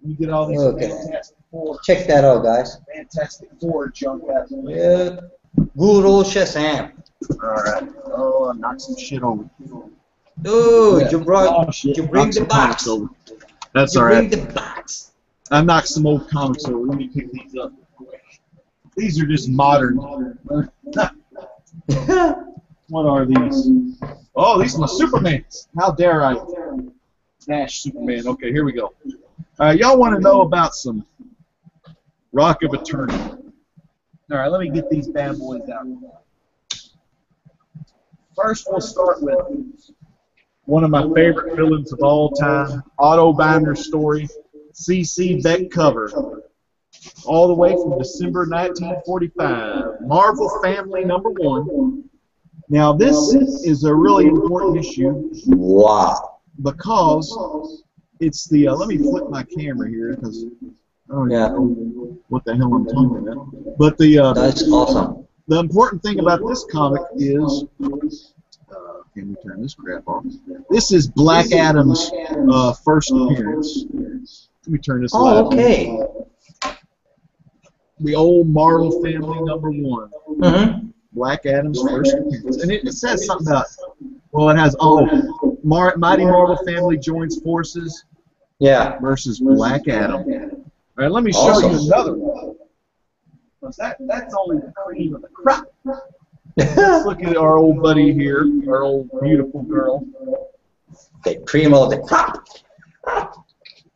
B: You get all these Fantastic Four.
A: Check that out, guys.
B: Fantastic Four junk out there.
A: Yeah, good old Shazam.
B: All right. Oh, I knocked some shit over.
A: Oh,
B: Yeah.
A: you bring
B: Knocked
A: the
B: some
A: box.
B: comics over. That's
A: You
B: all right.
A: bring the box.
B: I knocked some old comics over. Let me pick these up. These are just modern. What are these? Oh, these are my Supermans. How dare I? Dash Superman. Okay, here we go. Y'all want to know about some Rock of Eternity? All right, let me get these bad boys out. First, we'll start with one of my favorite villains of all time, Otto Binder's story, C.C. Beck cover, all the way from December 1945, Marvel Family #1. Now, this is a really important issue.
A: Wow.
B: Because it's the let me flip my camera here because I don't know what the hell I'm talking about. But
A: That's awesome.
B: The important thing about this comic is can we turn this crap off? This is Black Adam's first appearance. Let me turn this light on.
A: Okay.
B: The old Marvel Family #1.
A: Mm-hmm.
B: Black Adam's first appearance, and it says something about. Well, it has Mighty Marvel Family joins forces.
A: Yeah.
B: Versus Black Adam. All right, let me show you another one. That's only the cream of the crop. Let's look at our old buddy here, our old beautiful girl.
A: The cream of the crop.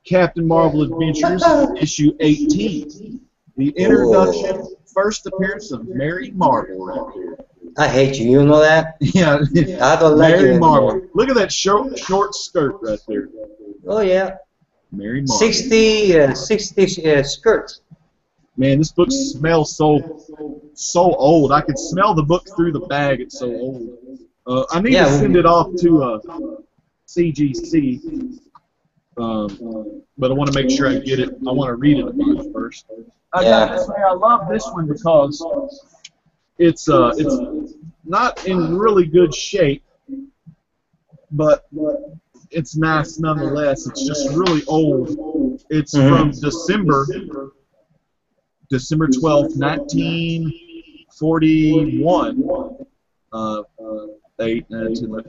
B: Captain Marvel Adventures, issue 18. The introduction, first appearance of Mary Marvel right here.
A: I hate you. You know that?
B: Yeah.
A: I don't like
B: Mary
A: it
B: Marvel.
A: anymore.
B: Look at that short skirt right there.
A: Oh yeah.
B: Mary Marvel.
A: 60 skirts.
B: Man, this book smells so old. I can smell the book through the bag. It's so old. I need to send it off to CGC, but I want to make sure I get it. I want to read it a bunch first. I love this one because it's not in really good shape, but it's nice nonetheless. It's just really old. It's from December 12th, 1941.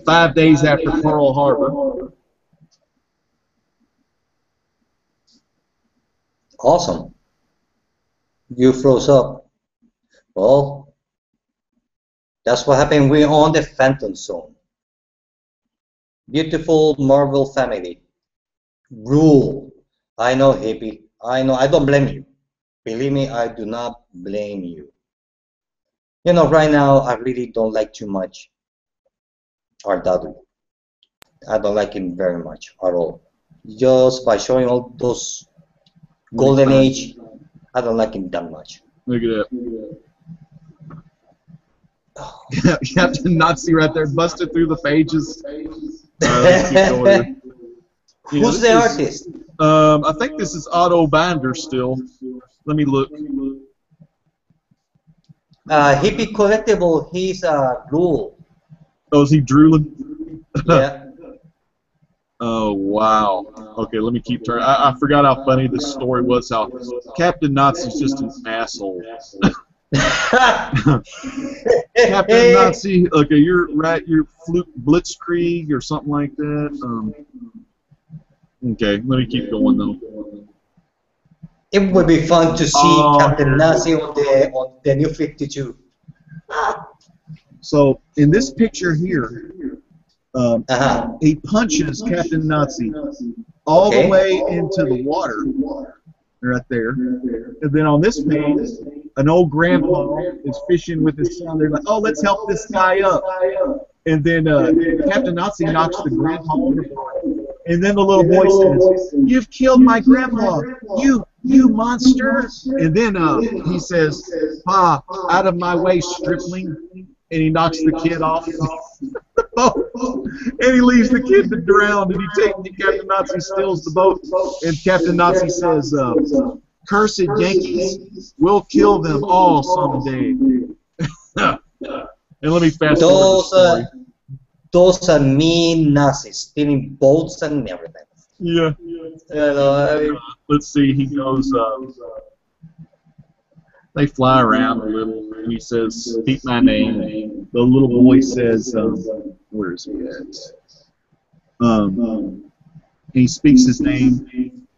B: 5 days after Pearl Harbor.
A: Awesome. You froze up. Well, that's what happened. We're on the Phantom Zone. Beautiful Marvel family. Rule. I know, hippie. I know. I don't blame you. Believe me, I do not blame you. You know, right now, I really don't like too much R.W. I don't like him very much at all. Just by showing all those Golden Age, I don't like him that much.
B: Look at that. Captain Nazi right there, busted through the pages.
A: Who's the artist?
B: I think this is Otto Binder still. Let me look.
A: Hippie Collectible, he's a ghoul.
B: Oh, is he drooling?
A: Yeah.
B: Oh, wow. Okay, let me keep turning. I forgot how funny this story was, how Captain Nazi's just an asshole. Captain Nazi, okay, you're right, you're Blitzkrieg or something like that. Okay, let me keep going, though.
A: It would be fun to see Captain Nazi on the New 52.
B: So, in this picture here, he punches Captain Nazi all the way into the water, right there. And then on this page, an old grandpa is fishing with his son. They're like, oh, let's help this guy up. And then Captain Nazi knocks the grandpa overboard. And then the little boy says, you've killed my grandpa, you monster. And then he says, ah, out of my way, stripling. And he knocks the kid off. And he leaves the kid to drown. And Captain Nazi steals the boat. And Captain Nazi says, cursed Yankees, we'll kill them all someday. And let me fast forward the story.
A: Those are mean Nazis, stealing boats and everything.
B: Yeah. Let's see, he goes, they fly around a little, and he says, speak my name. The little boy says, where is he at? He speaks his name.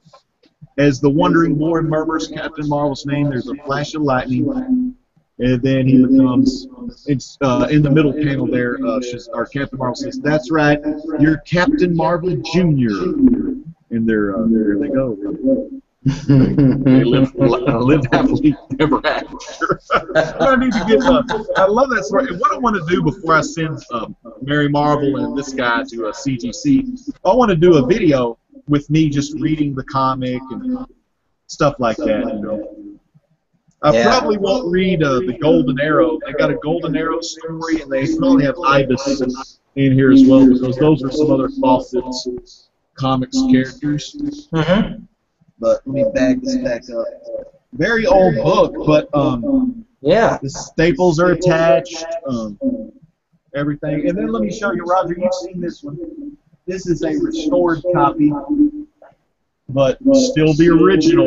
B: As the wandering boy murmurs Captain Marvel's name, there's a flash of lightning, and then he becomes, it's in the middle panel there, our Captain Marvel says, that's right, you're Captain Marvel Jr. And there they go. They live happily ever after. I need to get. I love that story. And what I want to do before I send Mary Marvel and this guy to a CGC, I want to do a video with me just reading the comic and stuff like that. You know, I probably won't read the Golden Arrow. They got a Golden Arrow story, and they probably have Ibis in here as well, because those are some other Fawcett's comics characters. But let me back this back up. Very old book, but
A: yeah,
B: the staples are attached, everything. And then let me show you, Roger, you've seen this one. This is a restored copy, but still the original.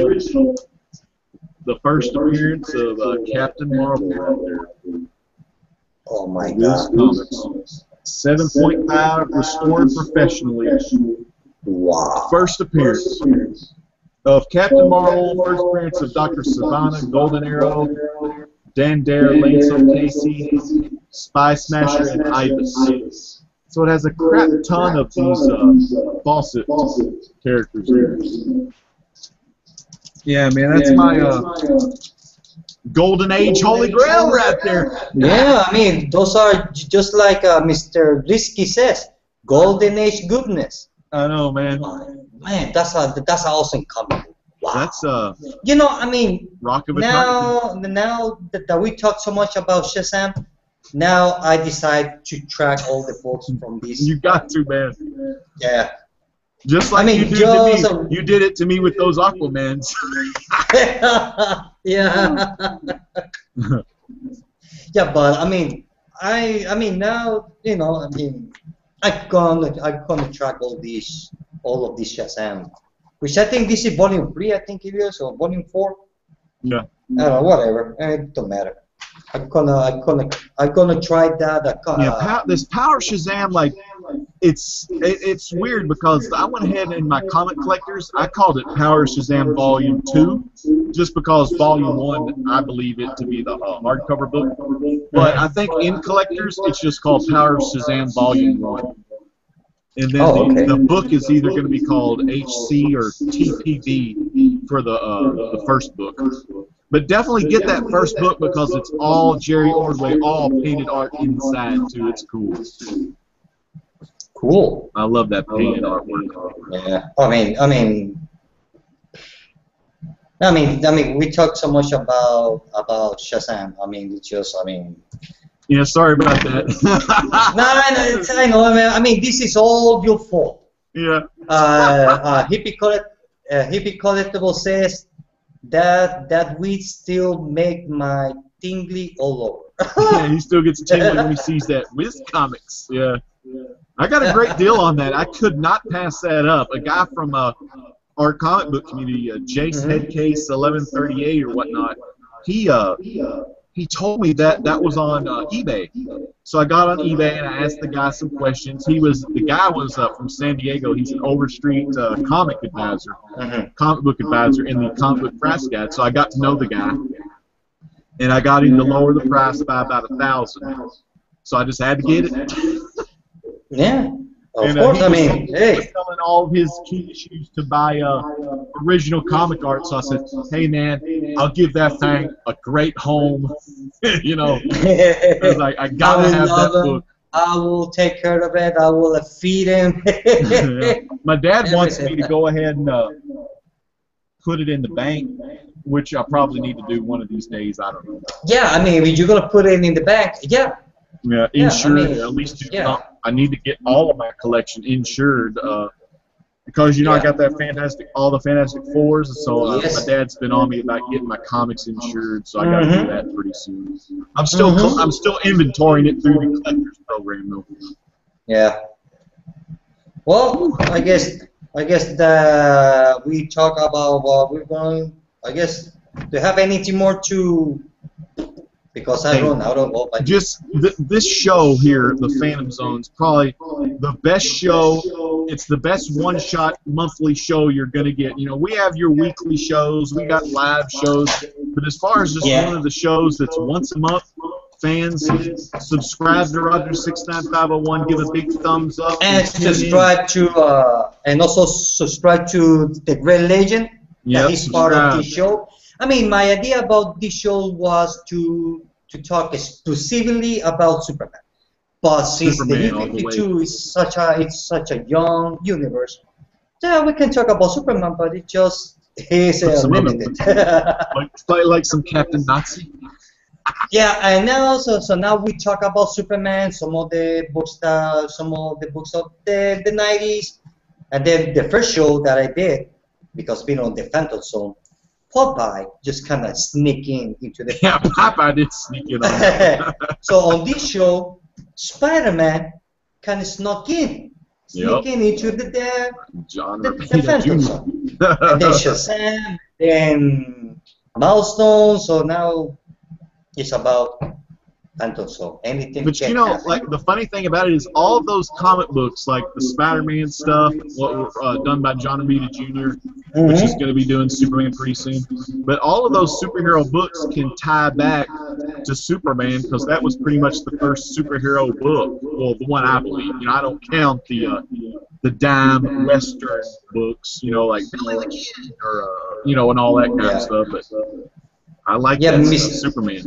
B: The first appearance of Captain Marvel right there.
A: Oh my
B: God. Comics. 7.5, restored professionally.
A: Wow.
B: First appearance of Captain Marvel, first appearance of Dr. Sivana, Golden Arrow, Dan Dare, Lane Casey, Spy Smasher, and Ibis. So it has a crap ton of these Fawcett characters there. Yeah, man, that's my Golden Age Holy Grail right there.
A: Yeah, I mean, those are just like Mr. Risky says, Golden Age goodness.
B: I know, man.
A: Man, that's an awesome comic. Wow.
B: That's
A: you know, I mean,
B: Rock of
A: now that we talked so much about Shazam, now I decide to track all the books from this.
B: You got to, man.
A: Yeah.
B: Just like you did to me. You did it to me with those Aquamans.
A: Yeah. Yeah, but I mean now, you know, I mean, I'm gonna track all of these Shazam, which I think this is volume 3, I think it is, or volume 4.
B: Yeah.
A: I don't know, whatever. It don't matter. I'm gonna try that.
B: This Power Shazam, like, it's weird because I went ahead in my comic collectors, I called it Power Shazam Volume 2, just because Volume 1 I believe it to be the hardcover book. But I think in collectors it's just called Power Shazam Volume 1. And then the book is either going to be called HC or TPB for the first book. But definitely get that first book because it's all Jerry Ordway, all painted art inside too. It's cool.
A: Cool.
B: I love that painted artwork.
A: Yeah. I mean, we talked so much about Shazam.
B: Yeah, sorry about that.
A: No, I know. I mean, this is all your fault.
B: Yeah.
A: Hippie Collectible says that we still make my tingly all over.
B: Yeah, he still gets tingly when he sees that Wiz Comics. Yeah. I got a great deal on that. I could not pass that up. A guy from our comic book community, Jace Headcase 1138 or whatnot, he told me that was on eBay. So I got on eBay and I asked the guy some questions. The guy was from San Diego. He's an Overstreet comic book advisor in the Comic Book Price Guide. So I got to know the guy, and I got him to lower the price by about $1,000. So I just had to get it.
A: Yeah, of course. I mean,
B: he was selling all of his key issues to buy original comic art. So I said, "Hey man, I'll give that thing a great home." You know, I gotta have that book.
A: I will take care of it. I will feed him.
B: My dad wants me to go ahead and put it in the bank, which I probably need to do one of these days. I don't know.
A: Yeah, I mean, if you're gonna put it in the bank, yeah.
B: Yeah, insured.
A: I mean,
B: at least I need to get all of my collection insured because I got all the Fantastic Fours, and so my dad's been on me about getting my comics insured, so I got to do that pretty soon. I'm still inventorying it through the collector's program though.
A: Yeah. Well, I guess we talk about what we're going. I guess, do you have anything more to? Because I don't know.
B: Just this show here, the Phantom Zone's probably the best show. It's the best one-shot monthly show you're gonna get. You know, we have your weekly shows, we got live shows, but as far as just one of the shows that's once a month, fans subscribe to Roger69501, give a big thumbs up,
A: and subscribe to and also subscribe to the Great Legend. That is part of this show. I mean, my idea about this show was to talk exclusively about Superman, but since the New 52 is such a young universe, yeah, we can talk about Superman, but it just is limited.
B: like some Captain Nazi.
A: Yeah, and now so now we talk about Superman, some of the books of the 90s, and then the first show that I did, because being on the Phantom Zone, Popeye just kind of sneak into the...
B: Yeah, Popeye did sneak in on
A: So on this show, Spider-Man kind of sneak in into the Phantom Zone. And then Shazam, then Milestone, so now it's about Phantom Zone. Anything.
B: But you know, like the funny thing about it is all of those comic books, like the Spider-Man stuff, done by John Romita Jr., which is going to be doing Superman pretty soon. But all of those superhero books can tie back to Superman because that was pretty much the first superhero book. Well, the one I believe. You know, I don't count the dime Western books. You know, like Billy the Kid or and all that kind of stuff. But I like that stuff, Superman.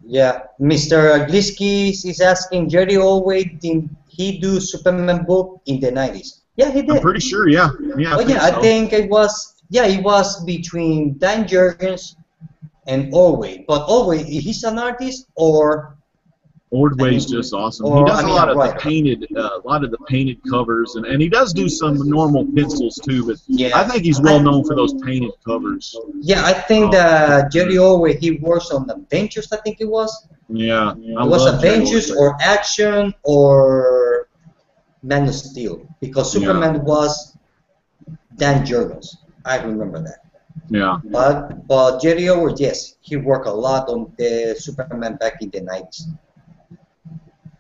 A: Yeah, Mr. Glisky is asking, Jerry Orway, did he do Superman book in the 90s? Yeah, he did.
B: I'm pretty sure, yeah.
A: I think it was between Dan Jurgens and Orway. But Orway, he's an artist or...
B: Ordway's just awesome. He does a lot of the painted covers, and he does do some normal pencils too. But I think he's well known for those painted covers.
A: Yeah, I think that Jerry Orway, he works on Adventures. I think it was.
B: Yeah,
A: it was Adventures or Action or Man of Steel, because Superman was Dan Jurgens. I remember that.
B: Yeah.
A: But Jerry Orway, yes, he worked a lot on the Superman back in the 90s.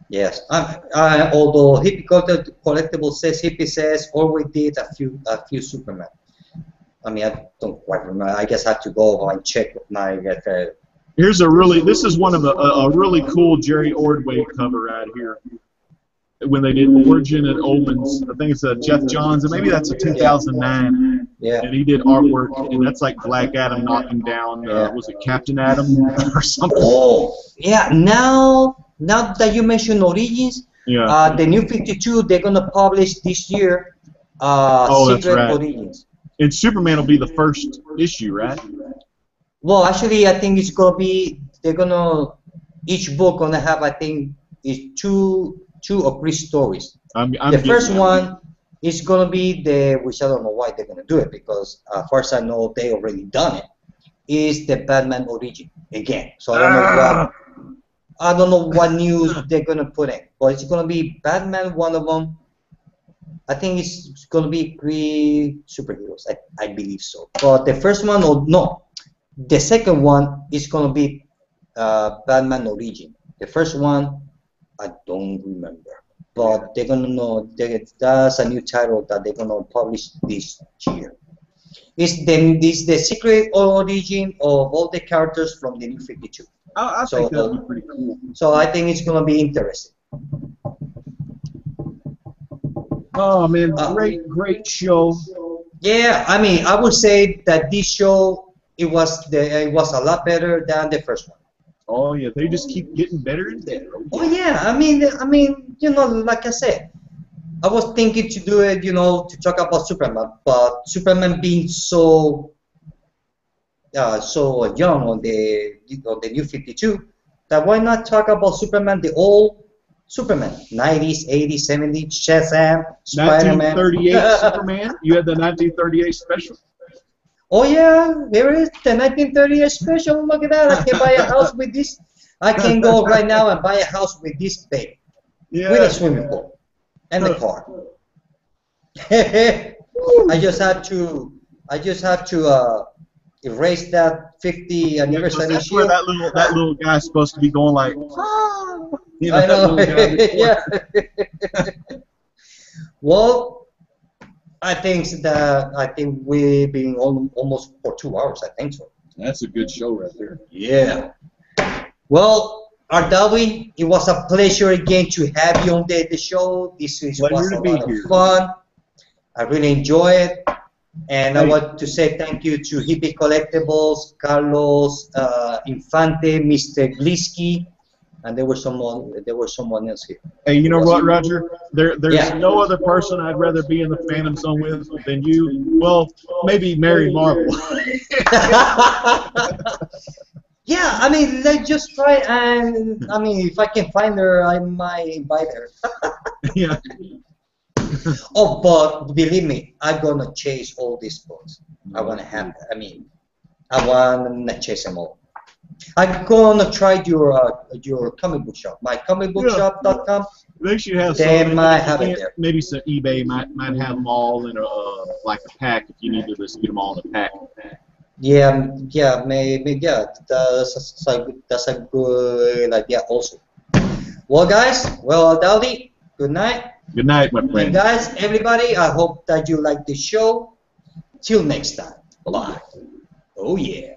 A: Yes, although Hippie Collectible says Orway did a few Superman. I mean, I don't quite remember. I guess I have to go and check my.
B: This is one of a really cool Jerry Ordway cover right here. When they did Origin and Omens, I think it's Jeff Johns, and maybe that's a 2009.
A: Yeah.
B: And he did artwork, and that's like Black Adam knocking down. Was it Captain Adam or something?
A: Oh, yeah. Now that you mentioned Origins, the New 52, they're going to publish this year Secret Origins.
B: And Superman will be the first issue, right?
A: Well, actually, I think it's going to be, each book going to have, I think, is two or three stories. The first one is going to be which I don't know why they're going to do it, because as far as I know, they already done it. is the Batman origin again. So I don't know what news they're gonna put in, but it's gonna be Batman, one of them. I think it's gonna be 3 superheroes. I believe so. But the first one, or no, the second one is gonna be Batman origin. The first one, I don't remember, but they're gonna know. That's a new title that they're gonna publish this year. It's the secret origin of all the characters from the New 52.
B: I think that would be pretty cool.
A: So I think it's gonna be interesting.
B: Oh man, great show.
A: Yeah, I mean, I would say that this show it was a lot better than the first one.
B: Oh yeah, they just keep getting better and better.
A: Oh yeah, I mean, like I said, I was thinking to do it, to talk about Superman, but Superman being so young on the New 52, that why not talk about Superman, the old Superman, 90s, 80s, 70s, Shazam, Spider-Man.
B: 1938 Superman. You had the 1938 special.
A: Oh yeah, there is the 1938 special. Look at that! I can buy a house with this. I can go right now and buy a house with this baby, with a swimming pool and the car. I just have to erase that 50 anniversary.
B: That's where that little guy's supposed to be going like.
A: I know. Yeah. Well, I think we've been almost for 2 hours. I think so.
B: That's a good show right there.
A: Yeah. Well, Ardawi, it was a pleasure again to have you on the show. This was a lot of fun. I really enjoy it. And I want to say thank you to Hippie Collectibles, Carlos Infante, Mr. Glisky, and there was someone else here.
B: Hey, you know what, Roger? There's no other person I'd rather be in the Phantom Zone with than you. Well, maybe Mary Marvel.
A: Yeah, I mean, let's just try, and I mean, if I can find her, I might invite her.
B: Yeah.
A: Oh, but believe me, I'm gonna chase all these books. I wanna chase them all. I'm gonna try your comic book shop, mycomicbookshop.com.
B: They should have.
A: They might have it there.
B: Maybe some eBay might have them all in like a pack if you need to just get them all in a pack.
A: Yeah, maybe. Yeah, that's a good idea also. Well, guys, Dowdy, good night.
B: Good night, my friend.
A: And guys, everybody, I hope that you like the show. Till next time. Bye. Oh yeah.